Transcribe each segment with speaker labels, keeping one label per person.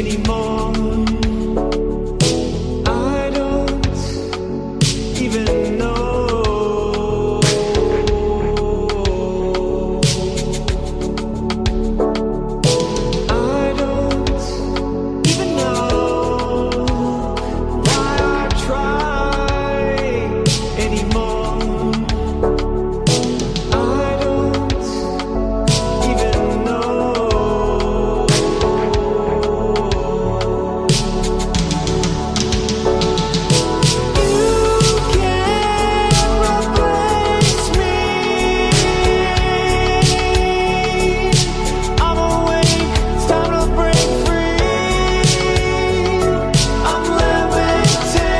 Speaker 1: anymore. I don't even know. I don't even know why I try anymore. I don't even know. You can't replace me. I'm awake, it's time to break free. I'm levitating.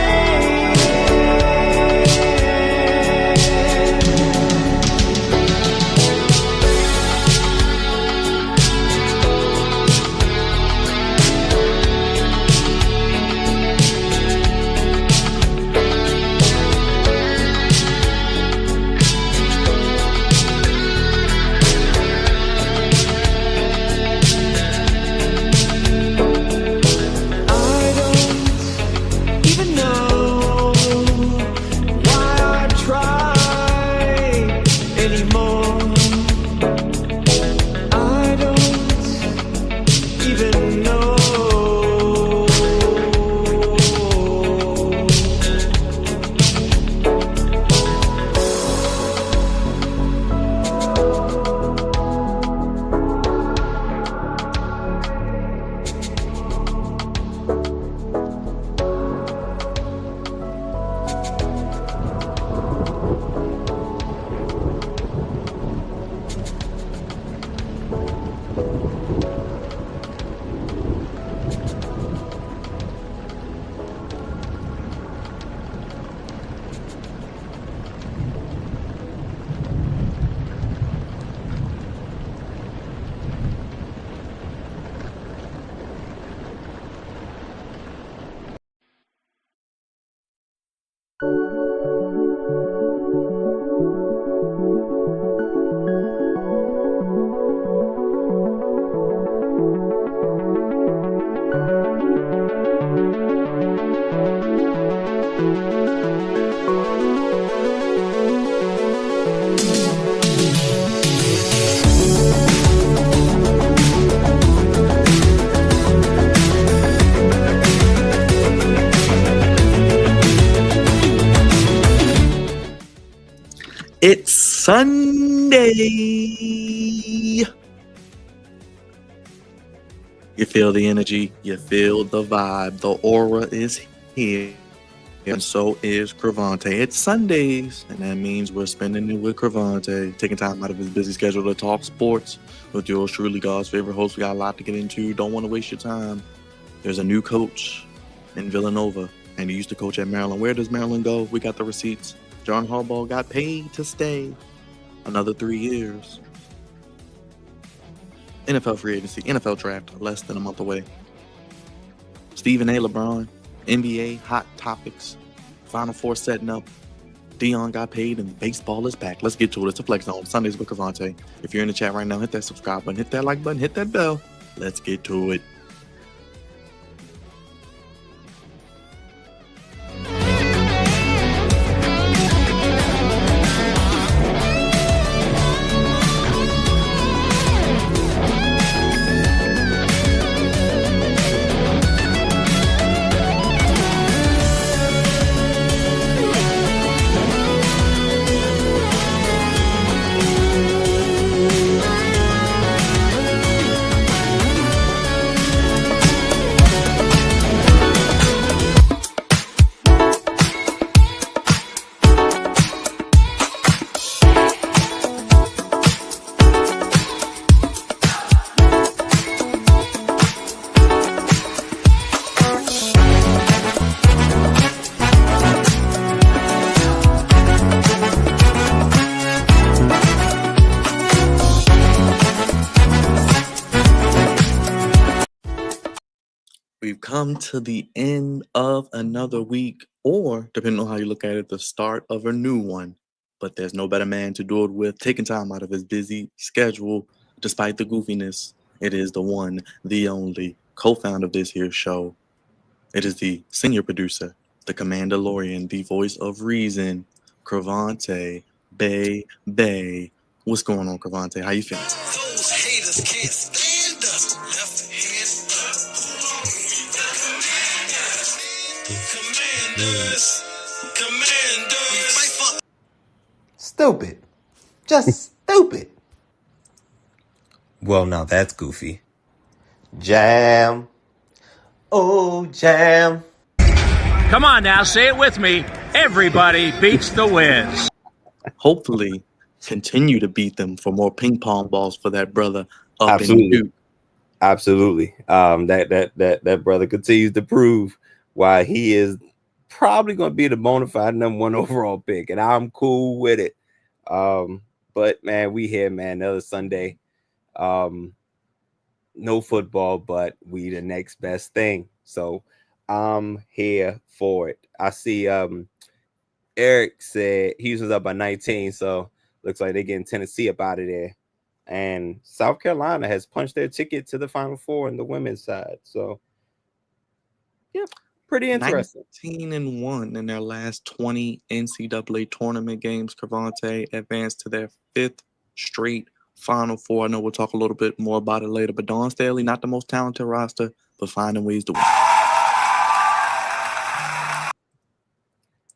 Speaker 1: I don't even know why I try anymore. I don't even know. It's Sunday. You feel the energy, you feel the vibe, the aura is here, and so is Crevonte. It's Sundays, and that means we're spending it with Crevonte, taking time out of his busy schedule to talk sports with yours truly, God's favorite host. We got a lot to get into. Don't want to waste your time. There's a new coach in Villanova, and he used to coach at Maryland. Where does Maryland go? We got the receipts. John Harbaugh got paid to stay another 3 years. NFL free agency, NFL draft, less than a month away. Stephen A. LeBron, NBA hot topics, Final Four setting up. Dion got paid and baseball is back. Let's get to it. It's a Flex Zone, Sundays with Crevonte. If you're in the chat right now, hit that subscribe button, hit that like button, hit that bell. Let's get to it. We've come to the end of another week, or depending on how you look at it, the start of a new one. But there's no better man to do it with, taking time out of his busy schedule, despite the goofiness. It is the one, the only co-founder of this here show. It is the senior producer, the Commandalorian, the voice of reason, Crevonte Bay. What's going on, Crevonte? How you feeling?
Speaker 2: Those haters can't stand us. Left hand commanders. We fight for
Speaker 3: Stupid. Just stupid. Well, now that's goofy. Jam. Oh, jam.
Speaker 4: Come on now, say it with me. Everybody beats the Wiz.
Speaker 1: Hopefully, continue to beat them for more ping pong balls for that brother up
Speaker 3: Absolutely.
Speaker 1: in Duke.
Speaker 3: Absolutely. That brother continues to prove why he is probably going to be the bona fide #1 overall pick, and I'm cool with it. But man, we here, man. Another Sunday. No football, but we the next best thing. So I'm here for it. I see Eric said Houston's up by 19, so looks like they're getting Tennessee up out of there. And South Carolina has punched their ticket to the Final Four in the women's side. So yeah, pretty interesting.
Speaker 1: 19-1 in their last 20 NCAA tournament games. Crevonte advanced to their 5th straight Final Four. I know we'll talk a little bit more about it later, but Dawn Staley, not the most talented roster, but finding ways to win.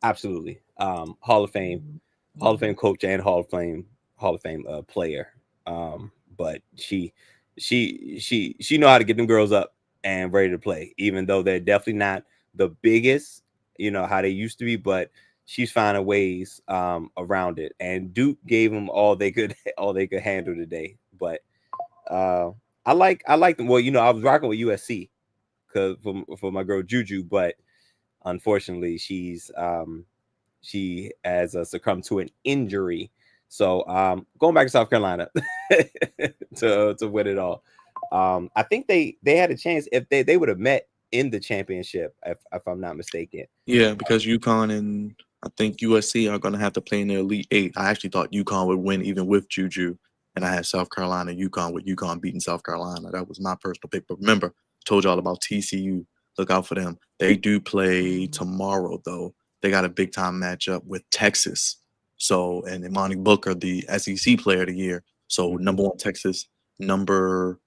Speaker 3: Absolutely. Hall of Fame coach and Hall of Fame player. But she know how to get them girls up and ready to play, even though they're definitely not the biggest, how they used to be, but she's finding ways around it. And Duke gave them all they could handle today. But I like them. Well, I was rocking with USC because for my girl Juju, but unfortunately she has succumbed to an injury. So going back to South Carolina to win it all. I think they had a chance if they would have met in the championship, if I'm not mistaken.
Speaker 1: Yeah, because UConn and I think USC are going to have to play in the Elite Eight. I actually thought UConn would win even with Juju, and I had South Carolina, UConn, with UConn beating South Carolina. That was my personal pick. But remember, I told y'all about TCU. Look out for them. They do play tomorrow, though. They got a big-time matchup with Texas. So, and Imani Booker, the SEC Player of the Year. So, #1 Texas, number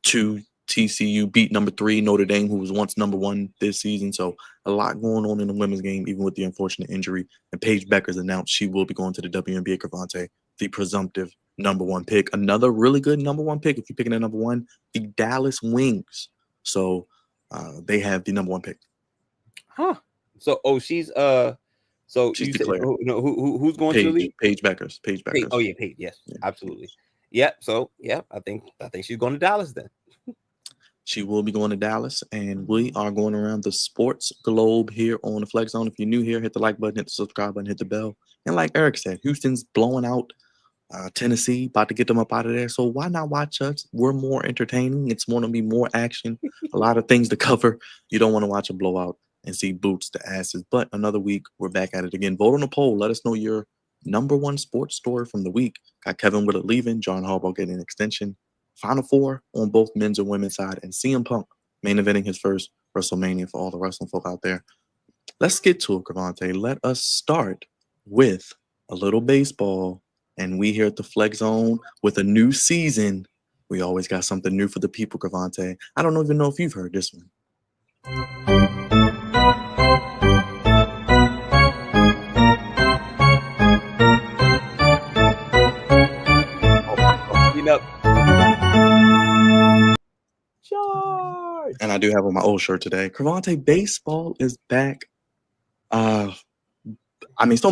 Speaker 1: 2 TCU beat #3 Notre Dame, who was once #1 this season. So, a lot going on in the women's game, even with the unfortunate injury. And Paige Becker's announced she will be going to the WNBA. Crevonte, the presumptive #1 pick. Another really good #1 pick. If you're picking a #1, the Dallas Wings. So, they have the #1 pick.
Speaker 3: Huh. So, she's
Speaker 1: She's declared.
Speaker 3: Who's going to the league?
Speaker 1: Paige Becker's. Paige Becker's.
Speaker 3: Oh yeah, Paige. Yes, yeah. Absolutely. Yeah. So yeah, I think she's going to Dallas then.
Speaker 1: She will be going to Dallas, and we are going around the sports globe here on the Flex Zone. If you're new here, hit the like button, hit the subscribe button, hit the bell. And like Eric said, Houston's blowing out Tennessee, about to get them up out of there. So why not watch us? We're more entertaining. It's going to be more action, a lot of things to cover. You don't want to watch a blowout and see boots to asses. But another week, we're back at it again. Vote on the poll. Let us know your #1 sports story from the week. Got Kevin Willard leaving, John Harbaugh getting an extension. Final Four on both men's and women's side, and CM Punk main eventing his first WrestleMania for all the wrestling folk out there. Let's get to it, Crevonte. Let us start with a little baseball. And we here at the Flex Zone with a new season. We always got something new for the people, Crevonte. I don't even know if you've heard this one.
Speaker 3: Up.
Speaker 1: Charge. And I do have on my old shirt today. Crevonte, baseball is back. So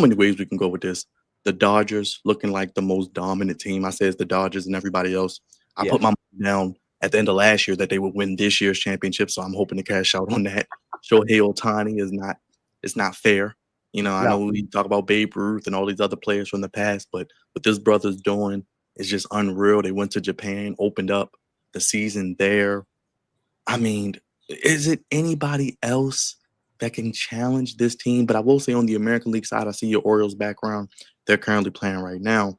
Speaker 1: many ways we can go with this. The Dodgers looking like the most dominant team. I say it's the Dodgers and everybody else. I put my money down at the end of last year that they would win this year's championship, so I'm hoping to cash out on that. Shohei Ohtani it's not fair. I know we talk about Babe Ruth and all these other players from the past, but what this brother's doing is just unreal. They went to Japan, opened up the season there. Is it anybody else that can challenge this team? But I will say on the American League side, I see your Orioles background. They're currently playing right now.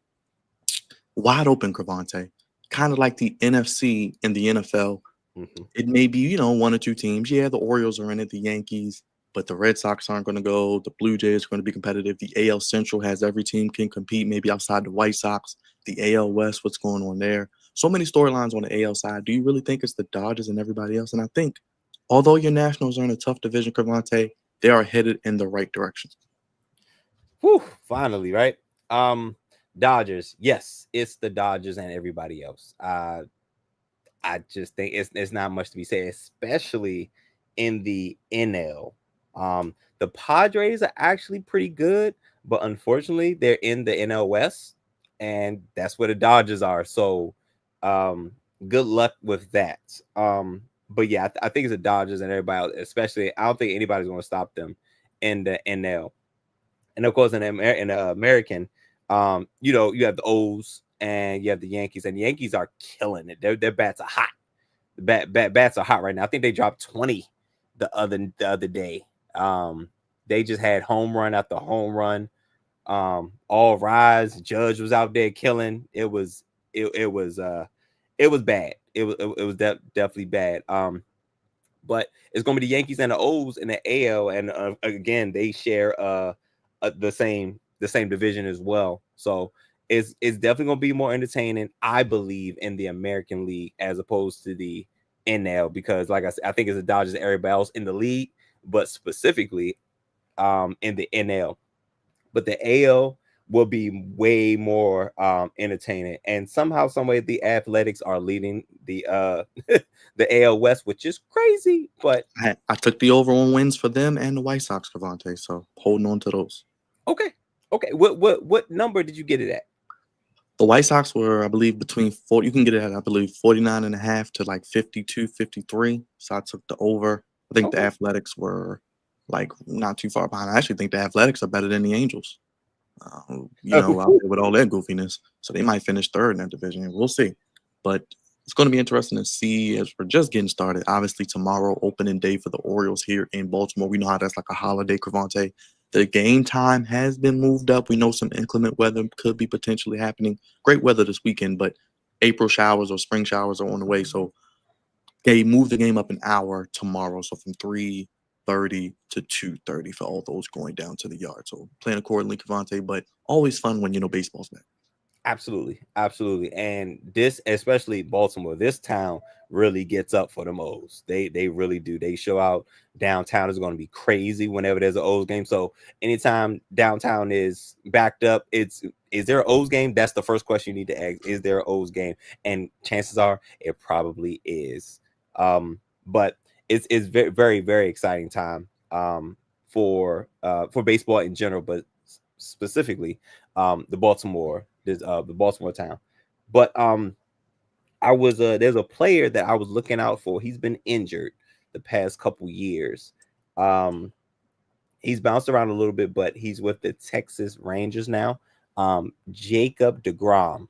Speaker 1: Wide open, Crevonte. Kind of like the NFC in the NFL
Speaker 3: Mhm.
Speaker 1: It may be, you know, one or two teams. Yeah, the Orioles are in it, the Yankees, but the Red Sox aren't going to go. The Blue Jays are going to be competitive. The AL Central has every team can compete, maybe outside the White Sox. The AL West, what's going on there? So many storylines on the AL side. Do you really think it's the Dodgers and everybody else? And I think, although your Nationals are in a tough division, Crevonte, they are headed in the right direction.
Speaker 3: Whew, finally, right? Dodgers. Yes, it's the Dodgers and everybody else. I just think it's not much to be said, especially in the NL. The Padres are actually pretty good, but unfortunately, they're in the NL West, and that's where the Dodgers are. So, good luck with that. But yeah, I think it's the Dodgers and everybody else, especially. I don't think anybody's going to stop them in the NL. And of course, in the American, you know, you have the O's and you have the Yankees, and the Yankees are killing it. Their bats are hot. The bats are hot right now. I think they dropped 20 the other day. They just had home run after home run. All rise. Judge was out there killing. It was bad. It was definitely bad. But it's going to be the Yankees and the O's in the AL, and again, they share the same division as well. So it's definitely going to be more entertaining, I believe, in the American League as opposed to the NL, because like I said, I think it's the Dodgers and everybody else in the league, but specifically in the NL. But the AL will be way more entertaining, and somehow, some way, the Athletics are leading the the AL West, which is crazy. But
Speaker 1: I took the over on wins for them and the White Sox, Crevonte, so holding on to those.
Speaker 3: okay, what number did you get it at?
Speaker 1: The White Sox were, I believe, between 40. You can get it at, I believe, 49.5 to like 52, 53. So I took the over. I think the
Speaker 3: Okay.
Speaker 1: Athletics were like not too far behind. I actually think the Athletics are better than the Angels. You know, out there with all that goofiness. So they might finish third in that division. We'll see. But it's going to be interesting to see as we're just getting started. Obviously, tomorrow, opening day for the Orioles here in Baltimore. We know how that's like a holiday, Crevonte. The game time has been moved up. We know some inclement weather could be potentially happening. Great weather this weekend, but April showers or spring showers are on the way. So they moved the game up an hour tomorrow. So from 3:30 to 2:30 for all those going down to the yard. So playing accordingly, Crevonte, but always fun when, you know, baseball's back.
Speaker 3: Absolutely. And this, especially Baltimore, this town really gets up for them O's. They really do. They show out. Downtown is going to be crazy whenever there's an O's game. So anytime downtown is backed up, is there an O's game? That's the first question you need to ask. Is there an O's game? And chances are it probably is. But it's very, very, very exciting time for baseball in general, but specifically the Baltimore town. But there's a player that I was looking out for. He's been injured the past couple years. He's bounced around a little bit, but he's with the Texas Rangers now. Jacob deGrom,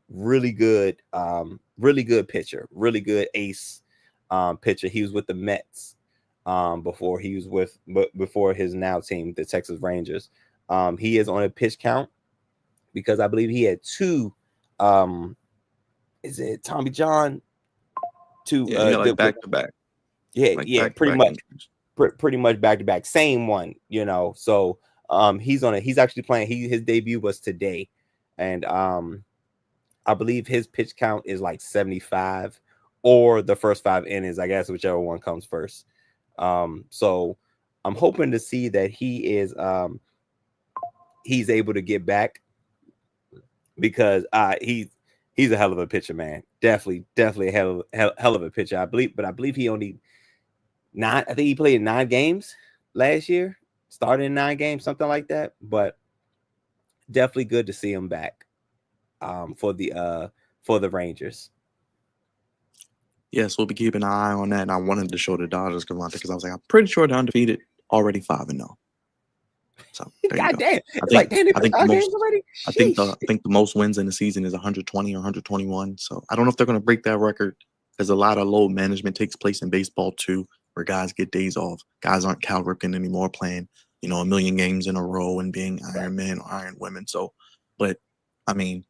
Speaker 3: really good pitcher, really good ace pitcher. He was with the Mets before his now team, the Texas Rangers. He is on a pitch count because I believe he had two. Is it Tommy John?
Speaker 1: Like back to back.
Speaker 3: Yeah,
Speaker 1: Like
Speaker 3: pretty much,
Speaker 1: injuries.
Speaker 3: pretty much back to back. Same one, you know. So he's actually playing. His debut was today, and I believe his pitch count is like 75, or the first 5 innings, I guess, whichever one comes first. So I'm hoping to see that he is he's able to get back, because he's a hell of a pitcher, man. Definitely a hell of a pitcher. I believe he only I think he played 9 games last year, started in 9 games, something like that. But definitely good to see him back for the Rangers.
Speaker 1: Yes, we'll be keeping an eye on that. And I wanted to show the Dodgers, Crevonte, because I was like, I'm pretty sure they're undefeated, already 5-0. So there you
Speaker 3: God
Speaker 1: go.
Speaker 3: damn!
Speaker 1: I think the most wins in the season is 120 or 121. So I don't know if they're going to break that record, because a lot of load management takes place in baseball too, where guys get days off. Guys aren't Cal Ripken anymore, playing, you know, a million games in a row and being Iron Men or Iron Women. So, but I mean,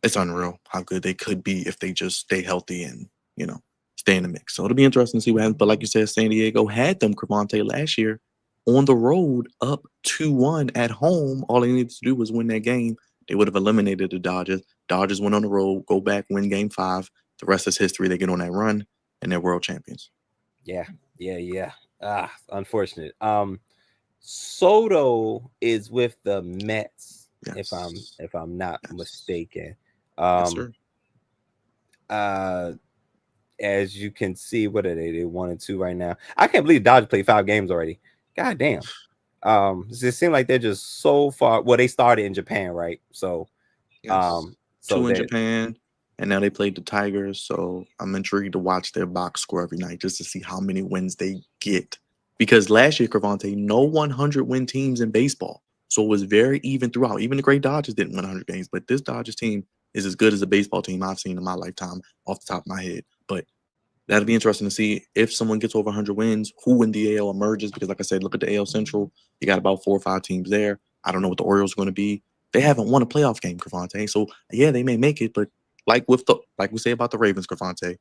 Speaker 1: it's unreal how good they could be if they just stay healthy and, you know, stay in the mix. So it'll be interesting to see what happens. But like you said, San Diego had them Crevonte last year on the road up 2-1 at home. All they needed to do was win that game. They would have eliminated the Dodgers. Dodgers went on the road, go back, win game 5. The rest is history. They get on that run and they're world champions.
Speaker 3: Yeah. Unfortunate. Soto is with the Mets,
Speaker 1: Yes.
Speaker 3: if I'm not mistaken.
Speaker 1: Yes, sir.
Speaker 3: As you can see, what are they? They're 1-2 right now. I can't believe Dodgers played 5 games already. God damn. It seems like they're just so far. Well, they started in Japan, right? So,
Speaker 1: Yes.
Speaker 3: so
Speaker 1: 2 in Japan, and now they played the Tigers. So I'm intrigued to watch their box score every night just to see how many wins they get. Because last year, Crevonte, no 100 win teams in baseball. So it was very even throughout. Even the great Dodgers didn't win 100 games, but this Dodgers team is as good as a baseball team I've seen in my lifetime off the top of my head. But that'll be interesting to see if someone gets over 100 wins, who in the AL emerges. Because like I said, look at the AL Central. You got about 4 or 5 teams there. I don't know what the Orioles are going to be. They haven't won a playoff game, Crevonte. So yeah, they may make it, but like we say about the Ravens, Crevonte,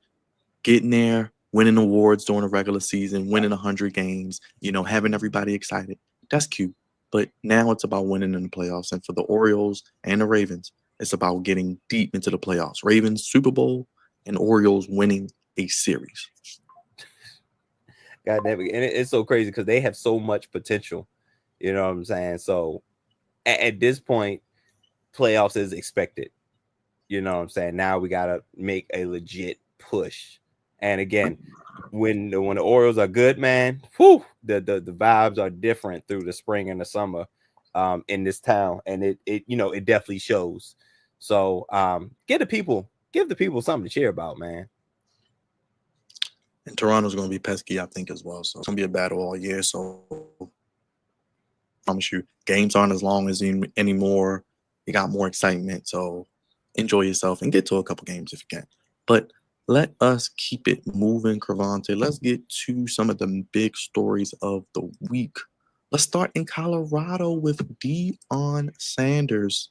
Speaker 1: getting there, winning awards during the regular season, winning 100 games, having everybody excited. That's cute. But now it's about winning in the playoffs. And for the Orioles and the Ravens, it's about getting deep into the playoffs. Ravens, Super Bowl, and Orioles winning a series.
Speaker 3: God damn it. And it's so crazy because they have so much potential. You know what I'm saying? So at this point, playoffs is expected. You know what I'm saying? Now we got to make a legit push. And again, when the Orioles are good, man, whew, the vibes are different through the spring and the summer in this town. And it definitely shows. So give the people something to cheer about, man.
Speaker 1: And Toronto's going to be pesky, I think, as well. So it's going to be a battle all year. So I promise you, games aren't as long as anymore. You got more excitement. So enjoy yourself and get to a couple games if you can. But let us keep it moving, Crevonte. Let's get to some of the big stories of the week. Let's start in Colorado with Deion Sanders.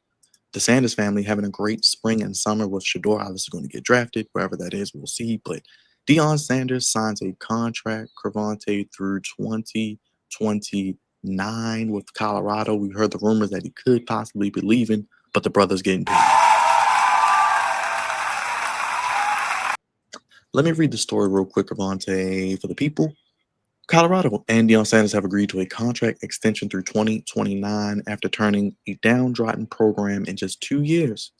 Speaker 1: The Sanders family having a great spring and summer with Shador obviously going to get drafted. Wherever that is, we'll see. But Deion Sanders signs a contract, Crevonte, through 2029 with Colorado. We heard the rumors that he could possibly be leaving, but the brother's getting paid. Let me read the story real quick, Crevonte, for the people. Colorado and Deion Sanders have agreed to a contract extension through 2029 after turning a downtrodden program in just 2 years.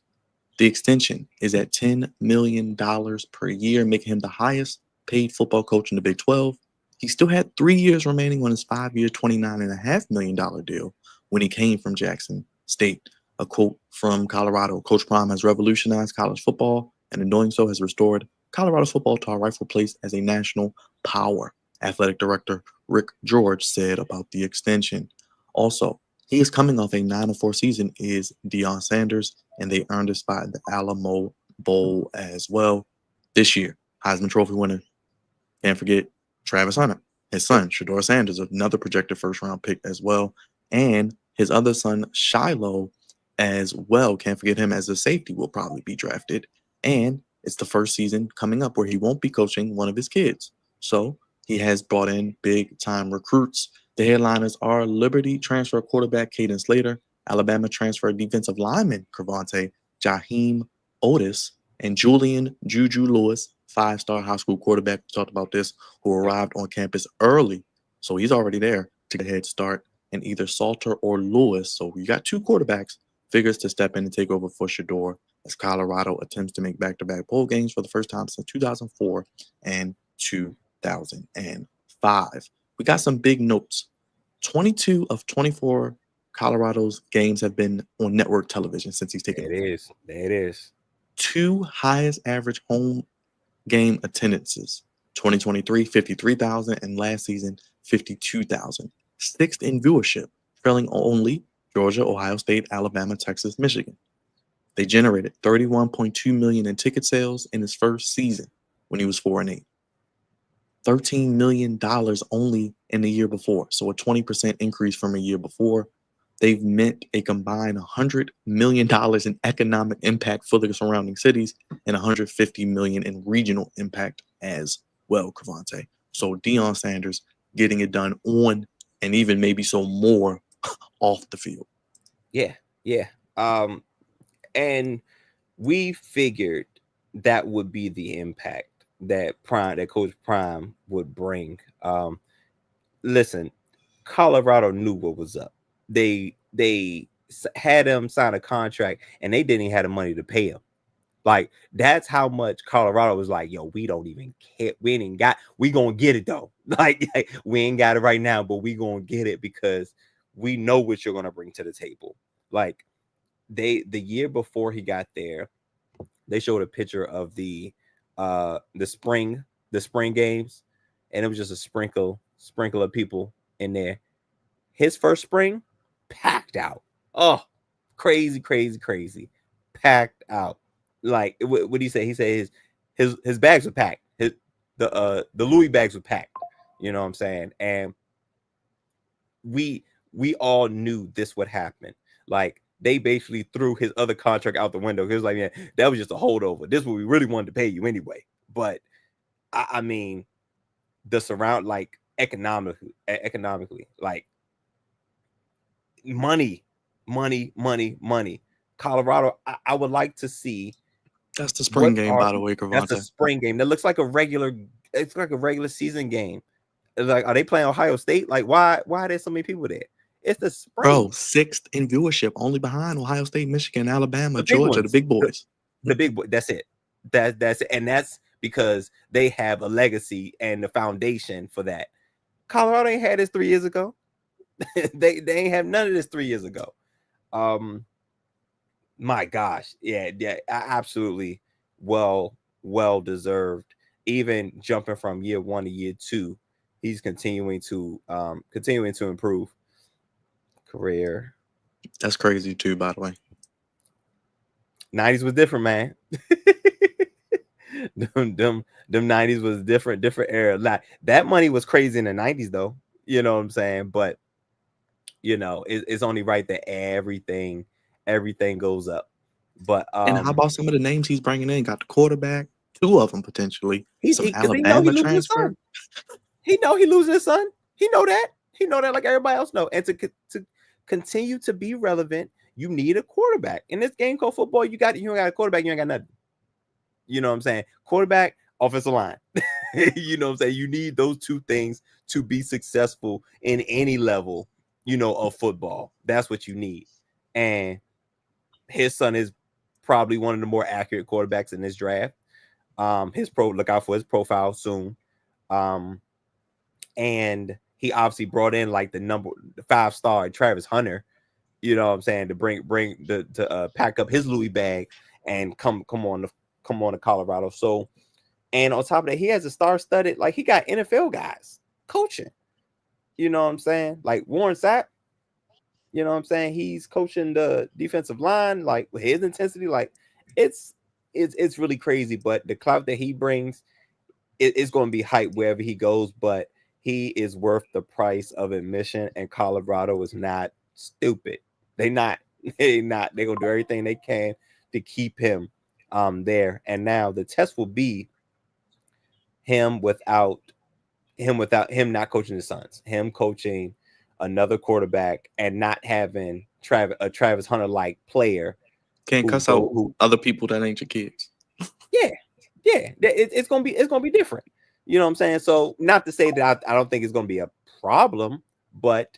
Speaker 1: The extension is at $10 million per year, making him the highest paid football coach in the Big 12. He still had 3 years remaining on his 5-year, $29.5 million deal when he came from Jackson State. A quote from Colorado: Coach Prime has revolutionized college football, and in doing so has restored Colorado football to our rightful place as a national power, athletic director Rick George said about the extension. Also, he is coming off a 9-4 season, is Deion Sanders, and they earned a spot in the Alamo Bowl as well this year. Heisman Trophy winner. Can't forget Travis Hunter, his son, Shador Sanders, another projected first-round pick as well, and his other son, Shiloh, as well. Can't forget him as a safety, will probably be drafted. And it's the first season coming up where he won't be coaching one of his kids. So he has brought in big-time recruits. The headliners are Liberty transfer quarterback Caden Slater, Alabama transfer defensive lineman Crevonte, Jaheim Otis, and Julian Juju Lewis, 5-star high school quarterback. We talked about this, who arrived on campus early. So he's already there to get a head start. And either Salter or Lewis, so you got 2 quarterbacks, figures to step in and take over for Shador as Colorado attempts to make back-to-back bowl games for the first time since 2004 and 2005. We got some big notes. 22 of 24 Colorado's games have been on network television since he's taken over.
Speaker 3: There it is.
Speaker 1: 2 highest average home game attendances. 2023, 53,000, and last season, 52,000. 6th in viewership, trailing only Georgia, Ohio State, Alabama, Texas, Michigan. They generated $31.2 million in ticket sales in his first season when he was 4-8. $13 million only in the year before, so a 20% increase from a year before. They've meant a combined $100 million in economic impact for the surrounding cities and $150 million in regional impact as well, Crevonte. So Deion Sanders getting it done on and even maybe so more off the field.
Speaker 3: Yeah. And we figured that would be the impact that Coach Prime would bring. Listen, Colorado knew what was up. They had him sign a contract, and they didn't even have the money to pay him. Like, that's how much Colorado was like, yo, we don't even care. We gonna get it though. Like, we ain't got it right now, but we gonna get it because we know what you're gonna bring to the table. Like, the year before he got there, they showed a picture of the spring games, and it was just a sprinkle of people in there. His first spring, packed out. Oh, crazy, packed out. Like, what did he say? He said his bags were packed. The Louis bags were packed. You know what I'm saying? And we all knew this would happen. Like, they basically threw his other contract out the window. He was like, yeah, that was just a holdover. This is what we really wanted to pay you anyway. But I mean, the surround, like, economically, like, money. Colorado, I would like to see.
Speaker 1: That's the spring game, by the way, Crevonte.
Speaker 3: That's the spring game. That looks like a regular. It's like a regular season game. It's like, are they playing Ohio State? Like, why are there so many people there? It's the spring.
Speaker 1: Bro, 6th in viewership, only behind Ohio State, Michigan, Alabama, Georgia, the big boys.
Speaker 3: The big boy. That's it. That's it. And that's because they have a legacy and the foundation for that. Colorado ain't had this 3 years ago. they ain't have none of this 3 years ago. My gosh, yeah, absolutely, well deserved. Even jumping from year 1 to year 2, he's continuing to improve. Career.
Speaker 1: That's crazy too, by the way.
Speaker 3: 90s was different, man. them 90s was different era. Like, that money was crazy in the 90s, though. You know what I'm saying? But you know, it's only right that everything goes up. But
Speaker 1: and how about some of the names he's bringing in? Got the quarterback, 2 of them potentially. Some Alabama transfer.
Speaker 3: He know he losing his son. He know that like everybody else know. And to continue to be relevant, you need a quarterback. In this game called football, you don't got a quarterback, you ain't got nothing. You know what I'm saying? Quarterback, offensive line. You know what I'm saying? You need those 2 things to be successful in any level, you know, of football. That's what you need. And his son is probably one of the more accurate quarterbacks in this draft. Look out for his profile soon. And he obviously brought in like the 5-star Travis Hunter, you know what I'm saying, to pack up his Louis bag and come on to Colorado. So, and on top of that, he has a star-studded, like, he got NFL guys coaching. You know what I'm saying? Like Warren Sapp, you know what I'm saying? He's coaching the defensive line, like, with his intensity. Like, it's really crazy. But the clout that he brings, it's going to be hype wherever he goes. But he is worth the price of admission, and Colorado is not stupid. They're not. They're going to do everything they can to keep him there. And now the test will be him without him not coaching the Suns, him coaching another quarterback and not having a Travis Hunter like player.
Speaker 1: Can't cuss out other people that ain't your kids.
Speaker 3: Yeah. It's gonna be different. You know what I'm saying? So, not to say that I don't think it's gonna be a problem, but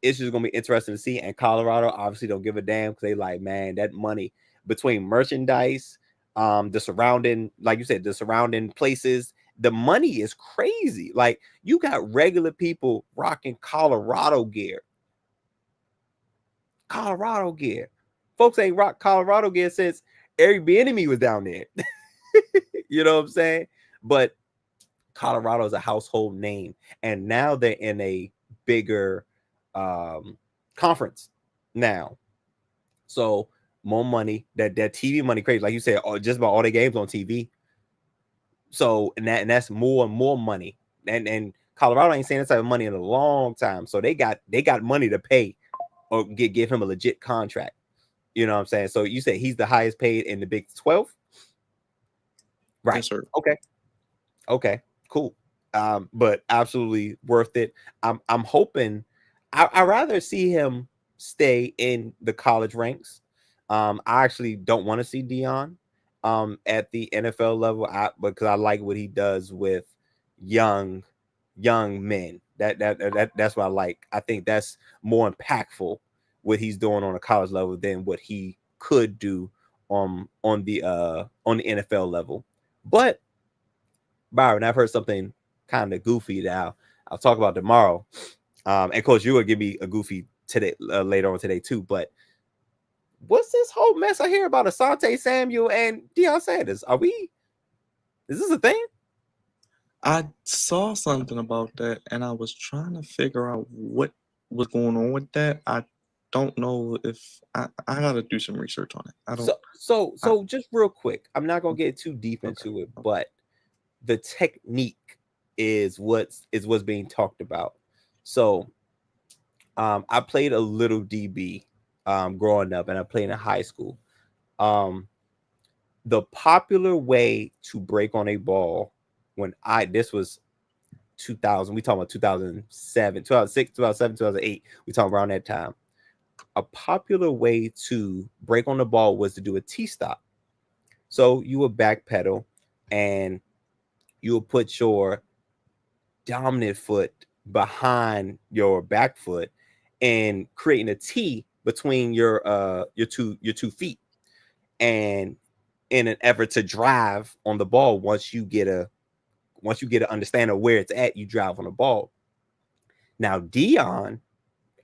Speaker 3: it's just gonna be interesting to see. And Colorado obviously don't give a damn because they like, man, that money between merchandise, the surrounding, like you said, the surrounding places, the money is crazy. Like, you got regular people rocking Colorado gear. Folks ain't rock Colorado gear since Eric Bieniemy was down there. You know what I'm saying? But Colorado is a household name, and now they're in a bigger conference now. So more money, that TV money crazy, like you said, just about all the games on TV. So and that's more and more money, and Colorado ain't seen that type of money in a long time. So they got money to pay or give him a legit contract. You know what I'm saying? So you say he's the highest paid in the Big 12, right?
Speaker 1: Yes, sir.
Speaker 3: Okay. Okay, cool. But absolutely worth it. I'm hoping I rather see him stay in the college ranks. I actually don't want to see Dion at the NFL level because I like what he does with young men. That's what I like. I think that's more impactful what he's doing on a college level than what he could do on the NFL level. But Byron, I've heard something kind of goofy that I'll talk about tomorrow. And coach, you will give me a goofy today later on today too. But what's this whole mess I hear about Asante Samuel and Deion Sanders? Is this a thing?
Speaker 1: I saw something about that, and I was trying to figure out what was going on with that. I don't know if I gotta do some research on it. I don't.
Speaker 3: So just real quick, I'm not gonna get too deep
Speaker 1: Okay.
Speaker 3: into it, but the technique is what's being talked about. So I played a little DB growing up, and I played in high school. The popular way to break on a ball this was 2000, we talking about 2007, 2006, 2007, 2008, we talking around that time. A popular way to break on the ball was to do a T-stop. So you would backpedal and you would put your dominant foot behind your back foot and creating a T between your two feet, and in an effort to drive on the ball, once you get an understanding of where it's at, you drive on the ball. Now Dion,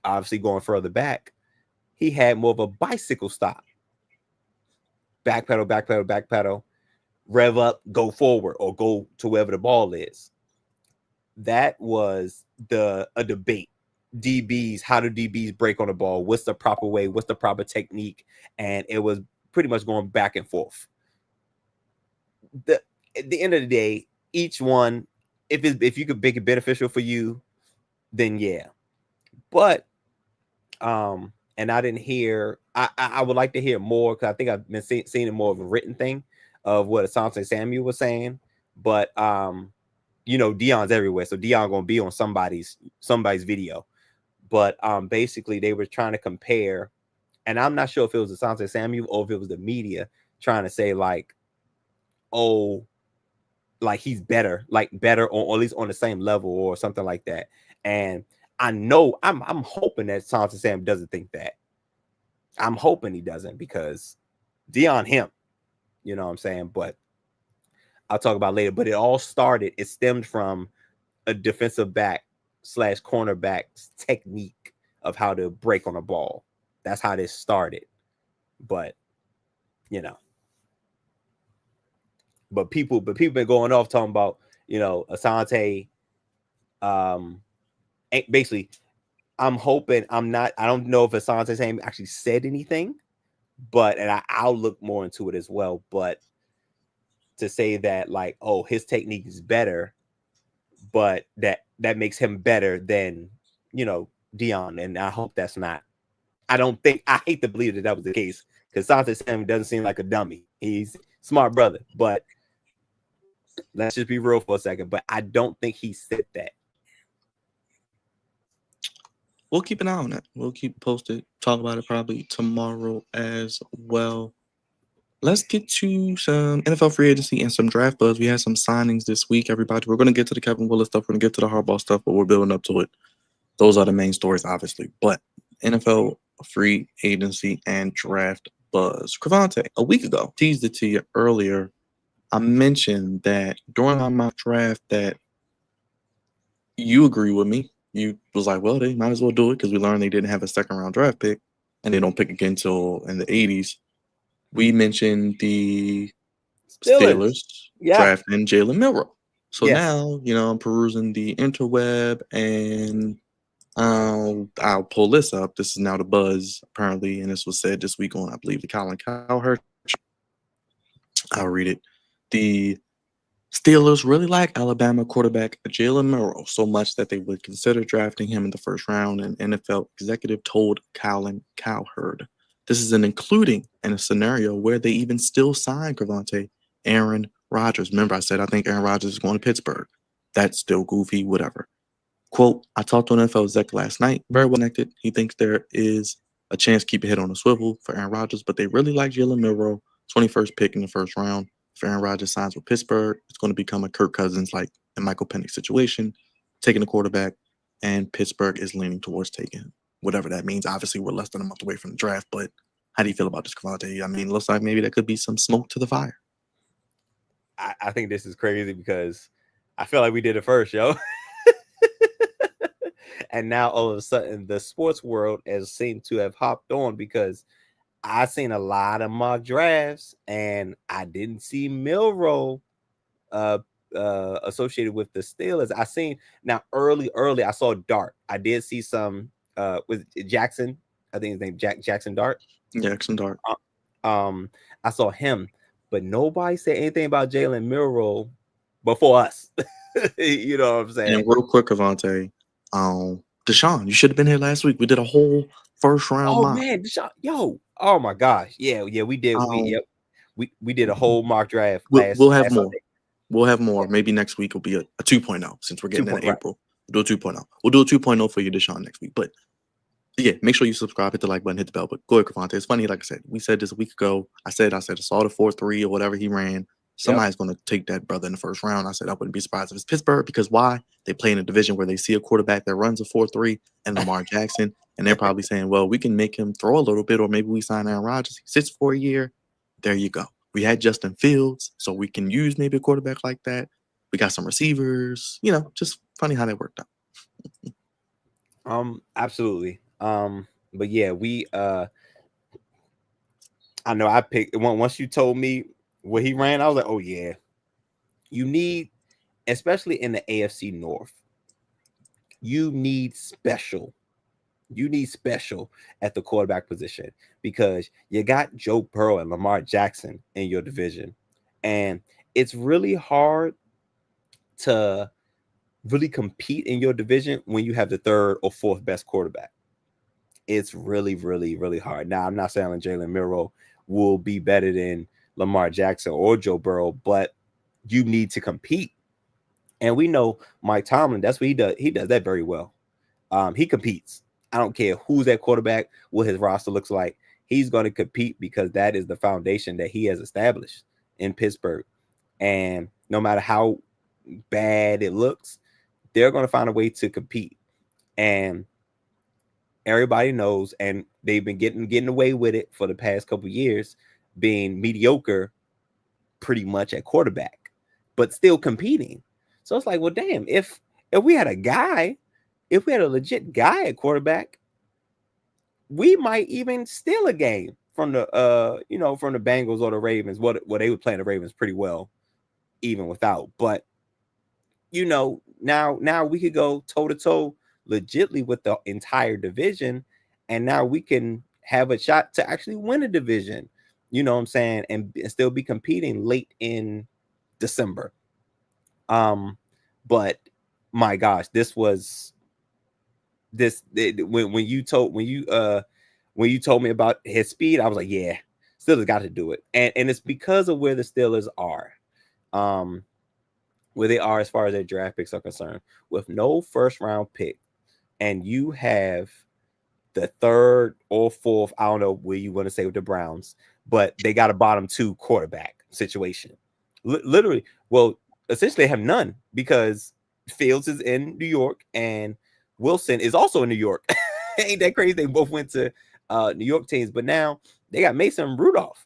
Speaker 3: obviously going further back, he had more of a bicycle stop. Backpedal, rev up, go forward, or go to wherever the ball is. That was a debate. DBs, how do DBs break on the ball? What's the proper way? What's the proper technique? And it was pretty much going back and forth. At the end of the day, each one, if you could make it beneficial for you, then yeah. But and I didn't hear. I would like to hear more, because I think I've been seeing it more of a written thing of what Asante Samuel was saying. But Dion's everywhere, so Dion gonna be on somebody's video. But basically they were trying to compare, and I'm not sure if it was Asante Samuel or if it was the media trying to say like, oh, like he's better, or at least on the same level or something like that. And I know I'm hoping that Asante Sam doesn't think that. I'm hoping he doesn't, because Dion him, you know what I'm saying? But I'll talk about later. But it stemmed from a defensive back / cornerback's technique of how to break on a ball. That's how this started. But but people been going off talking about, Asante. Basically, I'm hoping I don't know if Asante Sam actually said anything, but I'll look more into it as well. But to say that like, oh, his technique is better, but that makes him better than Dion, and I hope that's not. I hate to believe that was the case, because Asante Sam doesn't seem like a dummy. He's a smart brother, but let's just be real for a second. But I don't think he said that.
Speaker 1: We'll keep an eye on it. We'll keep posted. Talk about it probably tomorrow as well. Let's get to some NFL free agency and some draft buzz. We had some signings this week, everybody. We're going to get to the Kevin Willard stuff. We're going to get to the Harbaugh stuff, but we're building up to it. Those are the main stories, obviously. But NFL free agency and draft buzz. Crevonte, a week ago, teased it to you earlier. I mentioned that during our mock draft that you agree with me. You was like, well, they might as well do it because we learned they didn't have a second-round draft pick, and they don't pick again until in the 80s. We mentioned the Steelers drafting Jalen Milroe. So now, I'm perusing the interweb, and I'll pull this up. This is now the buzz, apparently, and this was said this week on, I believe, the Colin Cowherd. I'll read it. The Steelers really like Alabama quarterback Jalen Milroe so much that they would consider drafting him in the first round, an NFL executive told Colin Cowherd. This is including in a scenario where they even still sign Crevonte, Aaron Rodgers. Remember, I said I think Aaron Rodgers is going to Pittsburgh. That's still goofy, whatever. Quote, I talked to an NFL exec last night, very well connected. He thinks there is a chance to keep a head on the swivel for Aaron Rodgers, but they really like Jalen Milroe, 21st pick in the first round. If Aaron Rodgers signs with Pittsburgh, it's going to become a Kirk Cousins like a Michael Penix situation, taking the quarterback, and Pittsburgh is leaning towards taking him. Whatever that means. Obviously, we're less than a month away from the draft, but how do you feel about this, Crevonte? I mean, it looks like maybe there could be some smoke to the fire.
Speaker 3: I think this is crazy because I feel like we did it first, yo. And now all of a sudden the sports world has seemed to have hopped on because I seen a lot of mock drafts and I didn't see Milroe associated with the Steelers. I seen now early I saw Dart. I did see some with Jackson. I think his name Jackson Dart.
Speaker 1: Jackson Dart.
Speaker 3: I saw him, but nobody said anything about Jalen Milroe before us. You know what I'm saying?
Speaker 1: And real quick, Crevonte, Deshaun, you should have been here last week. We did a whole first round mock.
Speaker 3: Man, Deshaun, yo, oh my gosh, yeah, we did. We did a whole mock draft.
Speaker 1: We'll have more.
Speaker 3: Sunday.
Speaker 1: We'll have more. Maybe next week will be a 2.0 since we're getting in April. We'll do a 2.0. We'll do a 2.0 for you, Deshaun, next week. But yeah, make sure you subscribe, hit the like button, hit the bell. But go ahead, Crevonte. It's funny, like I said, we said this a week ago. I said I saw the 4-3 or whatever he ran. Somebody's going to take that brother in the first round. I said I wouldn't be surprised if it's Pittsburgh because why? They play in a division where they see a quarterback that runs a 4-3 and Lamar Jackson, and they're probably saying, well, we can make him throw a little bit, or maybe we sign Aaron Rodgers. He sits for a year. There you go. We had Justin Fields, so we can use maybe a quarterback like that. We got some receivers. You know, just funny how that worked
Speaker 3: out. Absolutely. But yeah, we I know I picked once you told me what he ran, I was like, oh yeah. You need, especially in the AFC North, you need special at the quarterback position because you got Joe Burrow and Lamar Jackson in your division. And it's really hard to really compete in your division when you have the third or fourth best quarterback. It's really, really, really hard. Now, I'm not saying Jalen Milroe will be better than Lamar Jackson or Joe Burrow, but you need to compete. And we know Mike Tomlin, that's what he does. He does that very well. He competes. I don't care who's that quarterback, what his roster looks like. He's going to compete because that is the foundation that he has established in Pittsburgh. And no matter how bad it looks, they're going to find a way to compete. And everybody knows, and they've been getting away with it for the past couple of years, being mediocre pretty much at quarterback, but still competing. So it's like, well, damn, if we had a legit guy at quarterback, we might even steal a game from the from the Bengals or the Ravens. What they were playing the Ravens pretty well, even without. But now we could go toe to toe legitly with the entire division, and now we can have a shot to actually win a division. You know what I'm saying, and still be competing late in December. But my gosh, when you told me about his speed, I was like, yeah, Steelers got to do it, and it's because of where the Steelers are, where they are as far as their draft picks are concerned, with no first round pick, and you have the third or fourth, I don't know where you want to say with the Browns, but they got a bottom two quarterback situation. Literally, well, essentially they have none because Fields is in New York and Wilson is also in New York. Ain't that crazy? They both went to New York teams, but now they got Mason Rudolph.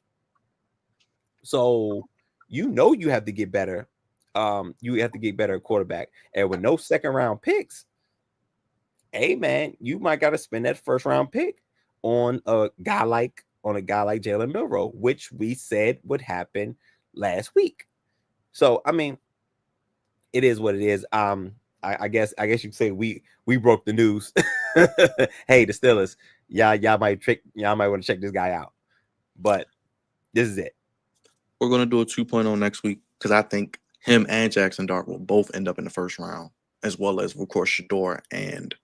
Speaker 3: So you have to get better. You have to get better at quarterback. And with no second round picks, hey man, you might got to spend that first round pick on a guy like Jalen Milroe, which we said would happen last week. So I mean, it is what it is. I guess you could say we broke the news. Hey, the Steelers, y'all might want to check this guy out. But this is it.
Speaker 1: We're gonna do a 2.0 next week because I think him and Jackson Dart will both end up in the first round, as well as of course Shador and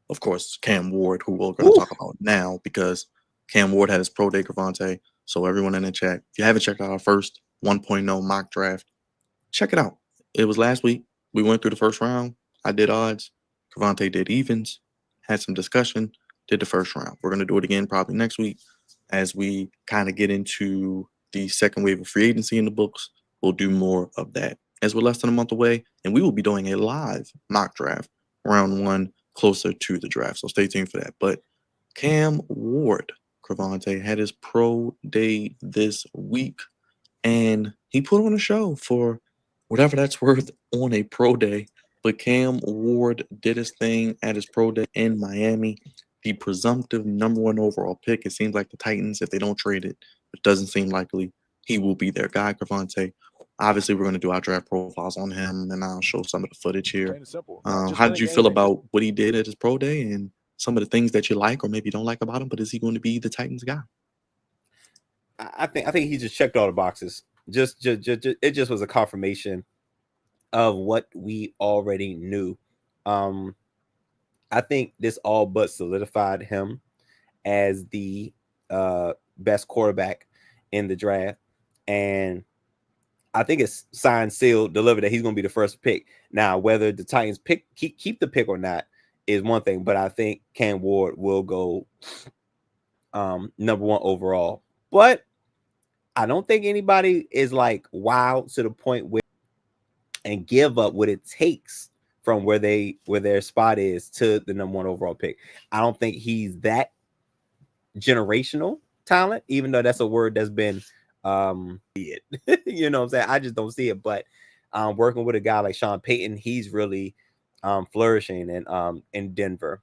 Speaker 1: of course Cam Ward, who we're going to talk about now because Cam Ward had his pro day, Crevonte. So everyone in the chat, if you haven't checked out our first 1.0 mock draft, check it out. It was last week. We went through the first round. I did odds. Crevonte did evens. Had some discussion. Did the first round. We're going to do it again probably next week as we kind of get into the second wave of free agency in the books. We'll do more of that as we're less than a month away, and we will be doing a live mock draft round one closer to the draft. So stay tuned for that. But Cam Ward, Crevonte, had his pro day this week, and he put on a show for whatever that's worth on a pro day. But Cam Ward did his thing at his pro day in Miami. The presumptive number one overall pick. It seems like the Titans, if they don't trade it, it doesn't seem likely, he will be their guy, Crevonte. Obviously, we're going to do our draft profiles on him, and I'll show some of the footage here. How did you feel about what he did at his pro day and some of the things that you like or maybe don't like about him? But is he going to be the Titans guy?
Speaker 3: I think he just checked all the boxes. It just was a confirmation of what we already knew. I think this all but solidified him as the best quarterback in the draft, and I think it's signed, sealed, delivered that he's going to be the first pick. Now, whether the Titans keep the pick or not is one thing, but I think Cam Ward will go number one overall. But I don't think anybody is like wow to the point where and give up what it takes from where their spot is to the number one overall pick. I don't think he's that generational talent, even though that's a word that's been you know what I'm saying? I just don't see it. But working with a guy like Sean Payton, he's really flourishing in Denver.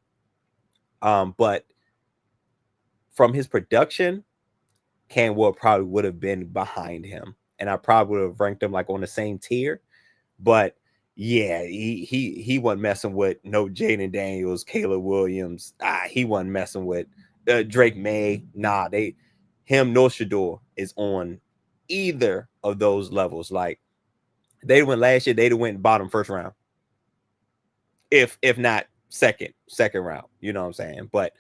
Speaker 3: But from his production, Cam Ward probably would have been behind him, and I probably would have ranked him like on the same tier. But yeah, he wasn't messing with no Jaden Daniels, Caleb Williams. He wasn't messing with Drake May. Nah, him nor Shador is on either of those levels. Like they went last year, they'd have went bottom first round, if not second round. You know what I'm saying? But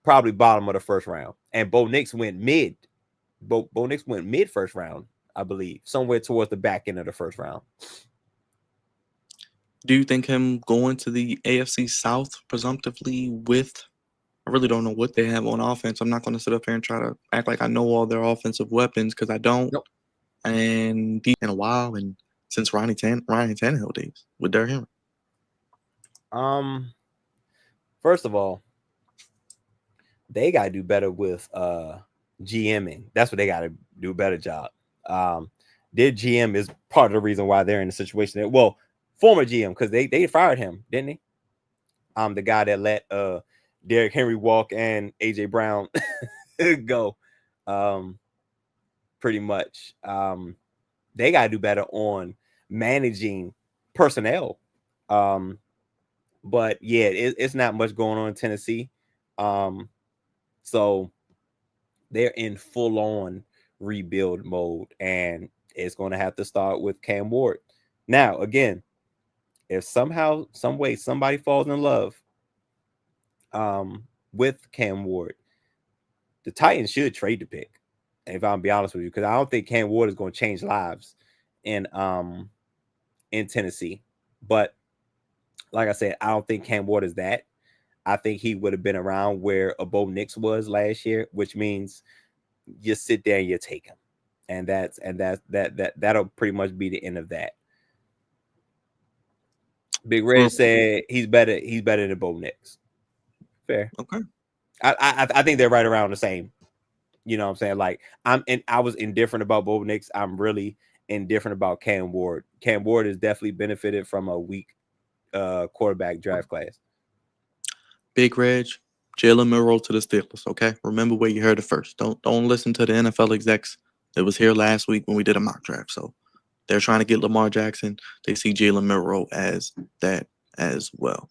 Speaker 3: probably bottom of the first round. And Bo Nix went mid. Bo Nix went mid first round, I believe, somewhere towards the back end of the first round.
Speaker 1: Do you think him going to the AFC South presumptively with, I really don't know what they have on offense. I'm not going to sit up here and try to act like I know all their offensive weapons because I don't.
Speaker 3: Nope.
Speaker 1: And in a while, and since Ryan Tannehill days with Derrick
Speaker 3: Henry. First of all, they got to do better with GMing. That's what they got to do a better job. Their GM is part of the reason why they're in the situation that, well, former GM, because they fired him, didn't they? The guy that let Derrick Henry walk and AJ Brown go. Pretty much. They got to do better on managing personnel. But yeah, it's not much going on in Tennessee. So they're in full on rebuild mode, and it's going to have to start with Cam Ward. Now, again, if somehow, some way, somebody falls in love with Cam Ward, the Titans should trade the pick. If I'm be honest with you, because I don't think Cam Ward is going to change lives in Tennessee. But like I said, I don't think Cam Ward is that. I think he would have been around where a Bo Nix was last year, which means you sit there and you take him, and that'll pretty much be the end of that. Big Red said he's better than Bo Nix. Fair.
Speaker 1: Okay.
Speaker 3: I think they're right around the same. You know what I'm saying? Like I was indifferent about Bo Nix. I'm really indifferent about Cam Ward. Cam Ward has definitely benefited from a weak quarterback draft class.
Speaker 1: Big Reg, Jalen Milroe to the Steelers. Okay, remember where you heard it first. Don't listen to the NFL execs. It was here last week when we did a mock draft. So they're trying to get Lamar Jackson. They see Jalen Milroe as that as well.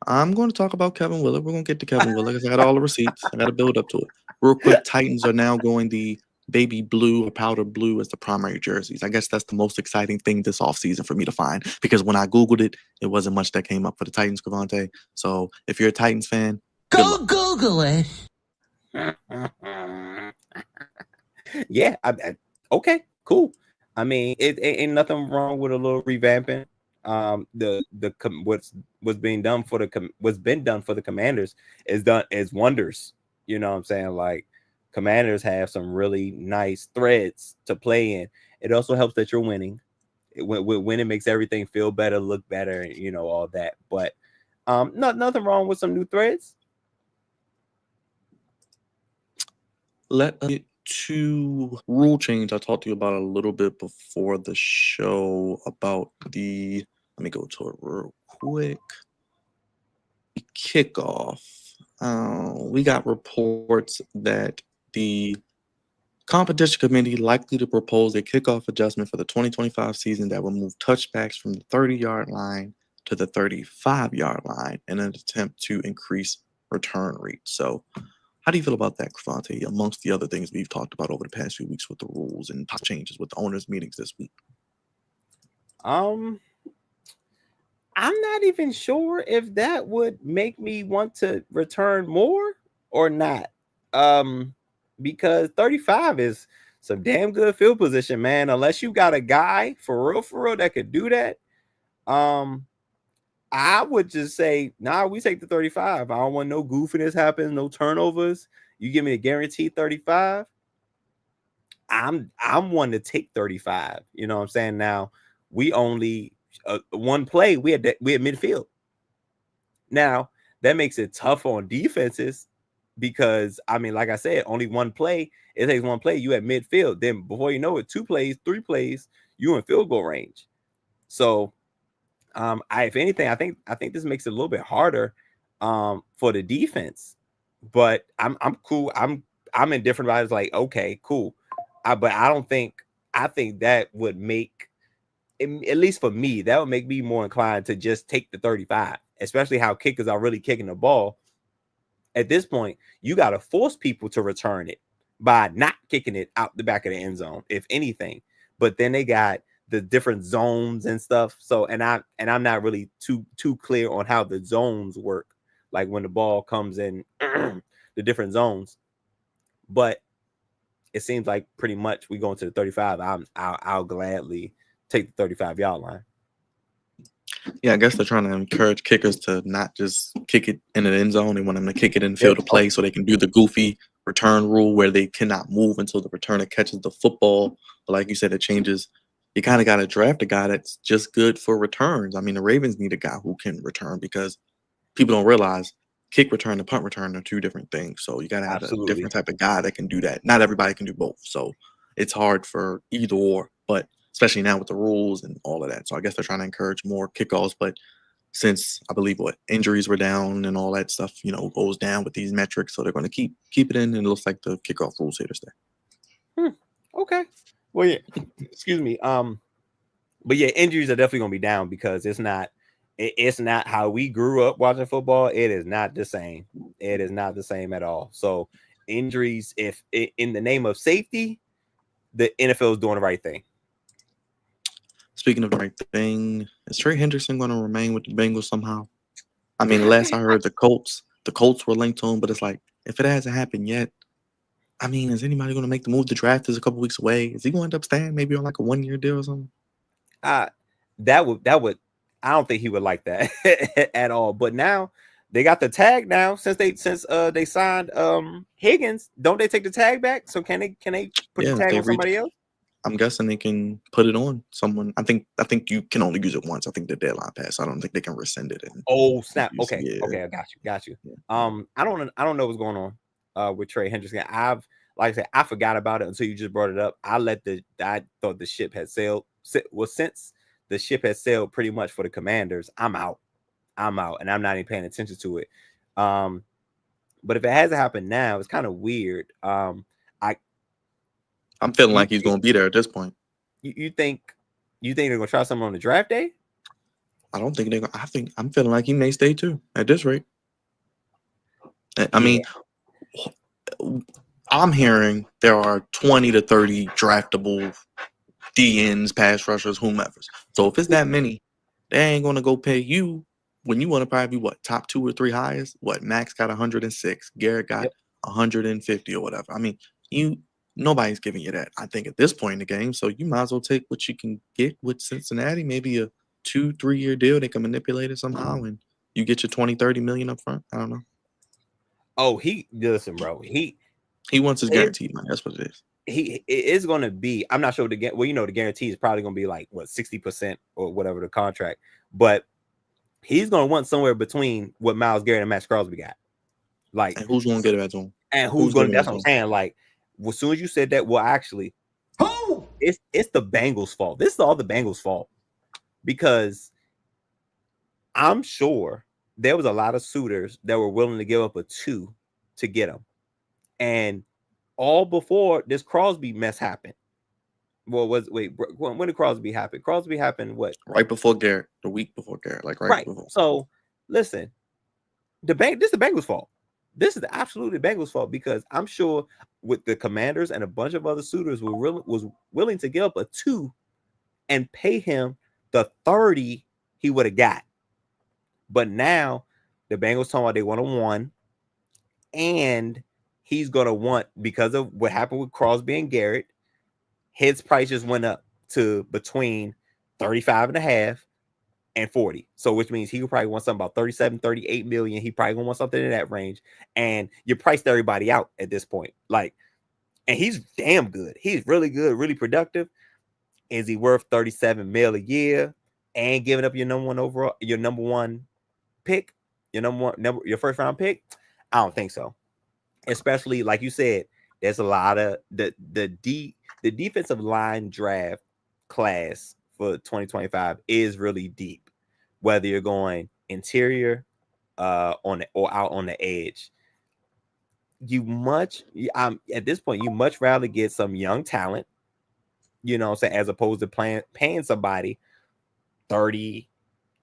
Speaker 1: I'm going to talk about Kevin Willard. We're going to get to Kevin Willard because I got all the receipts. I got to build up to it. Real quick, Titans are now going the baby blue or powder blue as the primary jerseys. I guess that's the most exciting thing this offseason for me to find, because when I Googled it, it wasn't much that came up for the Titans, Crevonte. So if you're a Titans fan,
Speaker 5: go Google it.
Speaker 3: Yeah. Okay, cool. I mean, it ain't nothing wrong with a little revamping. What's being done for what's been done for the Commanders is wonders. You know what I'm saying? Like, Commanders have some really nice threads to play in. It also helps that you're winning. When it makes everything feel better, look better, you know, all that. But nothing wrong with some new threads.
Speaker 1: Let us get to rule change. I talked to you about a little bit before the show about the. Let me go to it real quick. Kickoff. We got reports that the competition committee likely to propose a kickoff adjustment for the 2025 season that will move touchbacks from the 30-yard line to the 35-yard line in an attempt to increase return rate. So, how do you feel about that, Crevonte, amongst the other things we've talked about over the past few weeks with the rules and changes with the owners' meetings this week?
Speaker 3: I'm not even sure if that would make me want to return more or not. Because 35 is some damn good field position, man. Unless you got a guy for real that could do that. I would just say, nah, we take the 35. I don't want no goofiness happen, no turnovers. You give me a guaranteed 35. I'm one to take 35. You know what I'm saying? Now, we only one play, we had midfield. Now, that makes it tough on defenses because, I mean, like I said, only one play. It takes one play. You at midfield. Then before you know it, 2 plays, 3 plays, you in field goal range. So, if anything, I think this makes it a little bit harder for the defense. But I'm cool. I'm indifferent about it. It's like, okay, cool. But I think that would make, at least for me, that would make me more inclined to just take the 35, especially how kickers are really kicking the ball. At this point, you got to force people to return it by not kicking it out the back of the end zone, if anything. But then they got the different zones and stuff. So, and I'm not really too clear on how the zones work, like when the ball comes in the different zones. But it seems like pretty much we go into the 35. I'll gladly take the 35-yard line.
Speaker 1: Yeah, I guess they're trying to encourage kickers to not just kick it in the end zone. They want them to kick it in the field of play so they can do the goofy return rule where they cannot move until the returner catches the football. But like you said, it changes. You kind of got to draft a guy that's just good for returns. I mean, the Ravens need a guy who can return because people don't realize kick return and punt return are 2 different things. So you got to have a different type of guy that can do that. Not everybody can do both. So it's hard for either or, but especially now with the rules and all of that. So I guess they're trying to encourage more kickoffs. But since I believe injuries were down and all that stuff, goes down with these metrics. So they're going to keep it in. And it looks like the kickoff rules here to stay.
Speaker 3: Okay. Well, yeah, excuse me. But yeah, injuries are definitely going to be down because it's not how we grew up watching football. It is not the same. It is not the same at all. So injuries, if in the name of safety, the NFL is doing the right thing.
Speaker 1: Speaking of the right thing, is Trey Hendrickson going to remain with the Bengals somehow? I mean, last I heard, the Colts were linked to him, but it's like, if it hasn't happened yet, I mean, is anybody going to make the move? The draft is a couple weeks away. Is he going to end up staying maybe on like a 1-year deal or something?
Speaker 3: That would. I don't think he would like that at all. But now they got the tag now since they signed Higgins. Don't they take the tag back? So can they put the tag on somebody else?
Speaker 1: I'm guessing they can put it on someone. I think you can only use it once. I think the deadline passed. I don't think they can rescind it.
Speaker 3: Oh snap! Okay, okay, I got you. Yeah. I don't know what's going on with Trey Hendrickson. Like I said, I forgot about it until you just brought it up. I thought the ship had sailed. Well, since the ship has sailed pretty much for the Commanders, I'm out, and I'm not even paying attention to it. But if it hasn't happened now, it's kind of weird.
Speaker 1: I'm feeling like he's going to be there at this point.
Speaker 3: You think they're going to try something on the draft day?
Speaker 1: I don't think they're going to. I'm feeling like he may stay too at this rate. I mean, I'm hearing there are 20 to 30 draftable DNs, pass rushers, whomever. So if it's that many, they ain't going to go pay you when you want to probably be top 2 or 3 highest. Max got 106, Garrett got 150 or whatever. I mean, Nobody's giving you that, I think, at this point in the game. So you might as well take what you can get with Cincinnati, maybe a 2-3 year deal. They can manipulate it somehow, and you get your 20-30 million up front. I don't know.
Speaker 3: Oh, listen, bro.
Speaker 1: He wants his guaranteed money. That's what it is.
Speaker 3: It is going to be. I'm not sure the guarantee is probably going to be like what 60% or whatever the contract, but he's going to want somewhere between what Myles Garrett and Max Crosby got. Like,
Speaker 1: and who's going to get it at home?
Speaker 3: And who's going to? That's what I'm saying. Like, as soon as you said that, well, actually, it's the Bengals' fault. This is all the Bengals' fault because I'm sure there was a lot of suitors that were willing to give up a 2 to get him, and all before this Crosby mess happened. Well, when did Crosby happen? Crosby happened what?
Speaker 1: Right before Garrett, the week before Garrett, like right before.
Speaker 3: So listen, this is the Bengals' fault. This is absolutely Bengals' fault because I'm sure with the Commanders and a bunch of other suitors was willing to give up a 2 and pay him the 30 he would have got. But now the Bengals talking about they want a 1, and he's gonna want, because of what happened with Crosby and Garrett, his price just went up to between 35.5 and 40. So which means he would probably want something about 37, 38 million. He probably gonna want something in that range. And you priced everybody out at this point. Like, and he's damn good. He's really good, really productive. Is he worth 37 mil a year and giving up your number one pick, your first round pick? I don't think so. Especially like you said, there's a lot of the defensive line draft class for 2025 is really deep. Whether you're going interior or out on the edge, at this point you much rather get some young talent, as opposed to paying somebody 30,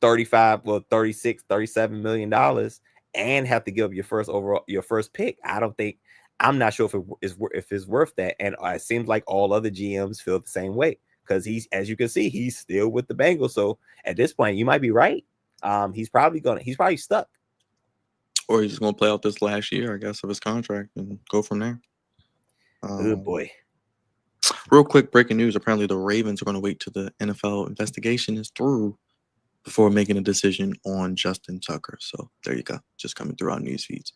Speaker 3: 35, well 36, 37 million dollars and have to give up your first pick. I'm not sure if it's worth that. And it seems like all other GMs feel the same way because as you can see, he's still with the Bengals. So at this point, you might be right. He's probably stuck.
Speaker 1: Or he's just going to play out this last year, I guess, of his contract and go from there.
Speaker 3: Good boy.
Speaker 1: Real quick, breaking news. Apparently the Ravens are going to wait till the NFL investigation is through before making a decision on Justin Tucker. So there you go. Just coming through our news feeds.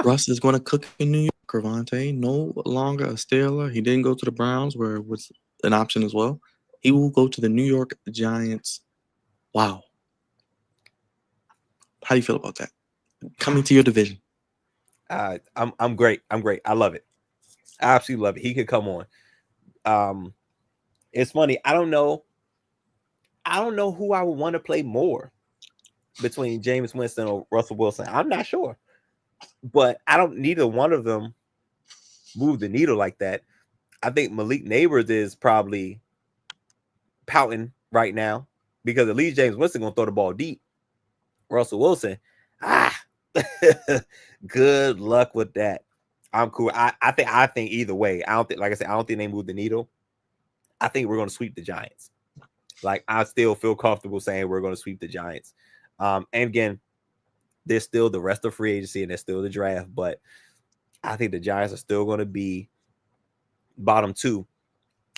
Speaker 1: Russ is going to cook in New York. Crevonte, no longer a Steeler. He didn't go to the Browns, where it was an option as well. He will go to the New York Giants. Wow. How do you feel about that? Coming to your division.
Speaker 3: I'm great. I love it. I absolutely love it. He could come on. It's funny. I don't know who I would want to play more between Jameis Winston or Russell Wilson. I'm not sure. But neither one of them move the needle like that. I think Malik Neighbors is probably pouting right now because at least James Winston gonna throw the ball deep. Russell Wilson, good luck with that. I'm cool. I think either way. I don't think they move the needle. I think we're gonna sweep the Giants. Like, I still feel comfortable saying we're gonna sweep the Giants. And again, there's still the rest of free agency and there's still the draft, but I think the Giants are still going to be bottom 2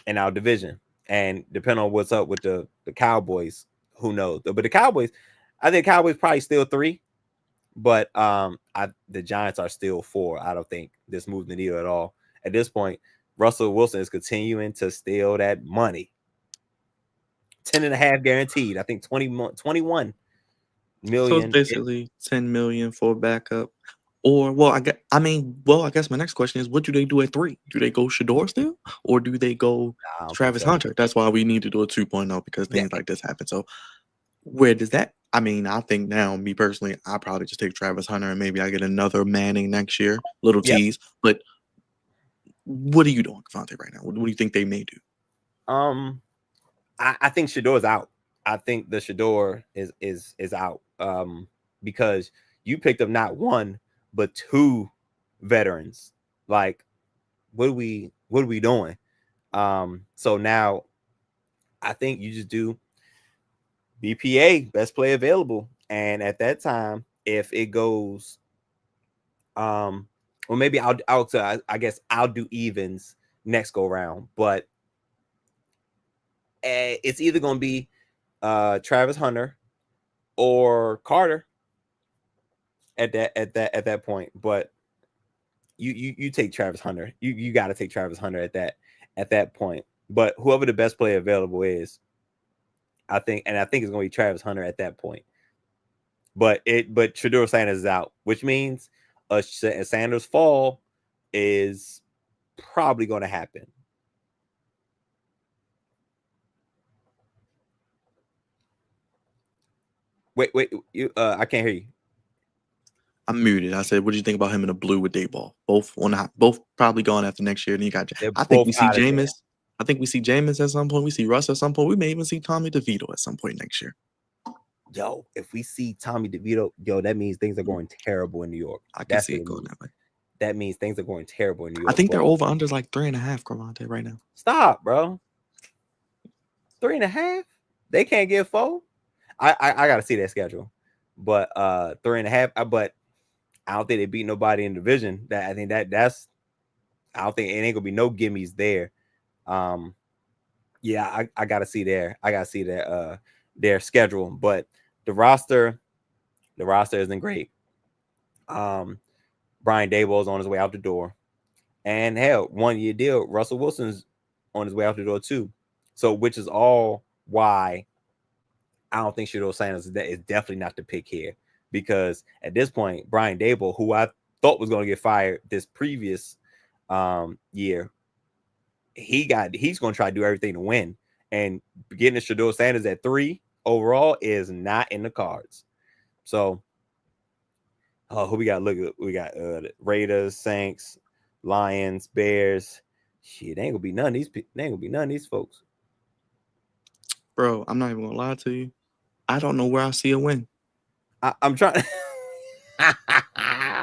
Speaker 3: in our division. And depending on what's up with the Cowboys, who knows? But the Cowboys, I think Cowboys probably still 3, but the Giants are still 4. I don't think this moves the needle at all. At this point, Russell Wilson is continuing to steal that money. 10.5 guaranteed. I think 21 million.
Speaker 1: So it's basically 10 million for a backup. Or, I guess my next question is, what do they do at 3? Do they go Shador still? Or do they go Travis Hunter? That's why we need to do a 2.0 because things like this happen. So where does that? I think now, me personally, I probably just take Travis Hunter and maybe I get another Manning next year. Little tease. But what are you doing, Crevonte, right now? What do you think they may do?
Speaker 3: I think Shador's out. I think the Shador is out because you picked up not 1 but 2 veterans. Like, what are we doing? So now I think you just do BPA, best play available, and at that time, if it goes Or maybe I guess I'll do evens next go round, but it's either going to be Travis Hunter or Carter at that point. But you take Travis Hunter. You got to take Travis Hunter at that point. But whoever the best player available is, I think it's going to be Travis Hunter at that point. But Shedeur Sanders is out, which means a Sanders fall is probably going to happen. Wait, I can't hear you.
Speaker 1: I'm muted. I said, what do you think about him in the blue with Dayball? Both probably gone after next year. And you got. I think we see Jameis. I think we see Jameis at some point. We see Russ at some point. We may even see Tommy DeVito at some point next year.
Speaker 3: Yo, if we see Tommy DeVito, that means things are going terrible in New York.
Speaker 1: I can see it going that way.
Speaker 3: That means things are going terrible in New York.
Speaker 1: I think they're over under like 3.5, Crevonte, right now.
Speaker 3: Stop, bro. 3.5? They can't get 4. I gotta see that schedule. But 3.5. But I don't think they beat nobody in the division. I don't think it ain't gonna be no gimmies there. Yeah, I gotta see their schedule, but the roster isn't great. Brian Daboll's on his way out the door, and hell, 1-year deal. Russell Wilson's on his way out the door too. So, which is all why I don't think Shedeur Sanders is definitely not the pick here, because at this point, Brian Daboll, who I thought was going to get fired this previous year, he's going to try to do everything to win, and getting the Shedeur Sanders at 3 overall is not in the cards. So, who we got? We got Raiders, Saints, Lions, Bears. Shit, they ain't gonna be none of these folks.
Speaker 1: Bro, I'm not even gonna lie to you. I don't know where I see a win.
Speaker 3: I'm trying. I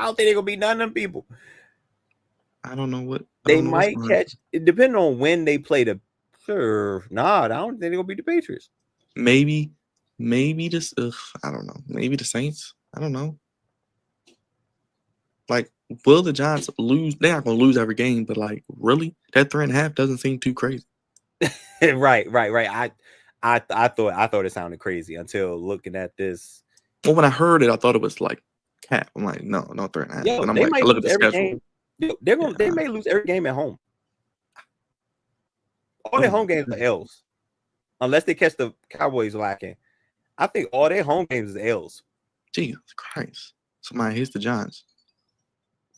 Speaker 3: don't think they're gonna be none of them people.
Speaker 1: I don't know what
Speaker 3: they might catch. It depending on when they play the. Sure, I don't think they're gonna be the Patriots.
Speaker 1: Maybe this. I don't know. Maybe the Saints. I don't know. Like, will the Giants lose? They're not gonna lose every game, but like, really, that 3.5 doesn't seem too crazy.
Speaker 3: Right. I thought it sounded crazy until looking at this.
Speaker 1: Well, when I heard it, I thought it was like cap. I'm like, no, 3.5.
Speaker 3: Yo,
Speaker 1: and I'm
Speaker 3: they
Speaker 1: like,
Speaker 3: might
Speaker 1: look at
Speaker 3: lose
Speaker 1: the
Speaker 3: every
Speaker 1: schedule.
Speaker 3: game. They may lose every game at home. All their home games are L's, unless they catch the Cowboys lacking. I think all their home games is L's.
Speaker 1: Jesus Christ! Somebody hits the Giants.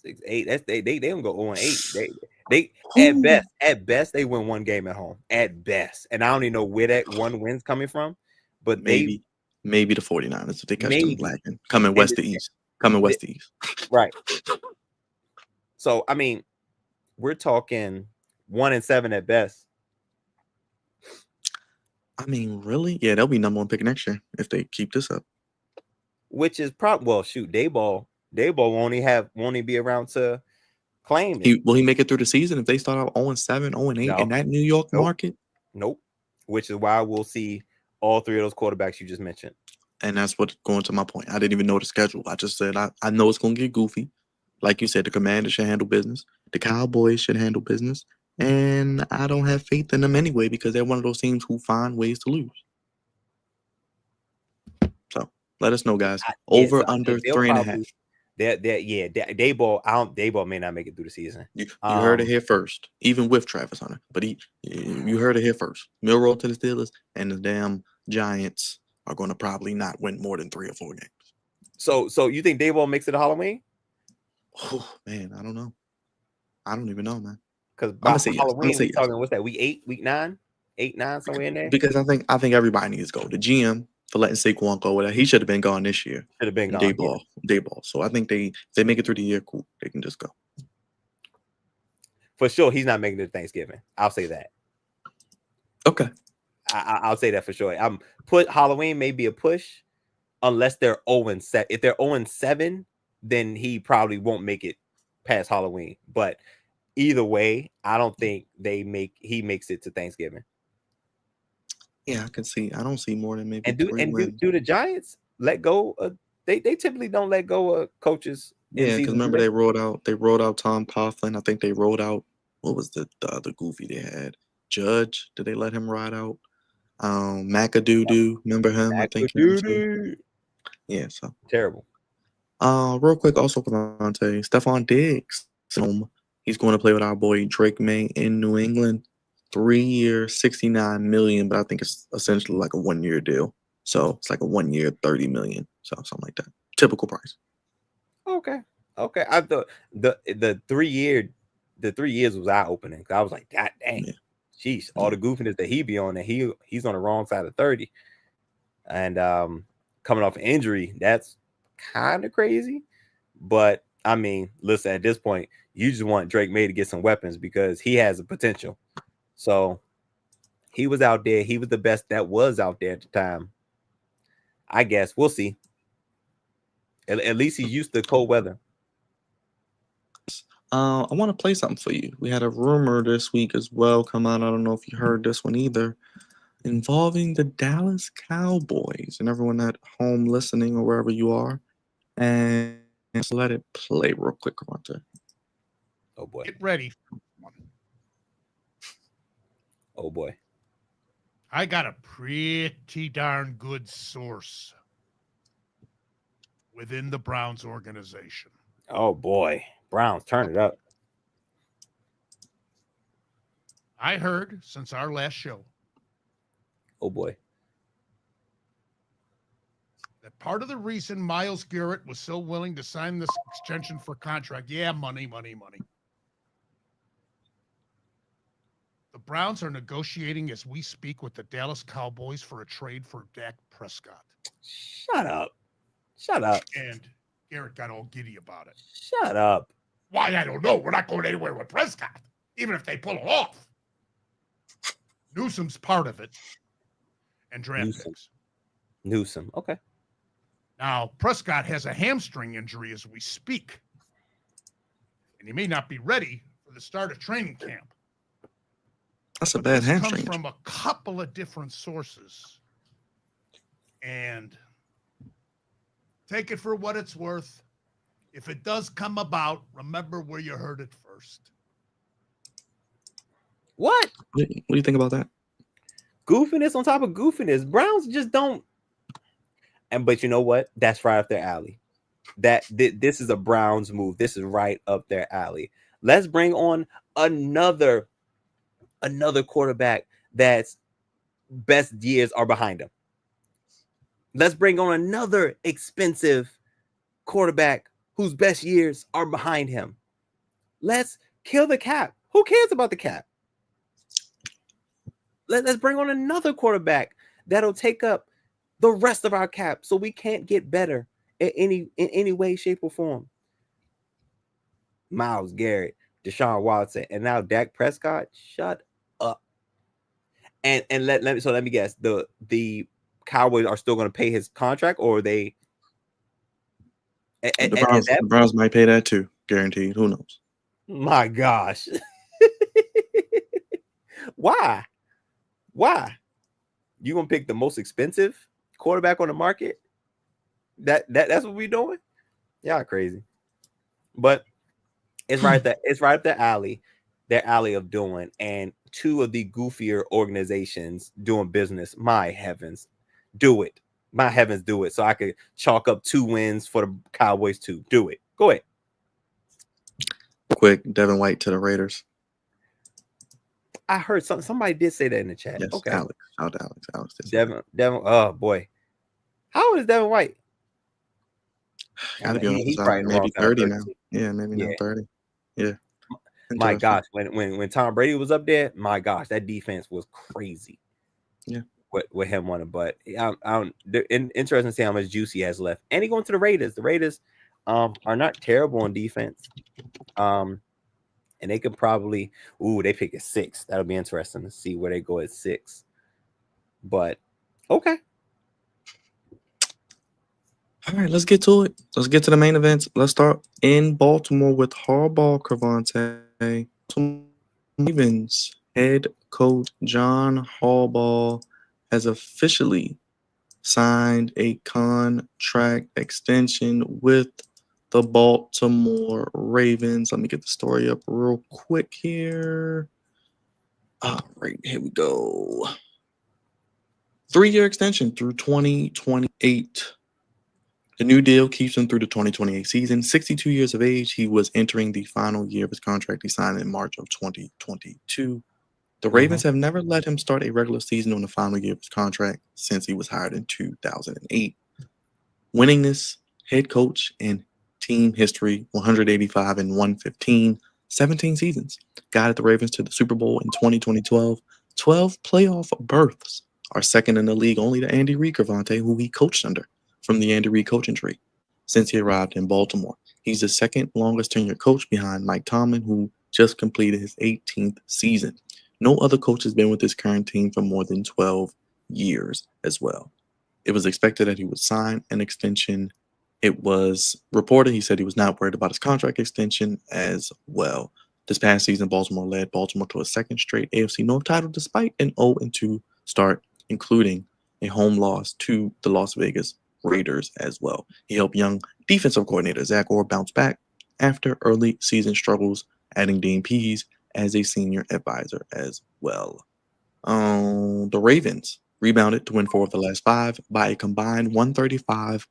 Speaker 3: 6-8. That's they don't go 0-8. They at best they win one game at home at best, and I don't even know where that one win's coming from. But
Speaker 1: maybe the 49ers if they catch them lacking, coming west to east.
Speaker 3: Right. So I mean, we're talking 1-7 at best.
Speaker 1: I mean, really? Yeah, they'll be number 1 pick next year if they keep this up.
Speaker 3: Which is Dayball won't be around to claim
Speaker 1: it. Will he make it through the season if they start out 0-7, 0-8 in that New York market?
Speaker 3: Nope. Which is why we'll see all 3 of those quarterbacks you just mentioned.
Speaker 1: And that's what's going to my point. I didn't even know the schedule. I just said I know it's going to get goofy. Like you said, the Commanders should handle business. The Cowboys should handle business. And I don't have faith in them anyway because they're one of those teams who find ways to lose. So let us know, guys. Under 3.5.
Speaker 3: Dayball may not make it through the season.
Speaker 1: You heard it here first, even with Travis Hunter. But you heard it here first. Milroe to the Steelers, and the damn Giants are going to probably not win more than 3 or 4 games.
Speaker 3: So you think Dayball makes it to Halloween?
Speaker 1: Oh man, I don't know. I don't even know, man.
Speaker 3: Because by Halloween, we're talking what's that? Week 8, week 9, 8, 9, somewhere in there.
Speaker 1: Because I think everybody needs to go. The GM for letting Saquon go with that, he should have been gone this year.
Speaker 3: Should have been gone.
Speaker 1: Dayball. So I think if they make it through the year, cool. They can just go.
Speaker 3: For sure, he's not making it to Thanksgiving. I'll say that.
Speaker 1: Okay.
Speaker 3: I'll say that for sure. Put Halloween may be a push, unless they're 0-7. If they're 0-7, then he probably won't make it past Halloween. But either way, I don't think he makes it to Thanksgiving.
Speaker 1: Yeah, I can see. I don't see more than maybe.
Speaker 3: Do the Giants let go? They typically don't let go of coaches in
Speaker 1: Yeah, because
Speaker 3: season
Speaker 1: remember
Speaker 3: 3.
Speaker 1: they rolled out Tom Coughlin. I think they rolled out what was the other goofy they had? Judge. Did they let him ride out? McAdoo. Remember him? I think him too.
Speaker 3: Macadoodle.
Speaker 1: Yeah. So,
Speaker 3: Terrible.
Speaker 1: real quick, also Crevonte, Stephon Diggs. He's going to play with our boy Drake May in New England. 3 years, $69 million, but I think it's essentially like a 1 year deal. So it's like a 1 year, $30 million. So something like that. Typical price.
Speaker 3: Okay. I thought the 3 years was eye opening. I was like, God dang,
Speaker 1: Yeah.
Speaker 3: jeez, all the goofiness that he be on, and he's on the wrong side of 30, and coming off an injury, that's kind of crazy. But I mean, listen, at this point, you just want Drake May to get some weapons because he has a potential. So he was out there. He was the best that was out there at the time. I guess we'll see. At least he's used to cold weather.
Speaker 1: I want to play something for you. We had a rumor this week as well come out. I don't know if you heard this one either, involving the Dallas Cowboys and everyone at home listening or wherever you are. And so let it play real quick, Crevonte.
Speaker 3: Oh boy.
Speaker 5: Get ready.
Speaker 3: Oh boy.
Speaker 5: I got a pretty darn good source within the Browns organization.
Speaker 3: Oh boy. Browns, turn it up.
Speaker 5: I heard since our last show
Speaker 3: Oh boy.
Speaker 5: that part of the reason Myles Garrett was so willing to sign this extension for contract, money. The Browns are negotiating as we speak with the Dallas Cowboys for a trade for Dak Prescott.
Speaker 3: Shut up.
Speaker 5: And Garrett got all giddy about it.
Speaker 3: Shut up.
Speaker 5: Why, I don't know. We're not going anywhere with Prescott, even if they pull it off. Newsom's part of it. And draft picks.
Speaker 3: Newsom. Okay.
Speaker 5: Now, Prescott has a hamstring injury as we speak. And he may not be ready for the start of training camp.
Speaker 1: That's a bad
Speaker 5: This
Speaker 1: hamstring.
Speaker 5: comes from a couple of different sources. And take it for what it's worth. If it does come about, remember where you heard it first.
Speaker 3: What?
Speaker 1: What do you think about that?
Speaker 3: Goofiness on top of goofiness. Browns just don't. But you know what? That's right up their alley. This is a Browns move. This is right up their alley. Let's bring on another quarterback that's best years are behind him. Let's bring on another expensive quarterback whose best years are behind him. Let's kill the cap. Who cares about the cap? Let's bring on another quarterback that'll take up the rest of our cap so we can't get better in any way, shape, or form. Myles Garrett, Deshaun Watson, and now Dak Prescott. Shut up. And let me guess. The Cowboys are still going to pay his contract, or are they?
Speaker 1: The Browns might pay that too, guaranteed. Who knows?
Speaker 3: My gosh. Why? You gonna pick the most expensive quarterback on the market? That's what we doing? Y'all crazy. But it's right there. It's right up their alley of doing, and two of the goofier organizations doing business. My heavens, do it. My heavens, do it. So I could chalk up 2 wins for the Cowboys too. Do it. Go ahead.
Speaker 1: Quick, Devin White to the Raiders.
Speaker 3: I heard somebody did say that in the chat.
Speaker 1: Yes,
Speaker 3: Okay.
Speaker 1: Alex. Shout out to Alex.
Speaker 3: Devin. Oh boy. How old is Devin White?
Speaker 1: Gotta be
Speaker 3: He's
Speaker 1: honest,
Speaker 3: probably
Speaker 1: maybe 30 now. Yeah, maybe
Speaker 3: Yeah.
Speaker 1: now 30. Yeah.
Speaker 3: My gosh, when Tom Brady was up there, my gosh, that defense was crazy.
Speaker 1: Yeah.
Speaker 3: With him on it, but interesting to see how much juice he has left. And he going to the Raiders. The Raiders are not terrible on defense. And they could probably they pick at 6. That'll be interesting to see where they go at 6. But okay.
Speaker 1: All right, let's get to it. Let's get to the main events. Let's start in Baltimore with Harbaugh, Crevonte. Ravens head coach John Harbaugh has officially signed a contract extension with the Baltimore Ravens. Let me get the story up real quick here. All right, here we go. 3-year extension through 2028. The new deal keeps him through the 2028 season. 62 years of age, he was entering the final year of his contract he signed in March of 2022. The Ravens have never let him start a regular season on the final year of his contract since he was hired in 2008. Winningest head coach in team history, 185 and 115, 17 seasons. Guided the Ravens to the Super Bowl in 2012. 12 playoff berths are second in the league only to Andy Reid Crevonte, who he coached under from the Andy Reid coaching tree since he arrived in Baltimore. He's the second longest tenured coach behind Mike Tomlin, who just completed his 18th season. No other coach has been with his current team for more than 12 years as well. It was expected that he would sign an extension. It was reported he said he was not worried about his contract extension as well. This past season, Baltimore led Baltimore to a second straight AFC North title despite an 0-2 start, including a home loss to the Las Vegas Raiders as well. He helped young defensive coordinator Zach Orr bounce back after early season struggles, adding Dean Pease as a senior advisor as well. The Ravens rebounded to win 4 of the last 5 by a combined 135-43.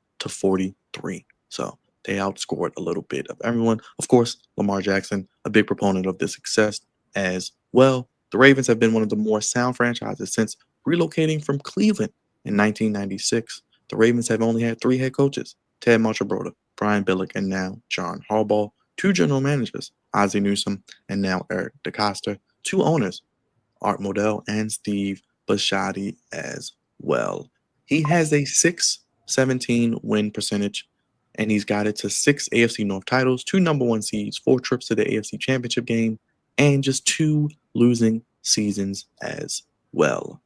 Speaker 1: So they outscored a little bit of everyone. Of course, Lamar Jackson, a big proponent of this success as well. The Ravens have been one of the more sound franchises since relocating from Cleveland in 1996. The Ravens have only had 3 head coaches, Ted Marchibroda, Brian Billick, and now John Harbaugh, 2 general managers, Ozzie Newsome, and now Eric DeCosta, 2 owners, Art Modell and Steve Bisciotti as well. He has a .617 win percentage, and he's got it to 6 AFC North titles, 2 number 1 seeds, 4 trips to the AFC Championship game, and just 2 losing seasons as well.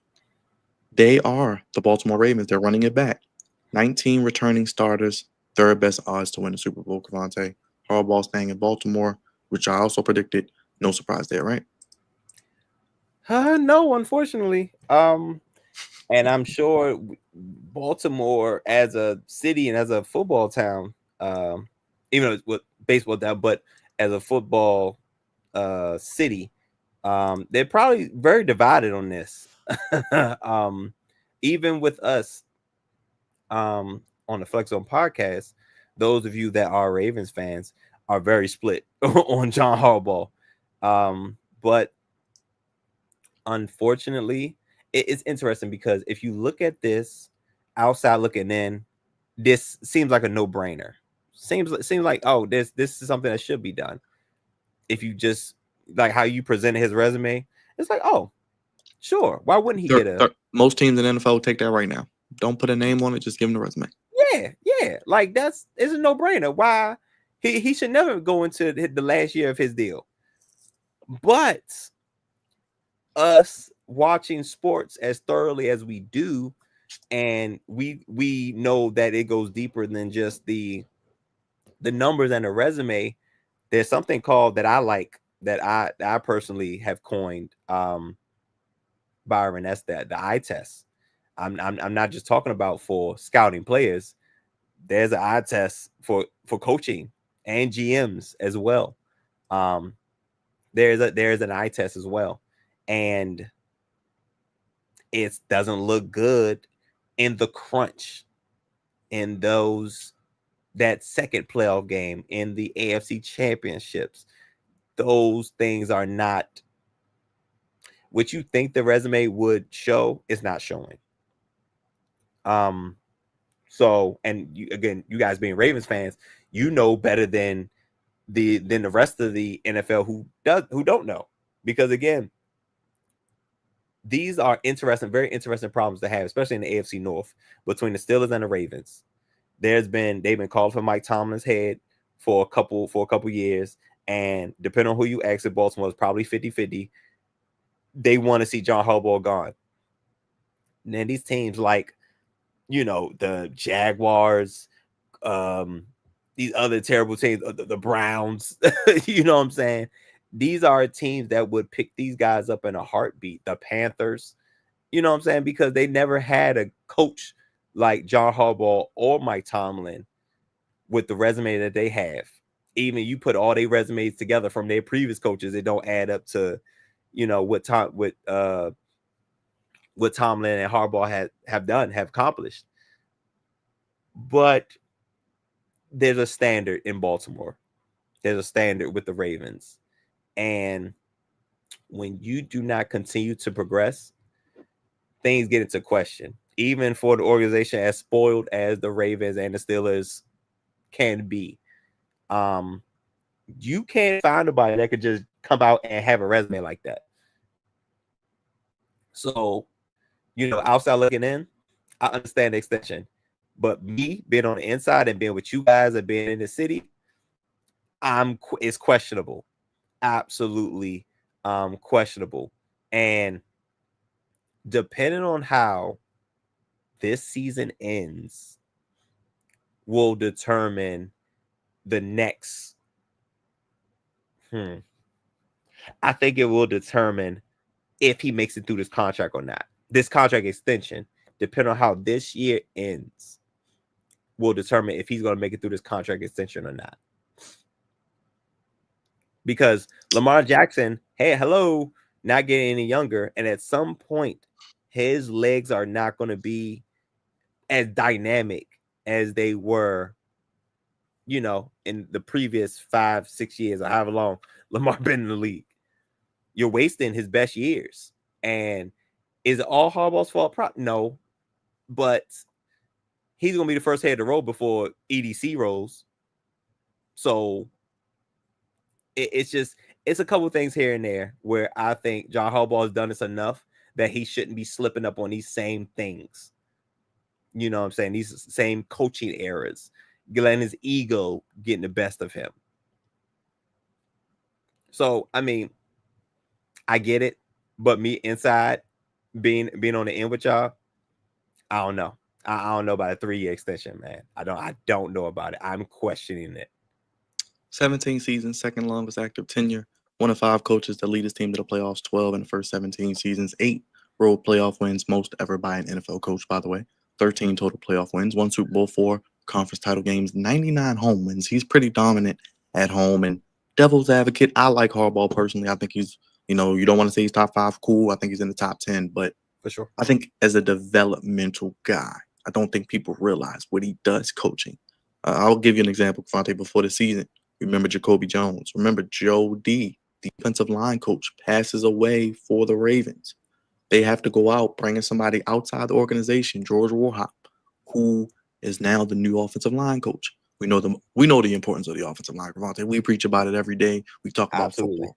Speaker 1: They are the Baltimore Ravens. They're running it back. 19 returning starters, third best odds to win the Super Bowl, Crevonte. Harbaugh staying in Baltimore, which I also predicted. No surprise there, right?
Speaker 3: No, unfortunately. And I'm sure Baltimore as a city and as a football town, even though it's with baseball down, but as a football city, they're probably very divided on this. Even with us on the Flex Zone podcast, those of you that are Ravens fans are very split on John Harbaugh. But unfortunately, it's interesting because if you look at this outside looking in, this seems like a no-brainer. Seems like, oh, this is something that should be done. If you just like how you presented his resume, it's like, oh, sure. Why wouldn't he get a?
Speaker 1: Most teams in the NFL take that right now. Don't put a name on it. Just give him the resume.
Speaker 3: Yeah. Like it's a no-brainer. Why he should never go into the last year of his deal. But us watching sports as thoroughly as we do, and we know that it goes deeper than just the numbers and the resume. There's something called that I like that I personally have coined, Byron. That's the eye test. I'm not just talking about for scouting players. There's an eye test for coaching and GMs as well. There's an eye test as well, and it doesn't look good in the crunch, in that second playoff game, in the AFC championships. Those things are not what you think the resume would show. Is not showing. So, and you guys being Ravens fans, you know better than the rest of the NFL who don't know, because again, these are very interesting problems to have, especially in the AFC North between the Steelers and the Ravens. They've been called for Mike Tomlin's head for a couple years, and depending on who you ask at Baltimore, it's probably 50-50. They want to see John Harbaugh gone. And then these teams like, the Jaguars, these other terrible teams, the Browns, you know what I'm saying? These are teams that would pick these guys up in a heartbeat. The Panthers, you know what I'm saying? Because they never had a coach like John Harbaugh or Mike Tomlin with the resume that they have, even you put all their resumes together from their previous coaches, it don't add up to, what Tomlin and Harbaugh have accomplished. But there's a standard in Baltimore. There's a standard with the Ravens. And when you do not continue to progress, things get into question. Even for the organization as spoiled as the Ravens and the Steelers can be, you can't find nobody that could just come out and have a resume like that. So, outside looking in, I understand the extension. But me being on the inside and being with you guys and being in the city, it's questionable. Absolutely questionable. And depending on how this season ends will determine the next. I think it will determine if he makes it through this contract or not. This contract extension, depending on how this year ends, will determine if he's going to make it through this contract extension or not. Because Lamar Jackson, not getting any younger. And at some point, his legs are not going to be as dynamic as they were, in the previous 5-6 years or however long Lamar been in the league. You're wasting his best years. And is it all Harbaugh's fault? No. But he's going to be the first head to roll before EDC rolls. So it's a couple of things here and there where I think John Harbaugh has done this enough that he shouldn't be slipping up on these same things. You know what I'm saying? These same coaching errors, letting his ego getting the best of him. So, I mean, I get it, but me inside being on the end with y'all, I don't know. I don't know about a 3-year extension, man. I don't know about it. I'm questioning it.
Speaker 1: 17 seasons, second longest active tenure. 1 of 5 coaches that lead his team to the playoffs, 12 in the first 17 seasons, 8 road playoff wins, most ever by an NFL coach, by the way. 13 total playoff wins, 1 Super Bowl, 4 conference title games, 99 home wins. He's pretty dominant at home. And devil's advocate, I like Harbaugh personally. I think he's, you don't want to say he's top 5, cool. I think he's in the top 10, but
Speaker 3: for sure,
Speaker 1: I think as a developmental guy, I don't think people realize what he does coaching. I'll give you an example, Crevonte, before the season. Remember Jacoby Jones. Remember Joe D, defensive line coach, passes away for the Ravens. They have to go out bringing somebody outside the organization, George Warhop, who is now the new offensive line coach. We know the importance of the offensive line, Crevonte. We preach about it every day. We talk about football.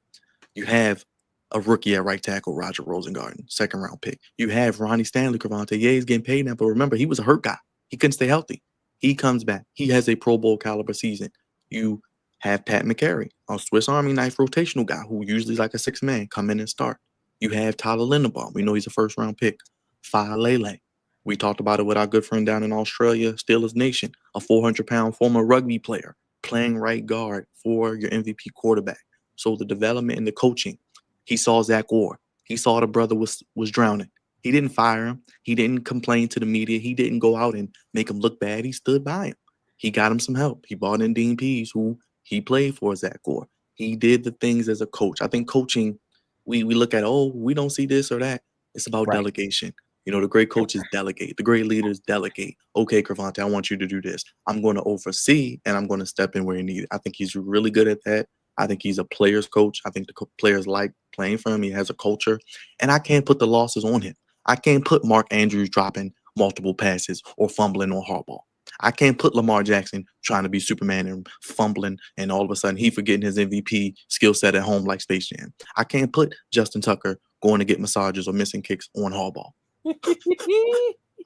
Speaker 1: You have a rookie at right tackle, Roger Rosengarten, 2nd-round pick. You have Ronnie Stanley, Crevonte. Yeah, he's getting paid now, but remember, he was a hurt guy. He couldn't stay healthy. He comes back. He has a Pro Bowl caliber season. You have Pat McCary, a Swiss Army knife rotational guy who usually is like a 6th man, come in and start. You have Tyler Linderbaum. We know he's a 1st-round pick. Fa Lele. We talked about it with our good friend down in Australia, Steelers Nation, a 400-pound former rugby player playing right guard for your MVP quarterback. So the development and the coaching, he saw Zach Orr. He saw the brother was drowning. He didn't fire him. He didn't complain to the media. He didn't go out and make him look bad. He stood by him. He got him some help. He brought in Dean Pease, who he played for Zach Orr. He did the things as a coach. I think coaching, we look at, we don't see this or that. It's about delegation. The great coaches delegate. The great leaders delegate. Okay, Crevonte, I want you to do this. I'm going to oversee, and I'm going to step in where you need it. I think he's really good at that. I think he's a player's coach. I think the players like playing for him. He has a culture. And I can't put the losses on him. I can't put Mark Andrews dropping multiple passes or fumbling on Harbaugh. I can't put Lamar Jackson trying to be Superman and fumbling, and all of a sudden he forgetting his MVP skill set at home like Space Jam. I can't put Justin Tucker going to get massages or missing kicks on Harbaugh.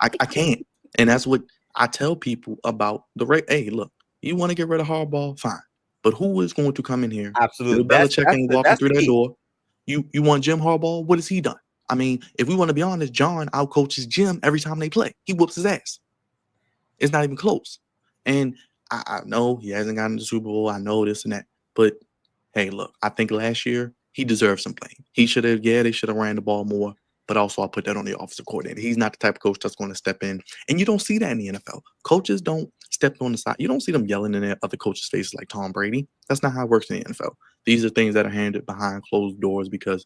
Speaker 1: I can't. And that's what I tell people about the rate. Hey, look, you want to get rid of Harbaugh? Fine. But who is going to come in here?
Speaker 3: Absolutely.
Speaker 1: Bill Belichick ain't walking through that door. You want Jim Harbaugh? What has he done? I mean, if we want to be honest, John outcoaches Jim every time they play. He whoops his ass. It's not even close. And I know he hasn't gotten the Super Bowl. I know this and that. But, hey, look, I think last year he deserved some blame. He should have, they should have ran the ball more. But also I put that on the offensive coordinator. He's not the type of coach that's going to step in. And you don't see that in the NFL. Coaches don't stepped on the side. You don't see them yelling in their other coaches' faces like Tom Brady. That's not how it works in the NFL. These are things that are handled behind closed doors because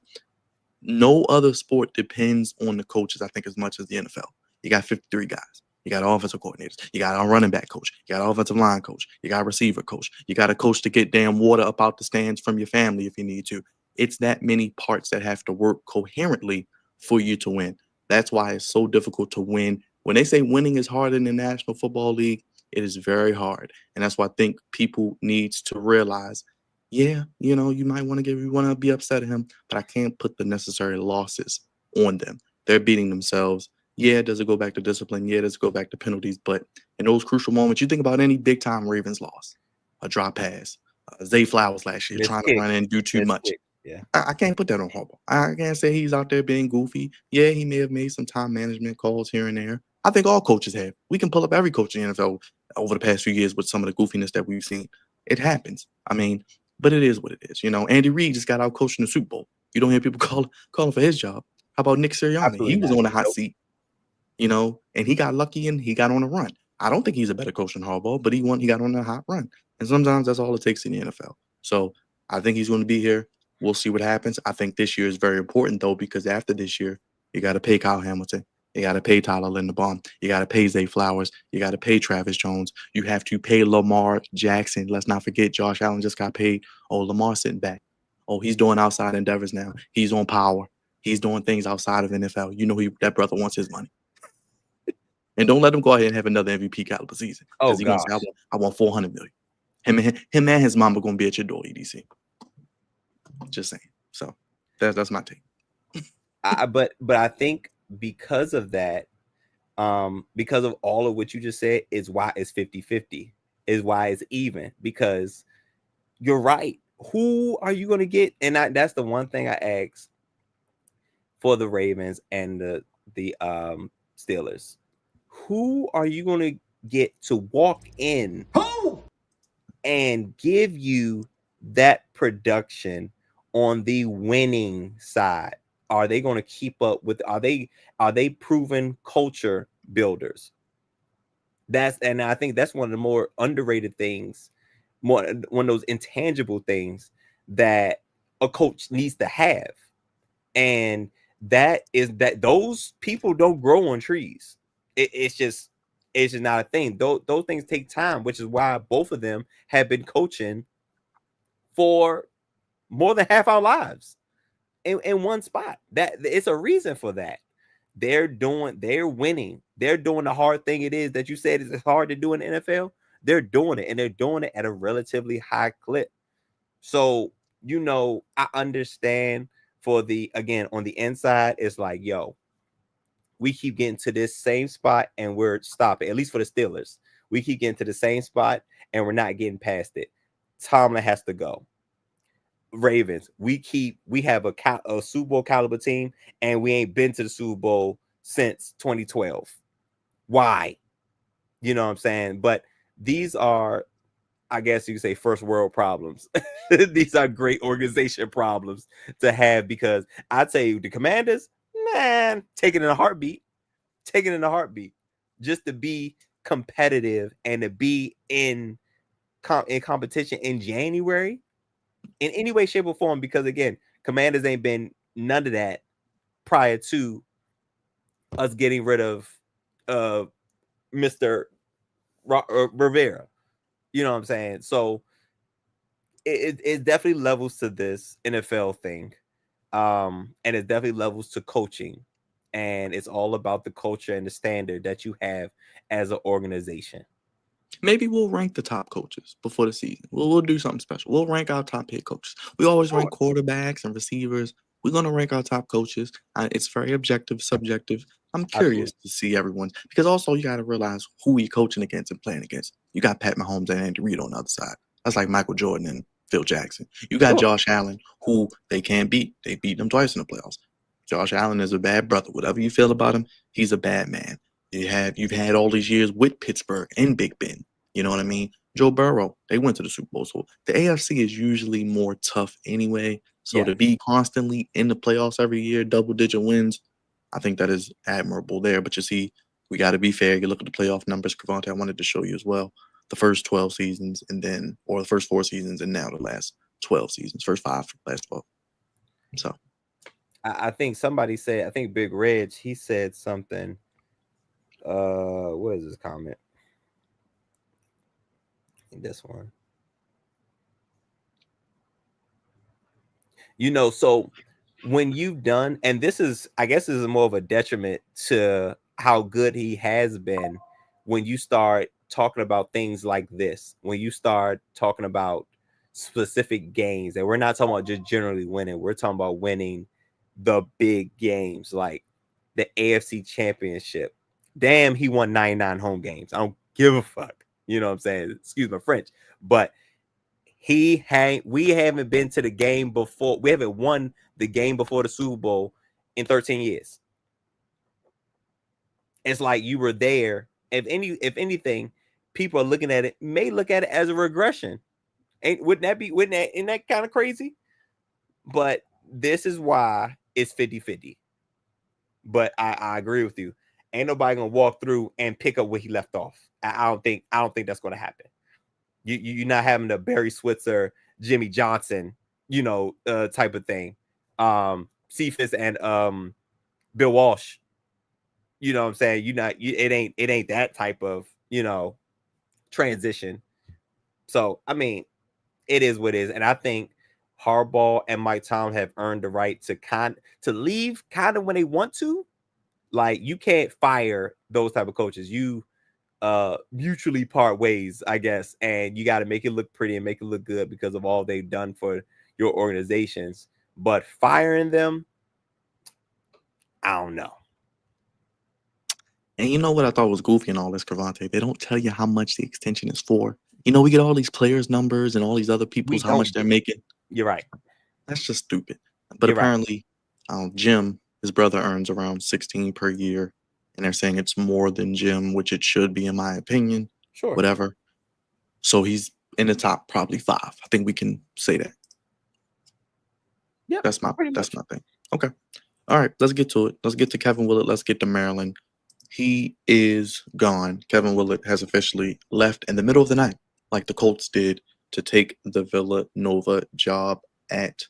Speaker 1: no other sport depends on the coaches, I think, as much as the NFL. You got 53 guys. You got offensive coordinators. You got a running back coach. You got an offensive line coach. You got a receiver coach. You got a coach to get damn water up out the stands from your family if you need to. It's that many parts that have to work coherently for you to win. That's why it's so difficult to win. When they say winning is hard in the National Football League, it is very hard. And that's why I think people needs to realize, yeah, you might want to be upset at him, but I can't put the necessary losses on them. They're beating themselves. Yeah, does it go back to discipline? Yeah, does it go back to penalties? But in those crucial moments, you think about any big-time Ravens loss, a drop pass, Zay Flowers last year trying to run in and do too much.
Speaker 3: Yeah,
Speaker 1: I can't put that on Harbaugh. I can't say he's out there being goofy. Yeah, he may have made some time management calls here and there. I think all coaches have. We can pull up every coach in the NFL over the past few years with some of the goofiness that we've seen. It happens. I mean, but it is what it is. Andy Reid just got out coached in the Super Bowl. You don't hear people calling for his job. How about Nick Sirianni?
Speaker 3: Absolutely
Speaker 1: He was
Speaker 3: not.
Speaker 1: on the hot seat, and he got lucky and he got on a run. I don't think he's a better coach than Harbaugh, but he got on a hot run. And sometimes that's all it takes in the NFL. So I think he's going to be here. We'll see what happens. I think this year is very important, though, because after this year, you got to pay Kyle Hamilton. You got to pay Tyler Linderbaum. You got to pay Zay Flowers. You got to pay Travis Jones. You have to pay Lamar Jackson. Let's not forget Josh Allen just got paid. Oh, Lamar sitting back. Oh, he's doing outside endeavors now. He's on power. He's doing things outside of NFL. That brother wants his money. And don't let him go ahead and have another MVP caliber season.
Speaker 3: Oh,
Speaker 1: He's going to say, I want $400 million. Him and his mama going to be at your door, EDC. Just saying. So that's my take.
Speaker 3: But I think because of that, because of all of what you just said, is why it's 50-50, is why it's even, because you're right. Who are you going to get? And that's the one thing I asked for the Ravens and the Steelers. Who are you going to get to walk in and give you that production on the winning side? Are they going to keep up with? Are they proven culture builders? And I think that's one of the more underrated things, one of those intangible things that a coach needs to have, and that is that those people don't grow on trees. It's just not a thing. Those things take time, which is why both of them have been coaching for more than half our lives in one spot. That it's a reason for that. They're winning. They're doing the hard thing it is that you said is hard to do in the NFL. They're doing it, and they're doing it at a relatively high clip. So, I understand on the inside, it's like, yo, we keep getting to this same spot and we're stopping, at least for the Steelers. We keep getting to the same spot and we're not getting past it. Tomlin has to go. Ravens, we have a Super Bowl caliber team and we ain't been to the Super Bowl since 2012. Why? You know what I'm saying? But these are, I guess you could say, first world problems. These are great organization problems to have, because I tell you, the Commanders, man, taking in a heartbeat, just to be competitive and to be in competition in January in any way, shape, or form. Because again, Commanders ain't been none of that prior to us getting rid of Mr. Rivera. You know what I'm saying? So it definitely levels to this NFL thing. And it definitely levels to coaching. And it's all about the culture and the standard that you have as an organization.
Speaker 1: Maybe we'll rank the top coaches before the season. We'll do something special. We'll rank our top head coaches. We always rank quarterbacks and receivers. We're going to rank our top coaches. It's very objective, subjective. I'm curious to see everyone, because also you got to realize who you're coaching against and playing against. You got Pat Mahomes and Andy Reid on the other side. That's like Michael Jordan and Phil Jackson. You got Josh Allen, who they can't beat. They beat them twice in the playoffs. Josh Allen is a bad brother. Whatever you feel about him, he's a bad man. You've had all these years with Pittsburgh and Big Ben. You know what I mean? Joe Burrow, they went to the Super Bowl. So the AFC is usually more tough anyway. So to be constantly in the playoffs every year, double-digit wins, I think that is admirable there. But you see, we got to be fair. You look at the playoff numbers, Crevonte, I wanted to show you as well. The first 12 seasons or the first 4 seasons and now the last 12 seasons, first 5, last 12. So
Speaker 3: I think somebody said, I think Big Reg, he said something. What is this comment? This one. So when you've done, and this is, I guess, this is more of a detriment to how good he has been when you start talking about things like this, when you start talking about specific games, and we're not talking about just generally winning, we're talking about winning the big games like the AFC Championship. Damn, he won 99 home games. I don't give a fuck. You know what I'm saying? Excuse my French. But we haven't been to the game before. We haven't won the game before the Super Bowl in 13 years. It's like you were there. If anything, people are looking at it, may look at it as a regression. Isn't that kind of crazy? But this is why it's 50-50. But I agree with you. Ain't nobody gonna walk through and pick up where he left off. I don't think that's gonna happen. You're not having a Barry Switzer, Jimmy Johnson, type of thing. Cephas and Bill Walsh. You know what I'm saying? It ain't that type of, transition. So I mean, it is what it is. And I think Harbaugh and Mike Tomlin have earned the right to leave kind of when they want to. Like, you can't fire those type of coaches. You mutually part ways, I guess, and you got to make it look pretty and make it look good because of all they've done for your organizations. But firing them, I don't know.
Speaker 1: And you know what I thought was goofy in all this, Crevonte? They don't tell you how much the extension is for. We get all these players' numbers and all these other people's how much they're making.
Speaker 3: You're right.
Speaker 1: That's just stupid. But
Speaker 3: You're
Speaker 1: apparently, Jim, his brother, earns around 16 per year. And they're saying it's more than Jim, which it should be, in my opinion.
Speaker 3: Sure.
Speaker 1: Whatever. So he's in the top probably 5. I think we can say that.
Speaker 3: Yeah,
Speaker 1: that's my thing. Okay. All right, let's get to it. Let's get to Kevin Willard. Let's get to Maryland. He is gone. Kevin Willard has officially left in the middle of the night, like the Colts did, to take the Villanova job at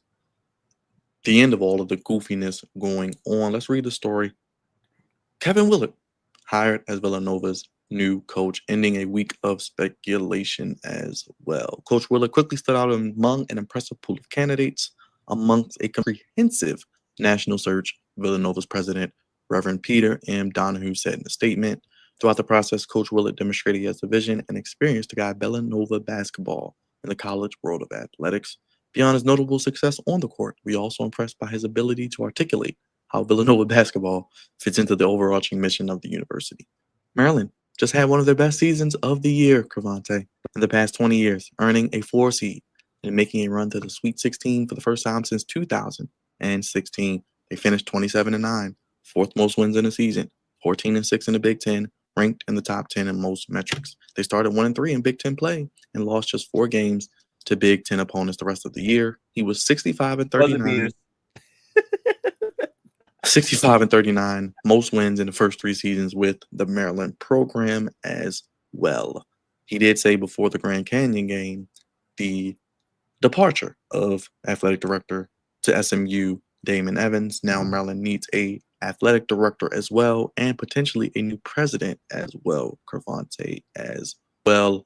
Speaker 1: the end of all of the goofiness going on. Let's read the story. Kevin Willard, hired as Villanova's new coach, ending a week of speculation as well. Coach Willard quickly stood out among an impressive pool of candidates amongst a comprehensive national search, Villanova's president, Reverend Peter M. Donahue, said in a statement. Throughout the process, Coach Willard demonstrated he has the vision and experience to guide Villanova basketball in the college world of athletics. Beyond his notable success on the court, we are also impressed by his ability to articulate how Villanova basketball fits into the overarching mission of the university. Maryland just had one of their best seasons of the year, Crevonte, in the past 20 years, earning a 4 seed and making a run to the Sweet 16 for the first time since 2016. They finished 27-9, 4th most wins in the season, 14-6 in the Big Ten, ranked in the top 10 in most metrics. They started 1-3 in Big Ten play and lost just 4 games to Big Ten opponents the rest of the year. He was 65-39. 65-39, most wins in the first 3 seasons with the Maryland program as well. He did say before the Grand Canyon game, the departure of athletic director to SMU, Damon Evans. Now Maryland needs a athletic director as well, and potentially a new president as well, Crevonte as well.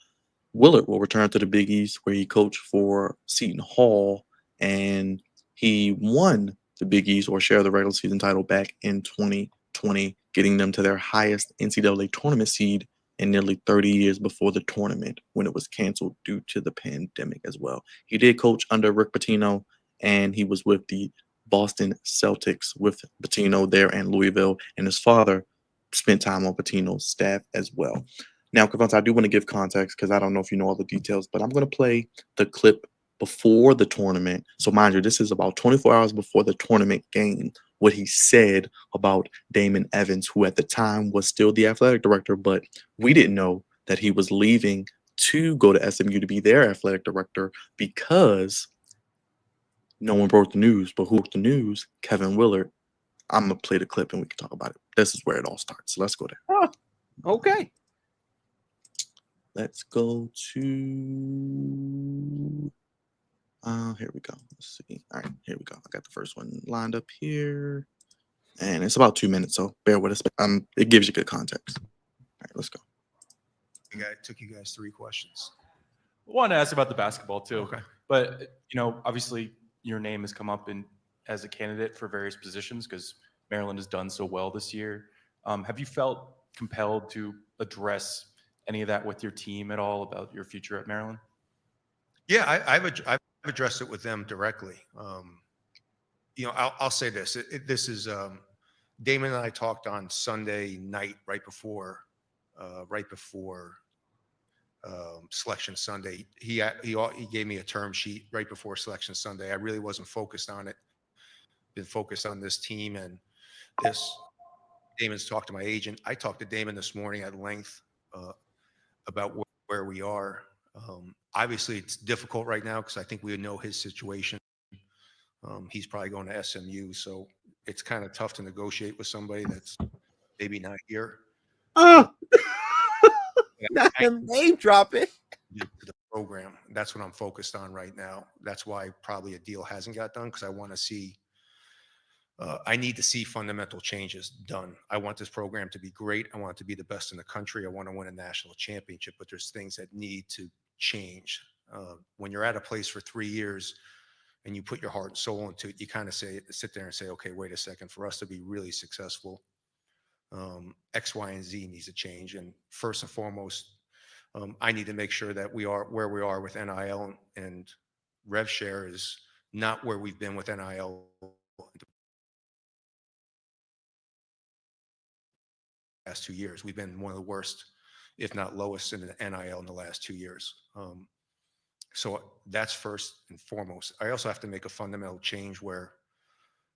Speaker 1: Willard will return to the Big East, where he coached for Seton Hall, and he won the Big East, or share the regular season title, back in 2020, getting them to their highest NCAA tournament seed in nearly 30 years before the tournament, when it was canceled due to the pandemic as well. He did coach under Rick Pitino, and he was with the Boston Celtics with Pitino there in Louisville, and his father spent time on Pitino's staff as well. Now, Crevonte, I do want to give context because I don't know if you know all the details, but I'm going to play the clip before the tournament. So mind you, this is about 24 hours before the tournament game, what he said about Damon Evans, who at the time was still the athletic director, but we didn't know that he was leaving to go to SMU to be their athletic director because no one broke the news. But who broke the news? Kevin Willard. I'm going to play the clip and we can talk about it. This is where it all starts. So let's go there.
Speaker 3: Okay.
Speaker 1: Let's go to. Here we go. Let's see. All right, here we go. I got the first one lined up here, and it's about 2 minutes, so bear with us. It gives you good context. All right, let's go.
Speaker 6: It took you guys 3 questions.
Speaker 7: I wanted to ask about the basketball too.
Speaker 6: Okay.
Speaker 7: But obviously your name has come up as a candidate for various positions because Maryland has done so well this year. Have you felt compelled to address any of that with your team at all about your future at Maryland?
Speaker 6: Yeah, I've addressed it with them directly. I'll say this. This is Damon and I talked on Sunday night right before Selection Sunday. He gave me a term sheet right before Selection Sunday. I really wasn't focused on it. Been focused on this team and this. Damon's talked to my agent. I talked to Damon this morning at length about where we are. Obviously, it's difficult right now because I think we know his situation. He's probably going to SMU, so it's kind of tough to negotiate with somebody that's maybe not here.
Speaker 3: Oh, not him name dropping.
Speaker 6: To the program. That's what I'm focused on right now. That's why probably a deal hasn't got done because I want to see. I need to see fundamental changes done. I want this program to be great. I want it to be the best in the country. I want to win a national championship, but there's things that need to change. When you're at a place for 3 years and you put your heart and soul into it, you kind of sit there and say, okay, wait a second, for us to be really successful, X, Y, and Z needs to change. And first and foremost, I need to make sure that we are where we are with NIL and rev share is not where we've been with NIL last 2 years. We've been one of the worst, if not lowest, in the NIL in the last 2 years. So that's first and foremost. I also have to make a fundamental change where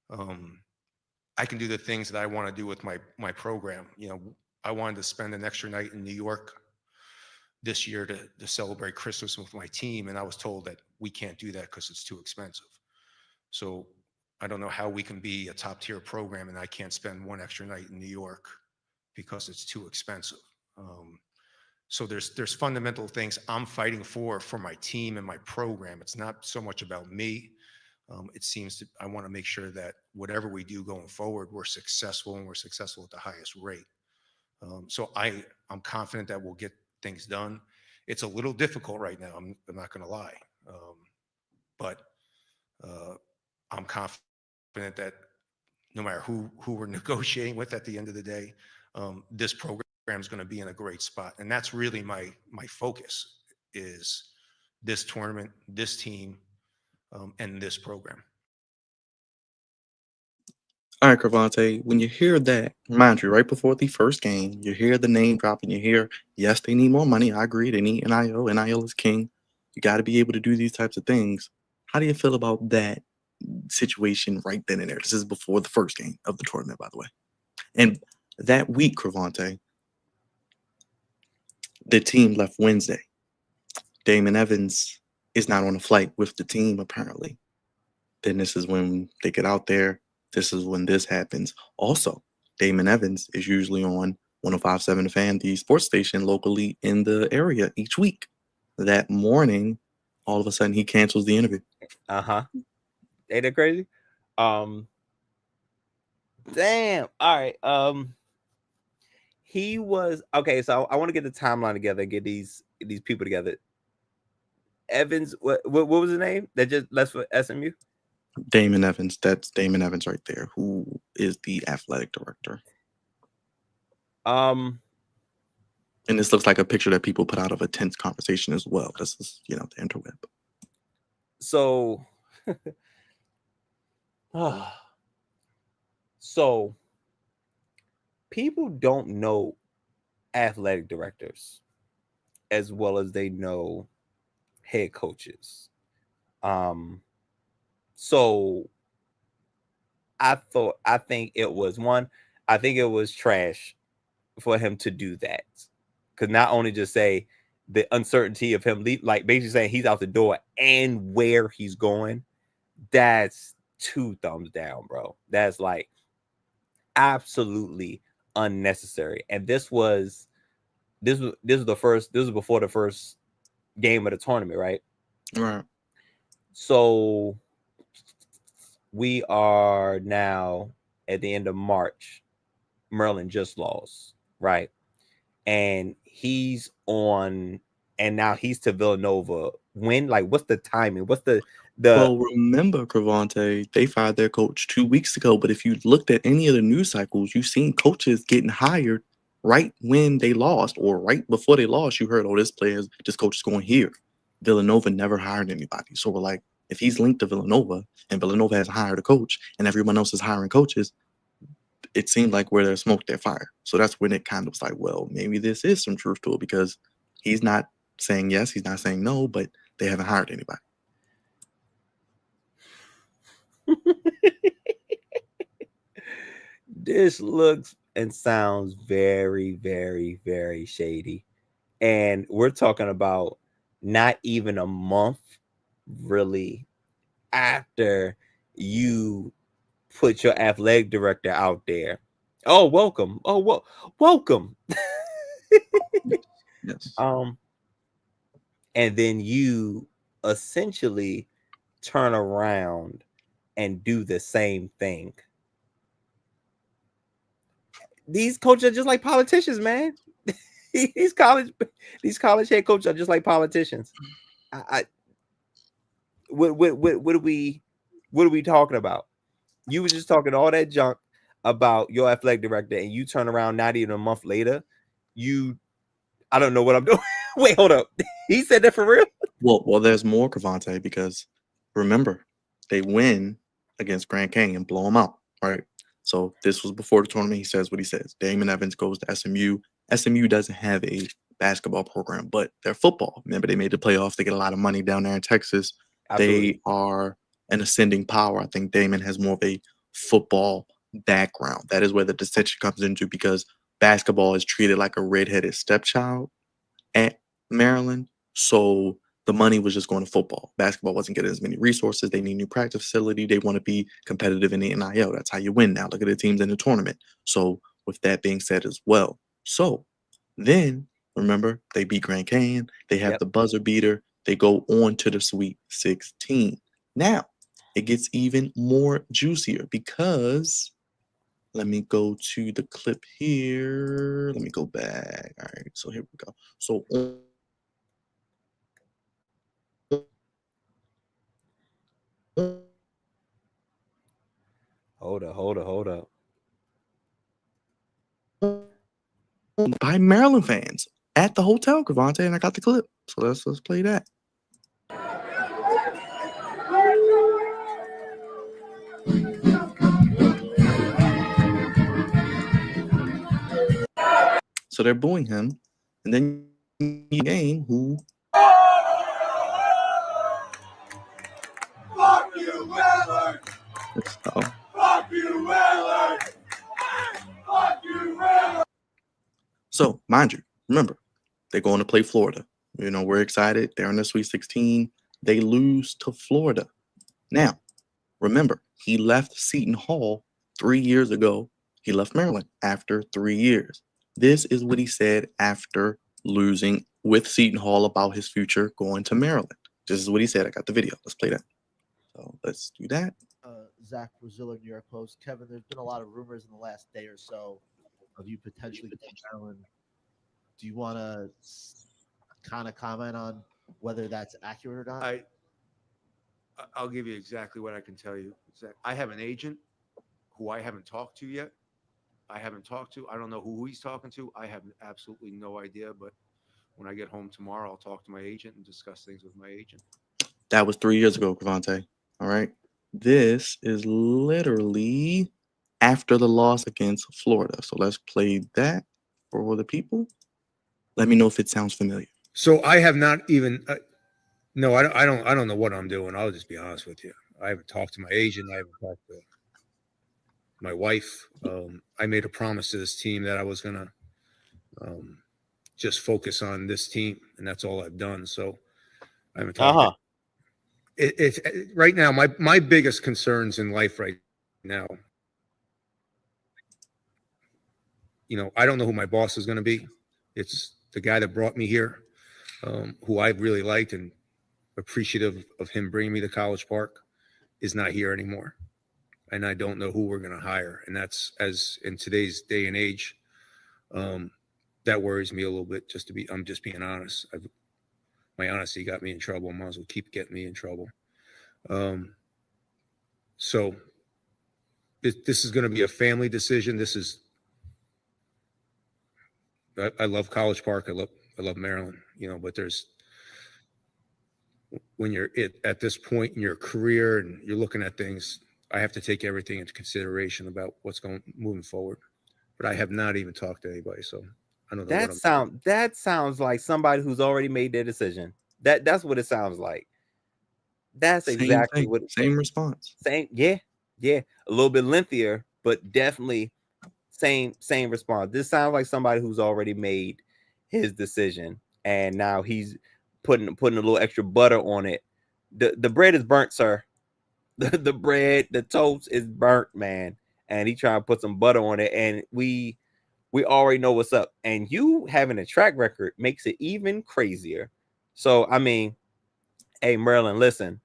Speaker 6: I can do the things that I want to do with my program. I wanted to spend an extra night in New York this year to celebrate Christmas with my team, and I was told that we can't do that because it's too expensive. So I don't know how we can be a top tier program and I can't spend one extra night in New York because it's too expensive. So there's fundamental things I'm fighting for my team and my program. It's not so much about me. It seems to, I want to make sure that whatever we do going forward, we're successful and we're successful at the highest rate. So I'm confident that we'll get things done. It's a little difficult right now. I'm not going to lie. But I'm confident that no matter who we're negotiating with at the end of the day, this program is going to be in a great spot. And that's really my focus is this tournament, this team, and this program.
Speaker 1: All right, Crevonte, when you hear that, mind you, right before the first game, you hear the name drop and you hear, yes, they need more money. I agree. They need NIL. NIL is king. You got to be able to do these types of things. How do you feel about that situation right then and there? This is before the first game of the tournament, by the way. And that week, Crevonte, the team left Wednesday. Damon Evans is not on a flight with the team, apparently. Then this is when they get out there. This is when this happens. Also, Damon Evans is usually on 105.7 The Fan, the sports station locally in the area each week. That morning, all of a sudden, he cancels the interview.
Speaker 3: Ain't that crazy? Damn. All right. He was okay. So I want to get the timeline together, get these people together. Evans, what was his name? That just left for SMU?
Speaker 1: Damon Evans. That's Damon Evans right there, who is the athletic director. And this looks like a picture that people put out of a tense conversation as well. This is, the interweb.
Speaker 3: So, so people don't know athletic directors as well as they know head coaches. So I think it was trash for him to do that. Because not only just say the uncertainty of him like basically saying he's out the door and where he's going, that's 2 thumbs down, bro. That's like absolutely unnecessary. And this was this was before the first game of the tournament, right?
Speaker 1: Right.
Speaker 3: So we are now at the end of March. Maryland just lost, right? And he's on, and now he's to Villanova. When, like, what's the timing? What's the
Speaker 1: Well, remember, Crevonte, they fired their coach 2 weeks ago. But if you looked at any of the news cycles, you've seen coaches getting hired right when they lost or right before they lost. You heard, oh, this coach is going here. Villanova never hired anybody. So we're like, if he's linked to Villanova and Villanova has hired a coach and everyone else is hiring coaches, it seemed like where there's smoke, there's fire. So that's when it kind of was like, well, maybe this is some truth to it because he's not saying yes, he's not saying no, but they haven't hired anybody.
Speaker 3: This looks and sounds very, very, very shady. And we're talking about not even a month really after you put your athletic director out there. Oh, welcome. Oh, welcome.
Speaker 1: Yes.
Speaker 3: And then you essentially turn around and do the same thing. These coaches are just like politicians, man. these college head coaches are just like politicians. What are we talking about? You were just talking all that junk about your athletic director, and you turn around not even a month later. I don't know what I'm doing. Wait, hold up. He said that for real?
Speaker 1: Well, there's more, Crevonte, because remember, they win against Grand Canyon, blow them out, right? So this was before the tournament. He says what he says. Damon Evans goes to SMU. SMU doesn't have a basketball program, but they're football. Remember, they made the playoffs. They get a lot of money down there in Texas. Absolutely. They are an ascending power. I think Damon has more of a football background. That is where the distinction comes into because basketball is treated like a redheaded stepchild at Maryland. So the money was just going to football. Basketball wasn't getting as many resources. They need a new practice facility. They want to be competitive in the NIL. That's how you win now. Look at the teams in the tournament. So with that being said as well. So then, remember, they beat Grand Canyon. They have the buzzer beater. They go on to the Sweet 16. Now, it gets even more juicier because let me go to the clip here. Let me go back. All right, so here we go. So
Speaker 3: Hold up.
Speaker 1: By Maryland fans at the hotel, Crevonte, and I got the clip. So let's play that. So they're booing him, and then game who.
Speaker 2: Fuck you, Willard! Fuck you, Willard! Fuck you, Willard!
Speaker 1: So, mind you, remember, they're going to play Florida. You know, we're excited. They're in the Sweet 16. They lose to Florida. Now, remember, he left Seton Hall 3 years ago. He left Maryland after 3 years. This is what he said after losing with Seton Hall about his future going to Maryland. This is what he said. I got the video. Let's play that. So let's do that.
Speaker 8: Zach Willard, New York Post. Kevin, there's been a lot of rumors in the last day or so of you potentially going to Maryland. Do you want to kind of comment on whether that's accurate or not?
Speaker 9: I'll give you exactly what I can tell you. I have an agent who I haven't talked to yet. I don't know who he's talking to. I have absolutely no idea. But when I get home tomorrow, I'll talk to my agent and discuss things with my agent.
Speaker 1: That was 3 years ago, Crevonte. All right. This is literally after the loss against Florida. So let's play that for the people. Let me know if it sounds familiar.
Speaker 10: So I have not even. No, I don't know what I'm doing. I'll just be honest with you. I haven't talked to my agent. I haven't talked to my wife. I made a promise to this team that I was gonna just focus on this team, and that's all I've done. So I haven't talked. It's right now. My biggest concerns in life right now. You know, I don't know who my boss is going to be. It's the guy that brought me here, who I really liked and appreciative of him bringing me to College Park, is not here anymore. And I don't know who we're going to hire. And that's, as in today's day and age, that worries me a little bit. I'm just being honest. My honesty got me in trouble. I might as well keep getting me in trouble. So this is going to be a family decision. I love College Park. I love Maryland, but when you're at this point in your career and you're looking at things, I have to take everything into consideration about what's moving forward. But I have not even talked to anybody, so I don't know.
Speaker 3: That sounds like somebody who's already made their decision. That's what it sounds like. That's exactly what.
Speaker 1: Same response.
Speaker 3: Yeah. A little bit lengthier, but definitely same response. This sounds like somebody who's already made his decision, and now he's putting a little extra butter on it. The bread is burnt, sir. The bread, the toast is burnt, man. And he trying to put some butter on it, and we already know what's up. And you having a track record makes it even crazier. So I mean, hey Maryland, listen,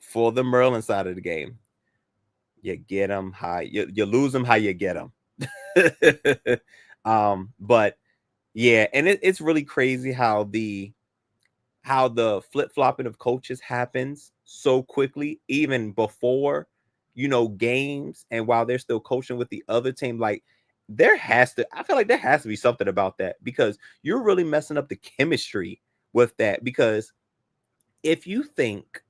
Speaker 3: for the Maryland side of the game, you get them how you lose them how you get them. But yeah, and it's really crazy how the flip-flopping of coaches happens so quickly, even before games, and while they're still coaching with the other team. Like I feel like there has to be something about that, because you're really messing up the chemistry with that. Because if you think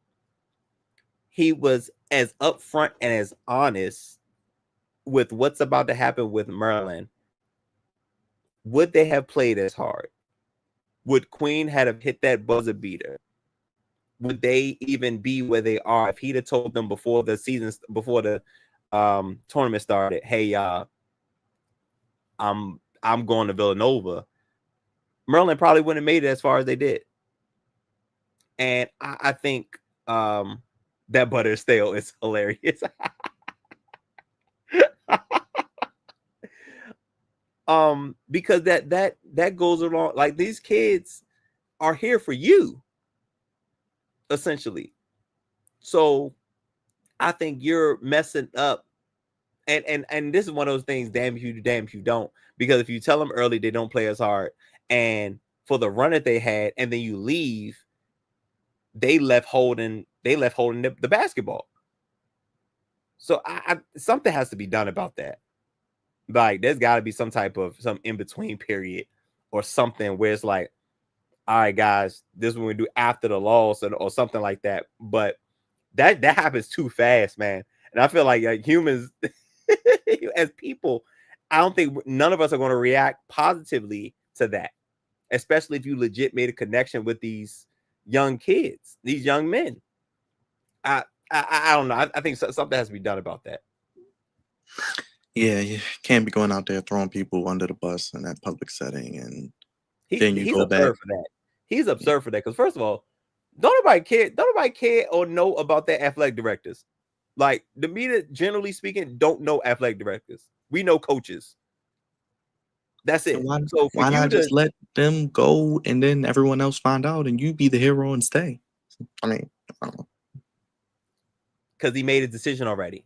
Speaker 3: he was as upfront and as honest with what's about to happen with Maryland, would they have played as hard? Would Queen have hit that buzzer beater? Would they even be where they are if he'd have told them before the tournament started, hey, y'all, I'm going to Villanova? Maryland probably wouldn't have made it as far as they did. And I think that butter is stale is hilarious. Because that goes along, like, these kids are here for you, essentially. So I think you're messing up, and this is one of those things, damn if you do, damn if you don't. Because if you tell them early they don't play as hard, and for the run that they had, and then you leave, they left holding the basketball. So something has to be done about that. Like, there's got to be some in-between period or something where it's like, all right, guys, this is what we do after the loss, or something like that. But that happens too fast, man. And I feel like humans, as people, I don't think none of us are going to react positively to that, especially if you legit made a connection with these young kids, these young men. I don't know. I think something has to be done about that.
Speaker 1: Yeah, you can't be going out there throwing people under the bus in that public setting, and then you
Speaker 3: he's
Speaker 1: go back.
Speaker 3: absurd for that. He's absurd for that, because first of all, don't nobody care or know about their athletic directors. Like, the media, generally speaking, don't know athletic directors. We know coaches. That's it.
Speaker 1: So why not just let them go, and then everyone else find out, and you be the hero and stay? I mean, I don't know.
Speaker 3: Because he made a decision already.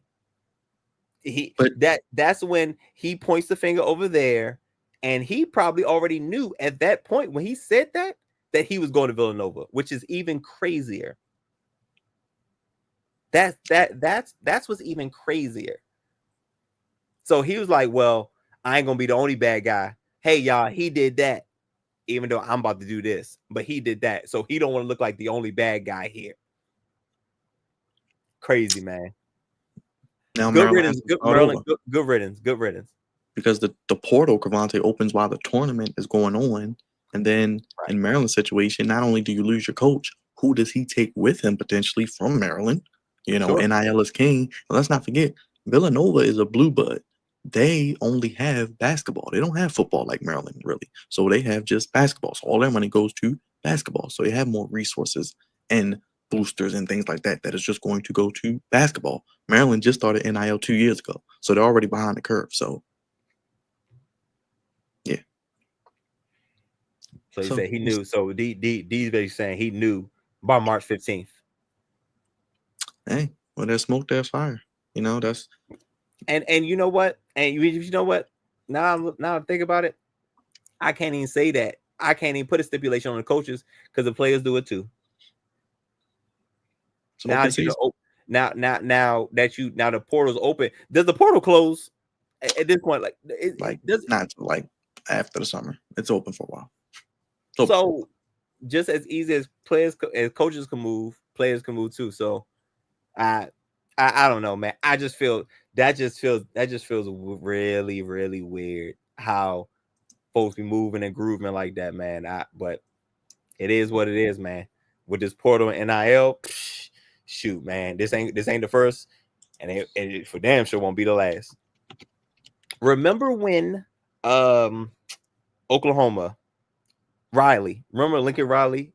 Speaker 3: That's when he points the finger over there, and he probably already knew at that point when he said that he was going to Villanova, which is even crazier. That's what's even crazier. So he was like, well, I ain't gonna be the only bad guy. Hey, y'all, he did that, even though I'm about to do this, but he did that, so he don't want to look like the only bad guy here. Crazy, man.
Speaker 1: Now
Speaker 3: Good riddance.
Speaker 1: Because the portal, Crevonte, opens while the tournament is going on. And then in Maryland's situation, not only do you lose your coach, who does he take with him potentially from Maryland? Sure. NIL is king. And let's not forget, Villanova is a blue blood. They only have basketball. They don't have football like Maryland, really. So they have just basketball. So all their money goes to basketball. So they have more resources and boosters and things like that is just going to go to basketball. Maryland just started NIL 2 years ago, so they're already behind the curve. So, yeah.
Speaker 3: So he
Speaker 1: So,
Speaker 3: said he knew. So D's basically saying he knew by March 15th.
Speaker 1: hey, when there's smoke, there's fire. You know, that's
Speaker 3: And you know what? And you know what? Now I think about it, I can't even say that. I can't even put a stipulation on the coaches because the players do it too. Now that now the portal's open. Does the portal close at this point?
Speaker 1: like
Speaker 3: does
Speaker 1: not like after the summer. It's open for a while. It's open.
Speaker 3: so just as easy as coaches can move, players can move too. So I don't know, man. I just feel that just feels really, really weird how folks be moving and grooving like that, man. But it is what it is, man. With this portal and NIL, shoot, man, this ain't the first, and it for damn sure won't be the last. Remember when Oklahoma Riley, remember Lincoln Riley?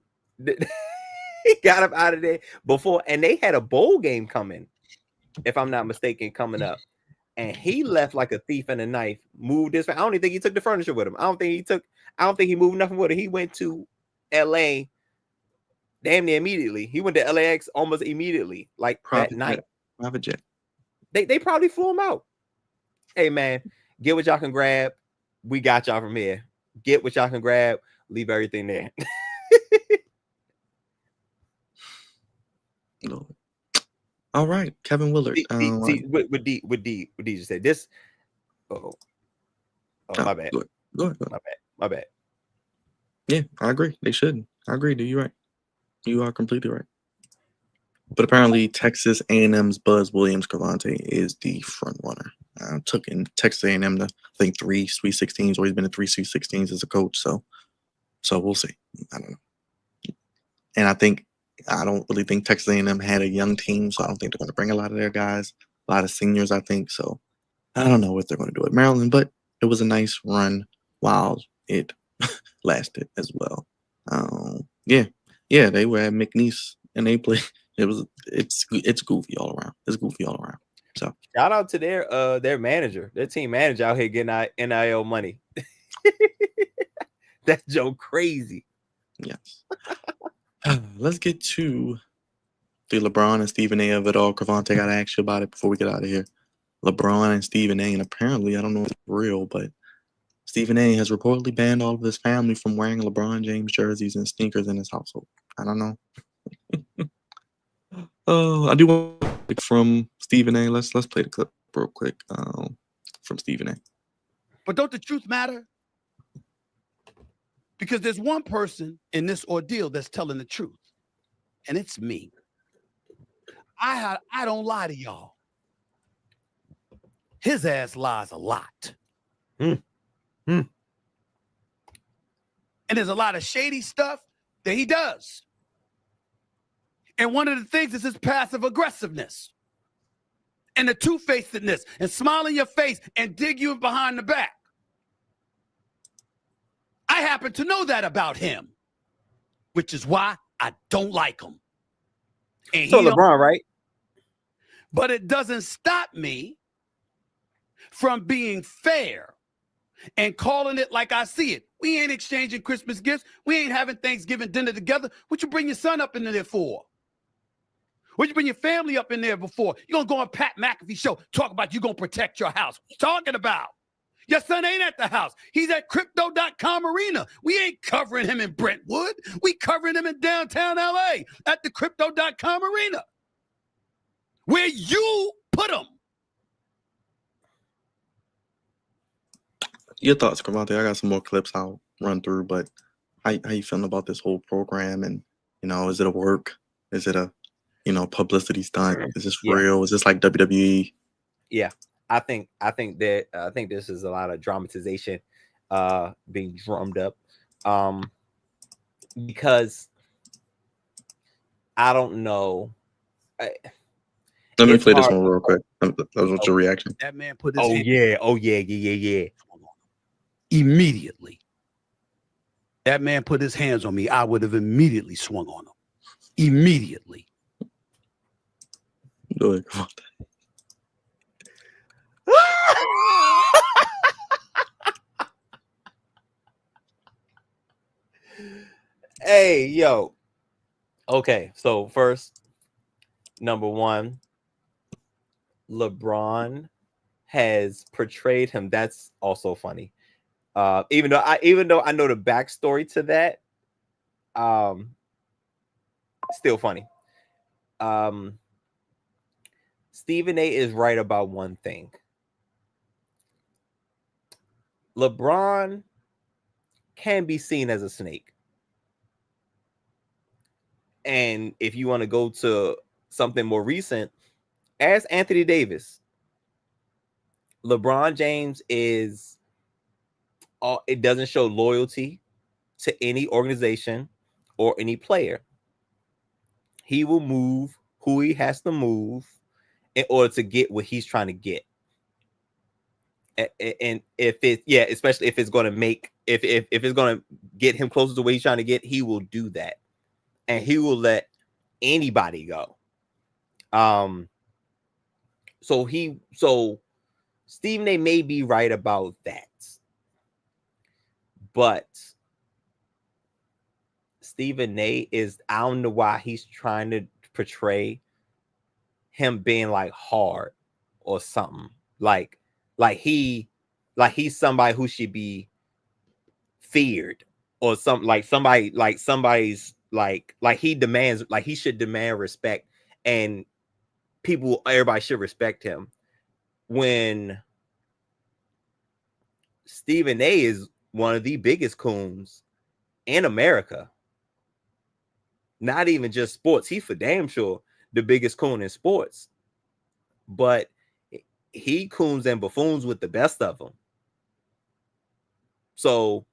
Speaker 3: He got him out of there before, and they had a bowl game coming, if I'm not mistaken, coming up. And he left like a thief in the night, moved this. I don't even think he took the furniture with him. I don't think he moved nothing with it. He went to LA damn near immediately. He went to LAX almost immediately, like that night.
Speaker 1: Private jet.
Speaker 3: They probably flew him out. Hey man, get what y'all can grab. We got y'all from here. Get what y'all can grab. Leave everything there.
Speaker 1: All right, Kevin Willard.
Speaker 3: What D just said this. Oh, my bad.
Speaker 1: Go ahead.
Speaker 3: My bad.
Speaker 1: Yeah, I agree. They shouldn't. I agree. You're right. You are completely right. But apparently, Texas A&M's Buzz Williams Crevonte is the front runner. Took in Texas A&M to, I think, 3 Sweet 16s, or he's been in 3 Sweet 16s as a coach. So we'll see. I don't know. And I don't really think Texas A&M had a young team, so I don't think they're going to bring a lot of their guys, a lot of seniors, I think. So I don't know what they're going to do at Maryland, but it was a nice run while it lasted as well. Yeah, they were at McNeese and they played. It's goofy all around. It's goofy all around. So
Speaker 3: shout out to their manager, their team manager out here getting NIL money. That's Joe crazy.
Speaker 1: Yes. Let's get to the LeBron and Stephen A. of it all. Crevonte, got to ask you about it before we get out of here. LeBron and Stephen A. And apparently, I don't know if it's real, but Stephen A. has reportedly banned all of his family from wearing LeBron James jerseys and sneakers in his household. I don't know. I do want from Stephen A. Let's play the clip real quick from Stephen A.
Speaker 11: But don't the truth matter? Because there's one person in this ordeal that's telling the truth, and it's me. I don't lie to y'all. His ass lies a lot. And there's a lot of shady stuff that he does. And one of the things is his passive aggressiveness and the two-facedness and smile in your face and dig you behind the back. I happen to know that about him, which is why I don't like him. And
Speaker 3: so LeBron, right?
Speaker 11: But it doesn't stop me from being fair and calling it like I see it. We ain't exchanging Christmas gifts. We ain't having Thanksgiving dinner together. What you bring your son up in there for? What you bring your family up in there before? You gonna go on Pat McAfee show, talk about you gonna protect your house. What you talking about? Your son ain't at the house. He's at crypto.com arena. We ain't covering him in Brentwood. We covering him in downtown LA at the crypto.com arena. Where you put him.
Speaker 1: Your thoughts, Crevonte? I got some more clips I'll run through, but how you feeling about this whole program? And, is it a work? Is it a, publicity stunt? Is this real? Is this like WWE?
Speaker 3: Yeah. I think this is a lot of dramatization being drummed up because I don't know.
Speaker 1: Let me play this one real quick. That was your reaction.
Speaker 11: That man put his
Speaker 3: yeah.
Speaker 11: Immediately. That man put his hands on me. I would have immediately swung on him. Immediately.
Speaker 1: Go ahead, Crevonte.
Speaker 3: Hey, yo. Okay, so first, number one, LeBron has portrayed him. That's also funny. Even though I know the backstory to that, still funny. Stephen A is right about one thing. LeBron can be seen as a snake. And if you want to go to something more recent, as Anthony Davis, LeBron James is it doesn't show loyalty to any organization or any player. He will move who he has to move in order to get what he's trying to get. And if especially if it's going to make if it's going to get him closer to what he's trying to get, he will do that, and he will let anybody go. So Stephen A may be right about that, but Stephen A is, I don't know why he's trying to portray him being like hard or something, like he's somebody who should be feared or something, like somebody's like he demands, like he should demand respect, and everybody should respect him, when Stephen A is one of the biggest coons in America. Not even just sports. He's for damn sure the biggest coon in sports. But he coons and buffoons with the best of them. So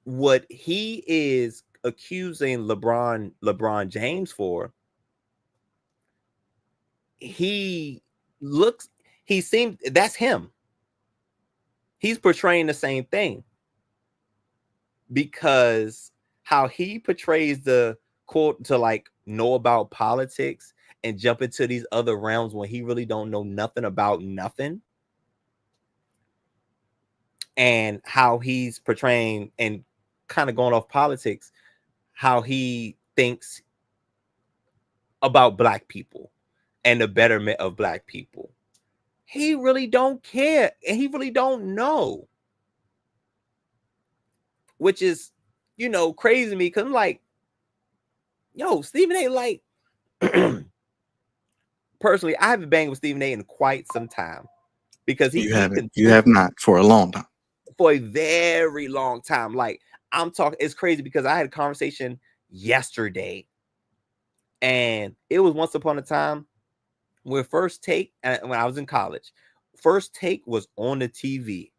Speaker 3: what he is accusing LeBron James for, that's him. He's portraying the same thing, because how he portrays the quote to like know about politics and jump into these other realms when he really don't know nothing about nothing, and how he's portraying and kind of going off politics, how he thinks about black people and the betterment of black people. He really don't care, and he really don't know, which is, crazy to me, because I'm like, yo, Stephen A, like, personally, I haven't banged with Stephen A in quite some time, because
Speaker 1: you have not for a long time.
Speaker 3: For a very long time. Like, I'm talking, it's crazy, because I had a conversation yesterday, and it was once upon a time when First Take, when I was in college, First Take was on the TV.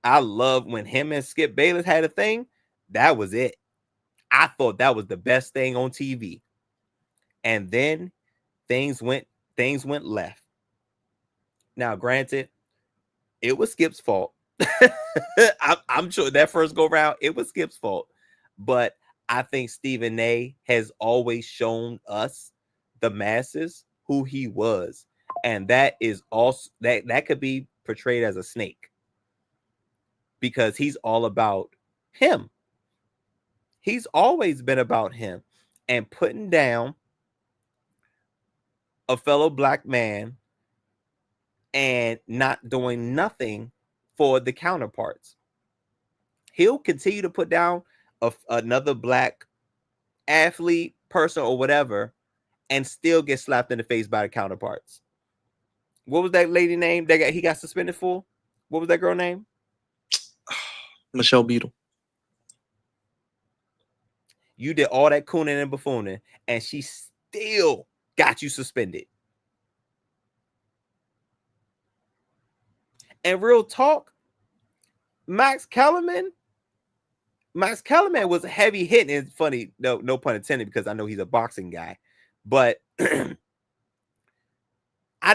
Speaker 3: I loved when him and Skip Bayless had a thing. That was it. I thought that was the best thing on TV. And then things went left. Now, granted, it was Skip's fault. I'm sure that first go round, it was Skip's fault. But I think Stephen A has always shown us, the masses, who he was. And that is also that could be portrayed as a snake, because he's all about him. He's always been about him and putting down a fellow black man and not doing nothing for the counterparts. He'll continue to put down another black athlete, person, or whatever, and still get slapped in the face by the counterparts. What was that lady name that he got suspended for? What was that girl name?
Speaker 1: Michelle Beadle.
Speaker 3: You did all that cooning and buffooning, and she still got you suspended. And real talk, Max Kellerman was heavy hitting. It's funny, no pun intended, because I know he's a boxing guy, but I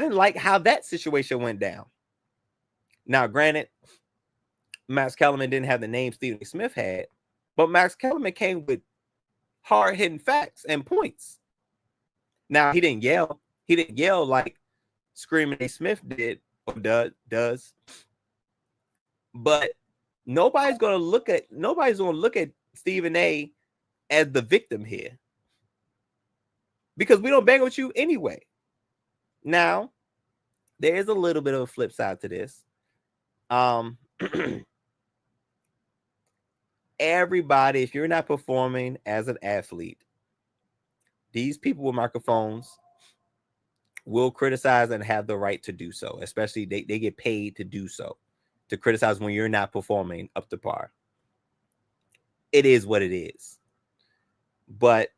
Speaker 3: didn't like how that situation went down. Now, granted, Max Kellerman didn't have the name Stephen A. Smith had, but Max Kellerman came with hard-hitting facts and points. Now, he didn't yell like Screaming A. Smith did or does. But nobody's gonna look at Stephen A as the victim here because we don't bang with you anyway. Now, there is a little bit of a flip side to this. Everybody, if you're not performing as an athlete, these people with microphones will criticize and have the right to do so, especially they get paid to do so, to criticize when you're not performing up to par. It is what it is. But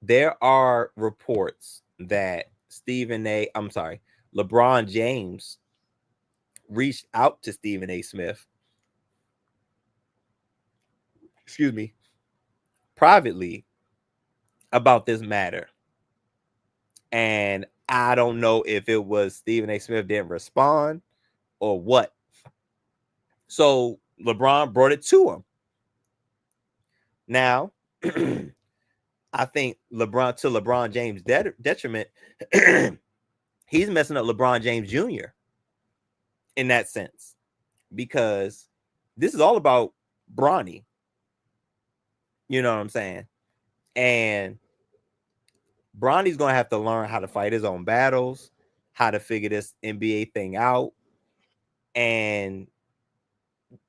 Speaker 3: there are reports that LeBron James reached out to Stephen A. Smith, privately about this matter. And I don't know if it was Stephen A. Smith didn't respond or what. So LeBron brought it to him. Now, I think LeBron James' detriment, he's messing up LeBron James Jr. in that sense, because this is all about Bronny. You know what I'm saying? And Bronny's going to have to learn how to fight his own battles, how to figure this NBA thing out. And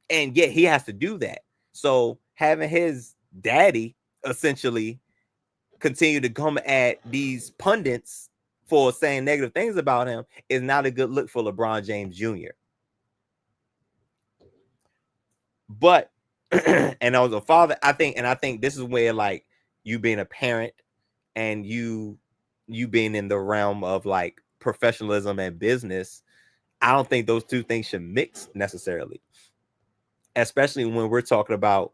Speaker 3: yet he has to do that. So having his daddy essentially continue to come at these pundits for saying negative things about him is not a good look for LeBron James Jr. But and as a father, I think this is where, like, you being a parent and you being in the realm of like professionalism and business, I don't think those two things should mix necessarily, especially when we're talking about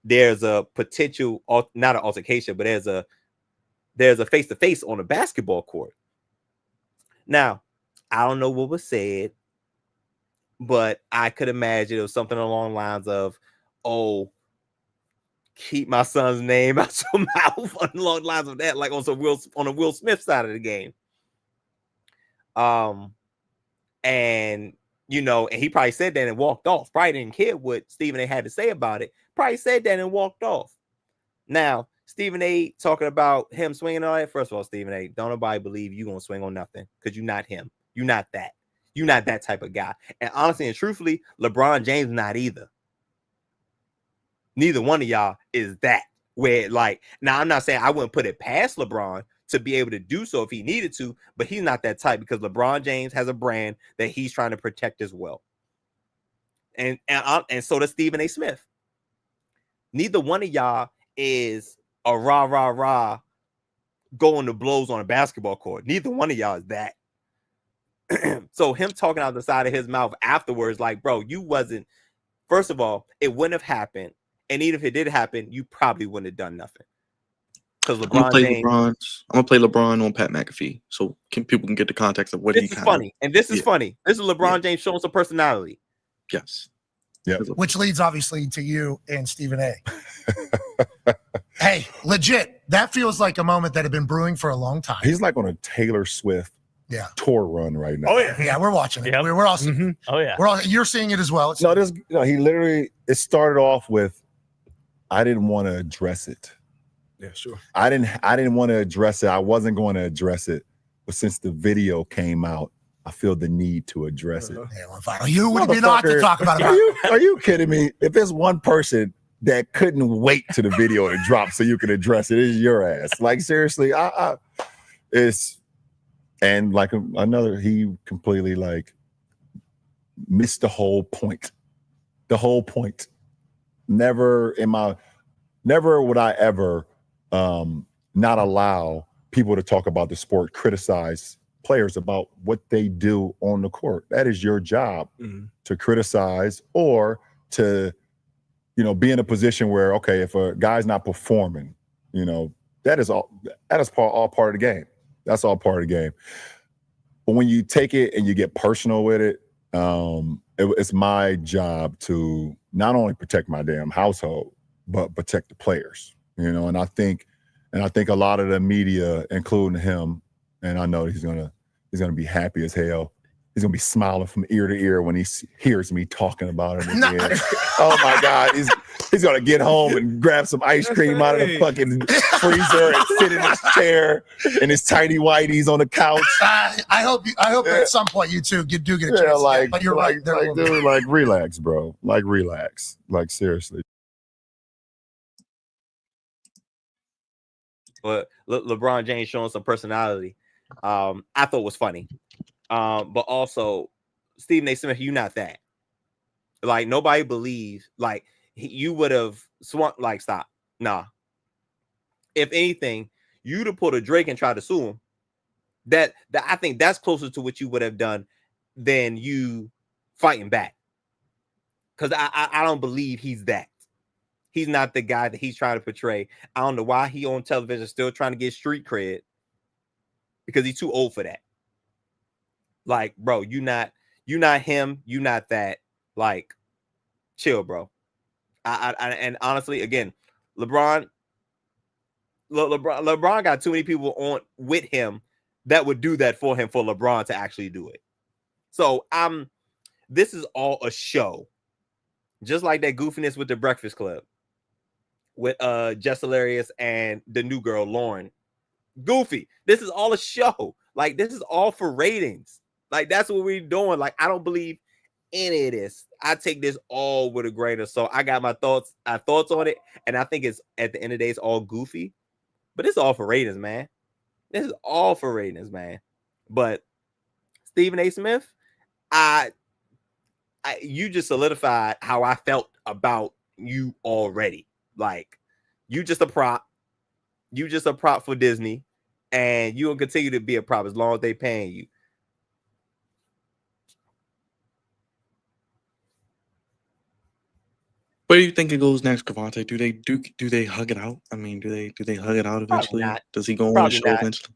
Speaker 3: there's a potential, not an altercation, but there's a face-to-face on a basketball court. Now, I don't know what was said, but I could imagine it was something along the lines of, "Oh, keep my son's name out your mouth," along the lines of that, like on a Will Smith side of the game. And you know, and he probably said that and walked off. Probably didn't care what Stephen A. had to say about it. Probably said that and walked off. Now, Stephen A. talking about him swinging on it. First of all, Stephen A., don't nobody believe you gonna swing on nothing, because you're not him. You're not that. You're not that type of guy. And honestly and truthfully, LeBron James not either. Neither one of y'all is that. Where, like, now I'm not saying I wouldn't put it past LeBron to be able to do so if he needed to, but he's not that type, because LeBron James has a brand that he's trying to protect as well. And so does Stephen A. Smith. Neither one of y'all is a rah going to blows on a basketball court. Neither one of y'all is that. So him talking out the side of his mouth afterwards, like, bro, you wasn't. First of all, it wouldn't have happened. And even if it did happen, you probably wouldn't have done nothing. Because
Speaker 1: I'm gonna play LeBron on Pat McAfee, so people can get the context of what
Speaker 3: this is funny. And this is funny. This is LeBron James showing some personality.
Speaker 1: Yes.
Speaker 12: Yeah.
Speaker 13: Which leads obviously to you and Stephen A. Hey, legit, that feels like a moment that had been brewing for a long time.
Speaker 12: He's like on a Taylor Swift tour run right now.
Speaker 13: Oh yeah, we're watching it. Yep. We're all seeing.
Speaker 14: Oh yeah,
Speaker 13: you're seeing it as well.
Speaker 12: He literally, it started off with, I didn't want to address it.
Speaker 10: Yeah, sure.
Speaker 12: I didn't want to address it. I wasn't going to address it, but since the video came out, I feel the need to address it.
Speaker 13: You would be not to talk about it.
Speaker 12: Are you kidding me? If there's one person that couldn't wait to the video to drop so you can address it, it's your ass. Like, seriously, and like another, he completely like missed the whole point. The whole point. Never would I ever not allow people to talk about the sport, criticize players about what they do on the court. That is your job, to criticize or to, be in a position where, okay, if a guy's not performing, that is all part of the game. That's all part of the game. But when you take it and you get personal with it, it's my job to not only protect my damn household, but protect the players, and I think a lot of the media, including him, and I know he's gonna be happy as hell. He's gonna be smiling from ear to ear when he hears me talking about it again. Oh my God, he's gonna get home and grab some ice cream out of the fucking freezer and sit in his chair and his tidy whities on the couch.
Speaker 13: I hope at some point you two do get a chance. But you're right.
Speaker 12: Dude, like relax, bro. Like relax. Like seriously.
Speaker 3: But LeBron James showing some personality, I thought was funny. But also, Stephen A. Smith, you not that. Like, nobody believes, like, you would have swung, like, stop. Nah. If anything, you'd have pulled a Drake and tried to sue him. That I think that's closer to what you would have done than you fighting back. Because I don't believe he's that. He's not the guy that he's trying to portray. I don't know why he on television still trying to get street cred. Because he's too old for that. Like, bro, you not him, you not that. Like, chill, bro. And honestly, again, LeBron got too many people on with him that would do that for him for LeBron to actually do it. So this is all a show. Just like that goofiness with the Breakfast Club with Jess Hilarious and the new girl Lauren. Goofy. This is all a show. Like, this is all for ratings. Like, that's what we're doing. Like, I don't believe any of this. I take this all with a grain of salt. I got my thoughts on it, and I think it's, at the end of the day, it's all goofy. But it's all for ratings, man. This is all for ratings, man. But Stephen A. Smith, you just solidified how I felt about you already. Like, you just a prop. You just a prop for Disney, and you will continue to be a prop as long as they paying you.
Speaker 1: Where do you think it goes next, Crevonte? Do they hug it out? I mean, do they hug it out eventually? Does he go on the show eventually?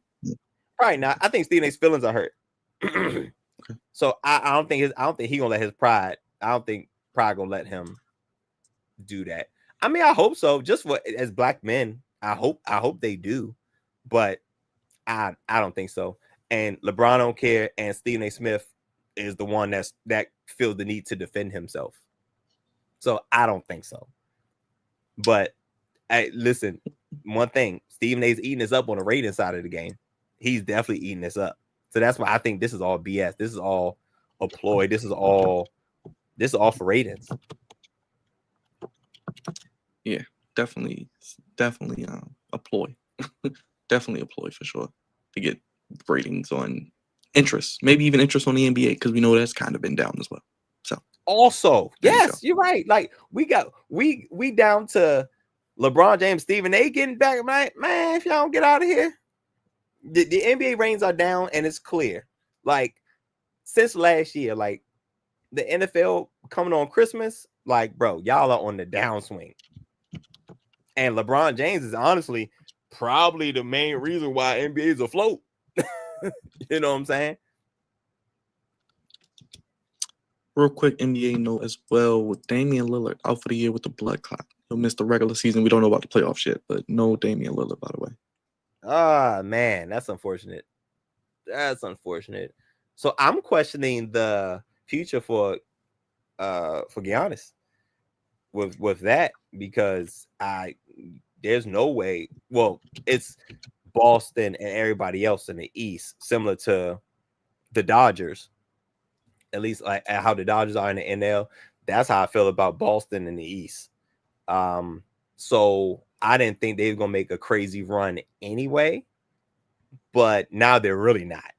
Speaker 3: Probably not. I think Stephen A's feelings are hurt. Okay. So I don't think he gonna let his pride. I don't think pride gonna let him do that. I mean, I hope so. Just for as black men, I hope they do, but I don't think so. And LeBron don't care, and Stephen A. Smith is the one that feels the need to defend himself. So I don't think so. But listen, one thing, Stephen A's eating this up on the rating side of the game. He's definitely eating this up. So that's why I think this is all BS. This is all a ploy. This is all for ratings.
Speaker 1: Yeah, definitely a ploy. Definitely a ploy for sure to get ratings on interest, maybe even interest on the NBA, because we know that's kind of been down as well. So
Speaker 3: also, yes, you're right. Like we down to LeBron James, Stephen A. getting back. Man, if y'all don't get out of here, the NBA ratings are down, and it's clear. Like since last year, like the NFL coming on Christmas, like bro, y'all are on the downswing. And LeBron James is honestly probably the main reason why NBA is afloat. You know what I'm saying?
Speaker 1: Real quick NBA note as well, with Damian Lillard out for the year with the blood clot. He'll miss the regular season. We don't know about the playoffs yet, but no Damian Lillard, by the way.
Speaker 3: Ah, man, that's unfortunate. That's unfortunate. So I'm questioning the future for Giannis with that, because there's no way. Well, it's Boston and everybody else in the East, similar to the Dodgers. At least like how the Dodgers are in the NL. That's how I feel about Boston in the East. So I didn't think they were gonna make a crazy run anyway, but now they're really not.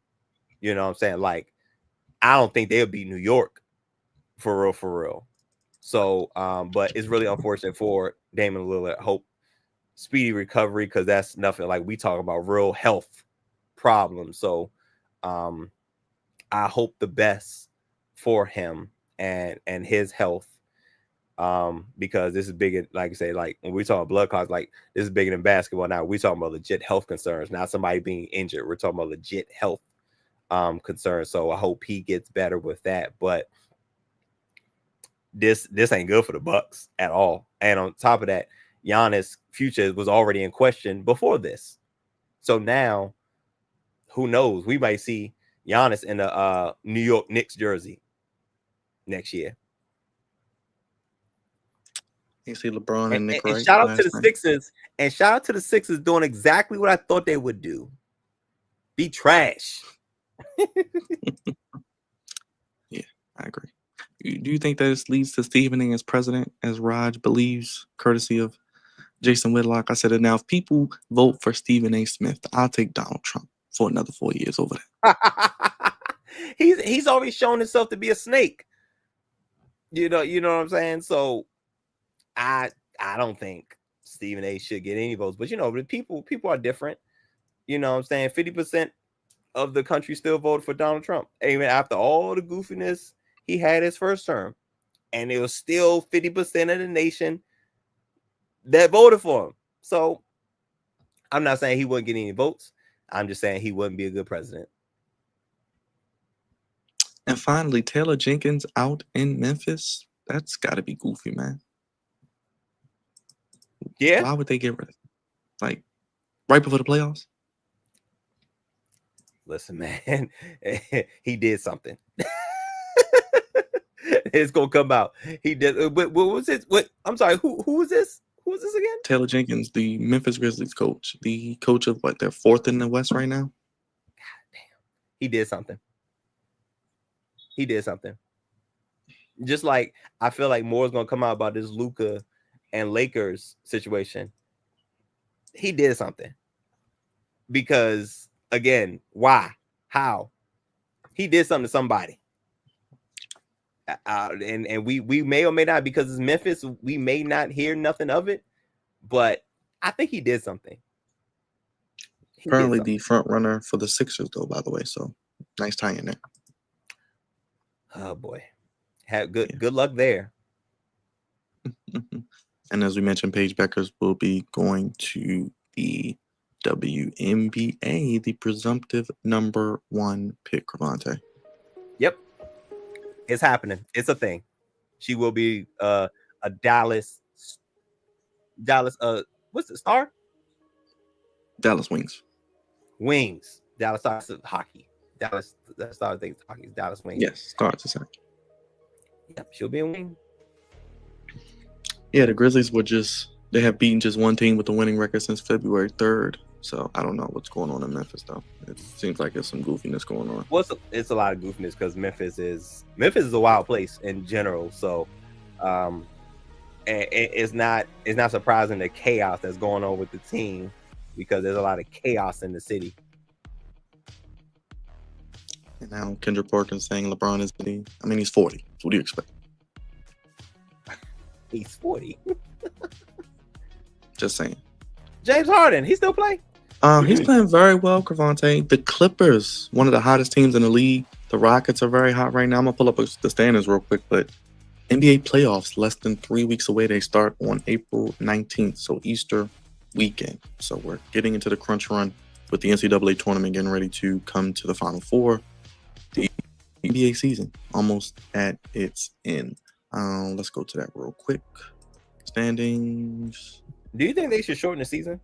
Speaker 3: You know what I'm saying? Like, I don't think they'll beat New York for real. So, but it's really unfortunate for Damian Lillard. Hope speedy recovery, because that's nothing like we talk about real health problems. So, I hope the best for him and his health, because this is bigger. Like I say, like when we talk about blood clots, like this is bigger than basketball. Now we talking about legit health concerns, not somebody being injured. We're talking about legit health concerns. So I hope he gets better with that. But this ain't good for the Bucks at all. And on top of that, Giannis' future was already in question before this. So now, who knows? We might see Giannis in the New York Knicks jersey next year.
Speaker 1: You see LeBron and Nick
Speaker 3: And
Speaker 1: Wright
Speaker 3: shout out to
Speaker 1: last
Speaker 3: the
Speaker 1: night.
Speaker 3: Sixers. And shout out to the Sixers doing exactly what I thought they would do. Be trash.
Speaker 1: Yeah, I agree. Do you think that this leads to Stephen A as president, as Raj believes, courtesy of Jason Whitlock? I said it now. If people vote for Stephen A. Smith, I'll take Donald Trump for another 4 years over that.
Speaker 3: He's always shown himself to be a snake. You know what I'm saying? So I don't think Stephen A should get any votes, but people are different. You know what I'm saying? 50% of the country still voted for Donald Trump, even after all the goofiness he had his first term, and it was still 50% of the nation that voted for him. So I'm not saying he wouldn't get any votes. I'm just saying he wouldn't be a good president.
Speaker 1: And finally, Taylor Jenkins out in Memphis. That's got to be goofy, man.
Speaker 3: Yeah.
Speaker 1: Why would they get rid of him? Like, right before the playoffs?
Speaker 3: Listen, man, he did something. It's gonna come out. He did. What was it? What? I'm sorry. Who was this? Who was this again?
Speaker 1: Taylor Jenkins, the Memphis Grizzlies coach, the coach of what? They're fourth in the West right now.
Speaker 3: God damn, he did something. He did something. Just like I feel like more is gonna come out about this Luka and Lakers situation. He did something because again, why? How? He did something to somebody. And we may or may not, because it's Memphis, we may not hear nothing of it, but I think he did something.
Speaker 1: Currently the front runner for the Sixers, though, by the way. So nice tie in there.
Speaker 3: Oh boy, good luck there.
Speaker 1: And as we mentioned, Paige Beckers will be going to the WNBA, the presumptive number 1 pick, Crevonte.
Speaker 3: Yep. It's happening. It's a thing. She will be a Dallas, what's the star?
Speaker 1: Dallas Wings.
Speaker 3: Dallas Stars of hockey. Dallas Stars of hockey. Dallas Wings.
Speaker 1: Yes, Stars of hockey.
Speaker 3: Yep, she'll be a wing.
Speaker 1: Yeah, the Grizzlies they have beaten just one team with a winning record since February 3rd. So I don't know what's going on in Memphis, though. It seems like there's some goofiness going on.
Speaker 3: Well, it's a lot of goofiness because Memphis is a wild place in general. So, it's not surprising the chaos that's going on with the team because there's a lot of chaos in the city.
Speaker 1: And now Kendrick Perkins saying LeBron is he's 40. So what do you expect?
Speaker 3: He's 40.
Speaker 1: Just saying.
Speaker 3: James Harden, he still play?
Speaker 1: He's playing very well, Crevonte. The Clippers, one of the hottest teams in the league. The Rockets are very hot right now. I'm going to pull up the standings real quick, but NBA playoffs less than 3 weeks away. They start on April 19th, so Easter weekend. So we're getting into the crunch run with the NCAA tournament getting ready to come to the Final Four. The NBA season almost at its end. Let's go to that real quick. Standings.
Speaker 3: Do you think they should shorten the season?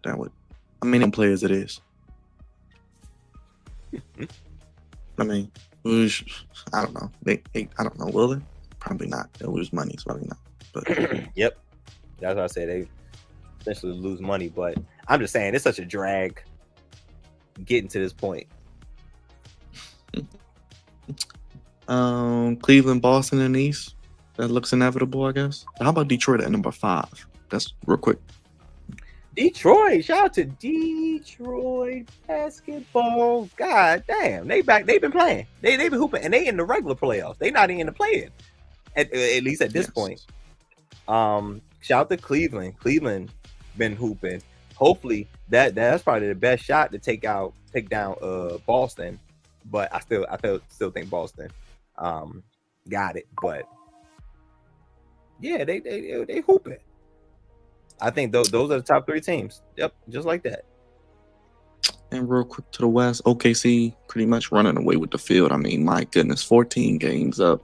Speaker 1: That would, don't play as it is. I don't know. I don't know. Will they? Probably not. They'll lose money. It's probably not. But
Speaker 3: Yep. That's what I said. They essentially lose money, but I'm just saying it's such a drag getting to this point.
Speaker 1: Cleveland, Boston, and East. That looks inevitable, I guess. How about Detroit at number 5? That's real quick.
Speaker 3: Detroit, shout out to Detroit basketball. God damn, they've been playing. They've been hooping, and they in the regular playoffs. They not in the play-in, at least at this point. Shout out to Cleveland. Cleveland been hooping. Hopefully that's probably the best shot to take down Boston. But I still think Boston got it. But yeah, they hooping. I think those are the top 3 teams. Yep, just like that.
Speaker 1: And real quick to the West, OKC pretty much running away with the field. My goodness, 14 games up.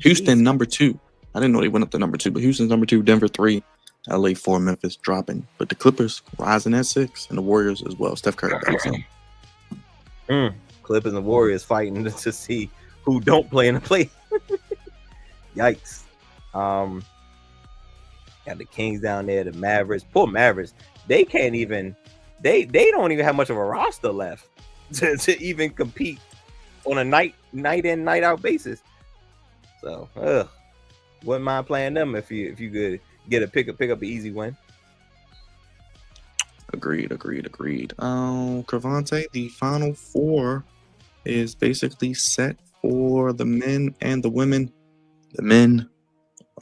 Speaker 1: Houston, number 2. I didn't know they went up to number 2, but Houston's number 2, Denver 3, LA 4, Memphis dropping. But the Clippers rising at 6, and the Warriors as well. Steph Curry back. So
Speaker 3: Clippers and Warriors fighting to see who don't play in the play. Yikes. Got the Kings down there, the Mavericks. Poor Mavericks. They can't even. They don't even have much of a roster left to even compete on a night in, night out basis. So, wouldn't mind playing them if you could get a pick up an easy win.
Speaker 1: Agreed. Crevonte, the Final Four is basically set for the men and the women. The men,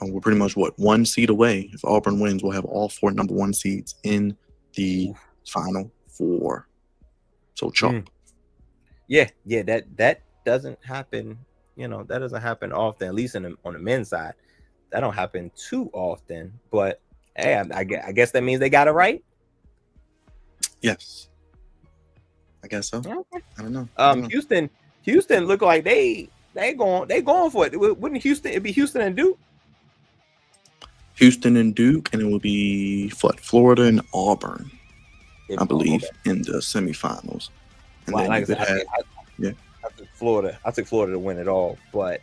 Speaker 1: we're pretty much one seed away. If Auburn wins, we'll have all 4 number 1 seeds in the Final Four. So chalk.
Speaker 3: Yeah, that doesn't happen. That doesn't happen often. At least on the men's side, that don't happen too often. But hey, I guess that means they got it right.
Speaker 1: Yes, I guess so.
Speaker 3: Okay.
Speaker 1: I don't know.
Speaker 3: Houston look like they going for it. Wouldn't Houston? It'd be Houston and Duke.
Speaker 1: Houston and Duke, and it will be Florida and Auburn, I believe, in the semifinals. And then
Speaker 3: Like
Speaker 1: you could have,
Speaker 3: I took Florida. I took Florida to win it all, but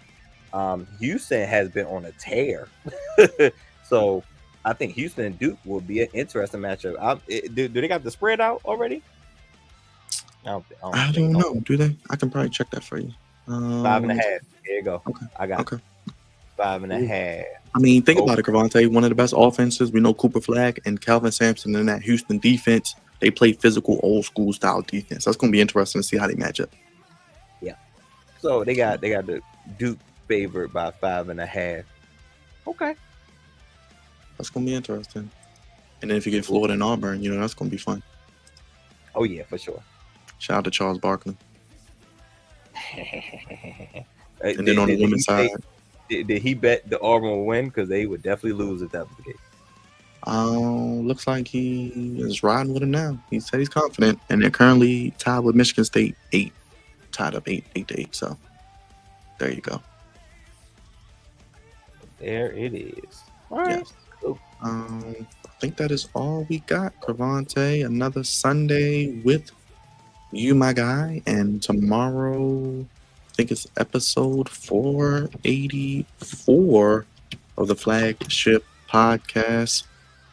Speaker 3: Houston has been on a tear. So I think Houston and Duke will be an interesting matchup. Do they got the spread out already?
Speaker 1: I don't know. Do they? I can probably check that for you.
Speaker 3: 5.5. Here you go.
Speaker 1: Okay.
Speaker 3: I got 5.5.
Speaker 1: I mean, think about it, Crevonte. One of the best offenses. We know Cooper Flag and Calvin Sampson in that Houston defense. They play physical, old school style defense. That's going to be interesting to see how they match up.
Speaker 3: Yeah. So they got the Duke favored by 5.5. Okay.
Speaker 1: That's going to be interesting. And then if you get Florida and Auburn, that's going to be fun.
Speaker 3: Oh yeah, for sure.
Speaker 1: Shout out to Charles Barkley.
Speaker 3: And
Speaker 1: then on the women's side,
Speaker 3: did he bet the Auburn will win? Because they would definitely lose if that was the case.
Speaker 1: Looks like he is riding with him now. He said he's confident, and they're currently tied with Michigan State 8, tied up 8-8. So there you go.
Speaker 3: There it is. All right.
Speaker 1: Yes. I think that is all we got, Crevonte. Another Sunday with you, my guy, and tomorrow, I think it's episode 484 of the flagship podcast.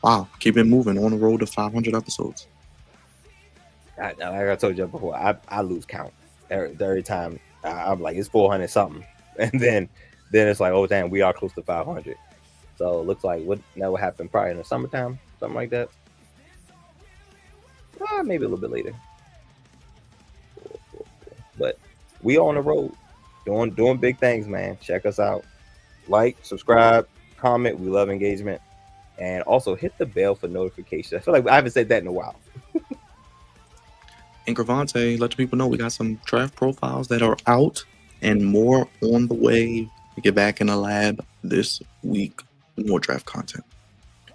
Speaker 1: Wow, keep it moving on the road to 500 episodes.
Speaker 3: Like I told you before, I lose count every time. I'm like, it's 400 something, and then it's like, oh damn, we are close to 500. So it looks like that would happen probably in the summertime, something like that. Maybe a little bit later. But we on the road doing big things, man. Check us out. Like, subscribe, comment. We love engagement. And also hit the bell for notifications. I feel like I haven't said that in a while.
Speaker 1: And Crevonte, let the people know we got some draft profiles that are out and more on the way to get back in the lab this week. More draft content.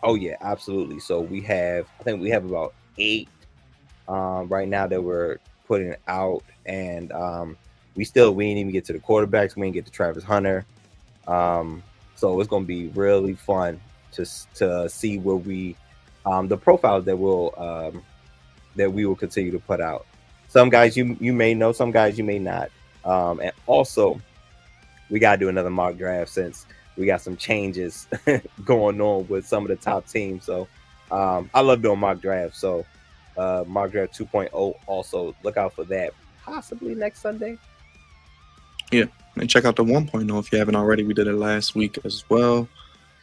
Speaker 3: Oh yeah, absolutely. So I think we have about 8 right now that we're putting out, and we didn't even get to the quarterbacks. We didn't get to Travis Hunter. So it's going to be really fun to see where we the profiles that we will continue to put out. Some guys you may know, some guys you may not. And also we got to do another mock draft since we got some changes going on with some of the top teams. So I love doing mock drafts. So mock draft 2.0, also look out for that possibly next Sunday.
Speaker 1: Yeah, and check out the 1.0 if you haven't already. We did it last week as well,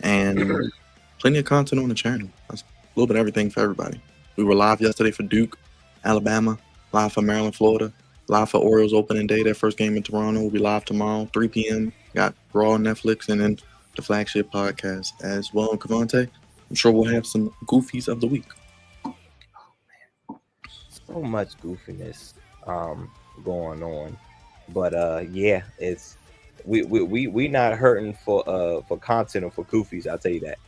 Speaker 1: and plenty of content on the channel. That's a little bit of everything for everybody. We were live yesterday for Duke, Alabama, live for Maryland, Florida, live for Orioles opening day. Their first game in Toronto will be live tomorrow, 3 p.m. Got Raw on Netflix, and then the flagship podcast as well. Crevonte, I'm sure we'll have some goofies of the week.
Speaker 3: Oh man, so much goofiness going on, but yeah, it's we not hurting for content or for goofies. I'll tell you that.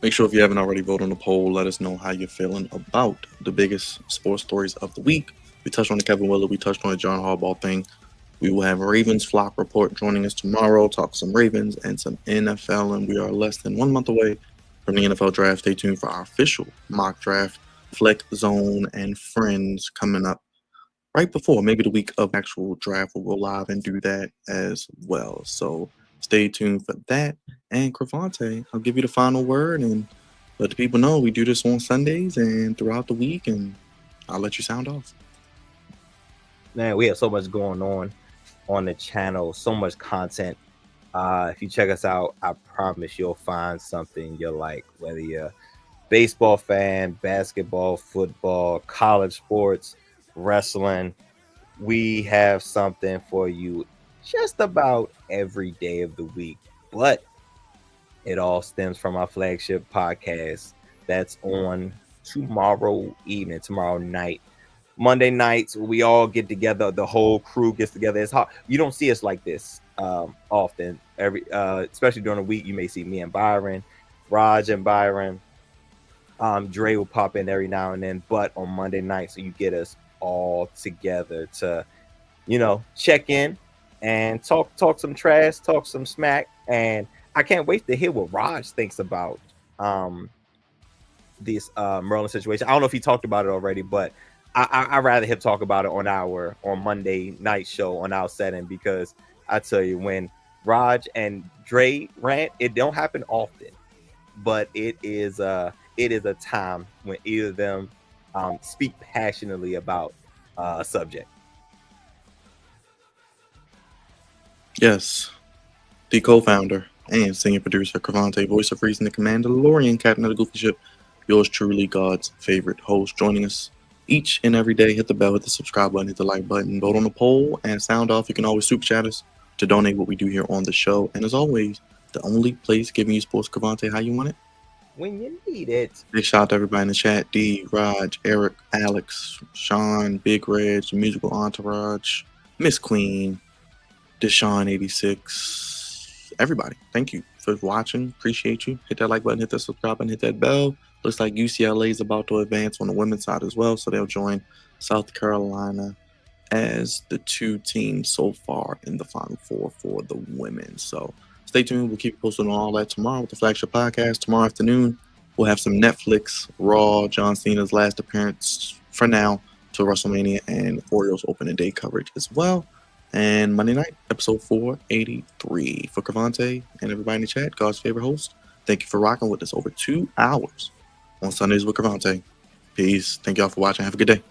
Speaker 1: Make sure if you haven't already voted on the poll, let us know how you're feeling about the biggest sports stories of the week. We touched on the Kevin Willard, we touched on the John Harbaugh thing. We will have Ravens Flock Report joining us tomorrow, talk some Ravens and some NFL, and we are less than 1 month away from the NFL draft. Stay tuned for our official mock draft, Flex Zone, and Friends coming up right before, maybe the week of actual draft, we'll go live and do that as well. So stay tuned for that. And Crevonte, I'll give you the final word and let the people know we do this on Sundays and throughout the week, and I'll let you sound off.
Speaker 3: Man, we have so much going on the channel, so much content. If you check us out, I promise you'll find something you'll like, whether you're a baseball fan, basketball, football, college sports, wrestling. We have something for you just about every day of the week, but it all stems from our flagship podcast that's on tomorrow evening, tomorrow night. Monday nights, we all get together. The whole crew gets together. It's hard. You don't see us like this often. Especially during the week, you may see me and Byron, Raj and Byron. Dre will pop in every now and then, but on Monday night, so you get us all together to, check in and talk some trash, talk some smack. And I can't wait to hear what Raj thinks about this Merlin situation. I don't know if he talked about it already, but I'd rather him talk about it on Monday night show on our setting, because I tell you, when Raj and Dre rant, it don't happen often, but it is a time when either of them speak passionately about a subject.
Speaker 1: Yes, the co-founder and senior producer Crevonte, voice of reason, the Mandalorian, captain of the Goofy Ship, yours truly, God's favorite host, joining us each and every day. Hit the bell, hit the subscribe button, hit the like button, vote on the poll, and sound off. You can always super chat us to donate what we do here on the show. And as always, the only place giving you sports, Crevonte, how you want it,
Speaker 3: when you need it.
Speaker 1: Big shout out to everybody in the chat: D, Raj, Eric, Alex, Sean, Big Reg, the musical entourage, Miss Queen, Deshaun 86, everybody. Thank you for watching. Appreciate you. Hit that like button, hit that subscribe button, hit that bell. Looks like UCLA is about to advance on the women's side as well, so they'll join South Carolina as the two teams so far in the Final Four for the women. So stay tuned. We'll keep you posted on all that tomorrow with the flagship podcast. Tomorrow afternoon, we'll have some Netflix, Raw, John Cena's last appearance for now to WrestleMania, and Orioles opening day coverage as well. And Monday night, episode 483. For Crevonte and everybody in the chat, God's favorite host, thank you for rocking with us over 2 hours on Sundays with Crevonte. Peace. Thank y'all for watching. Have a good day.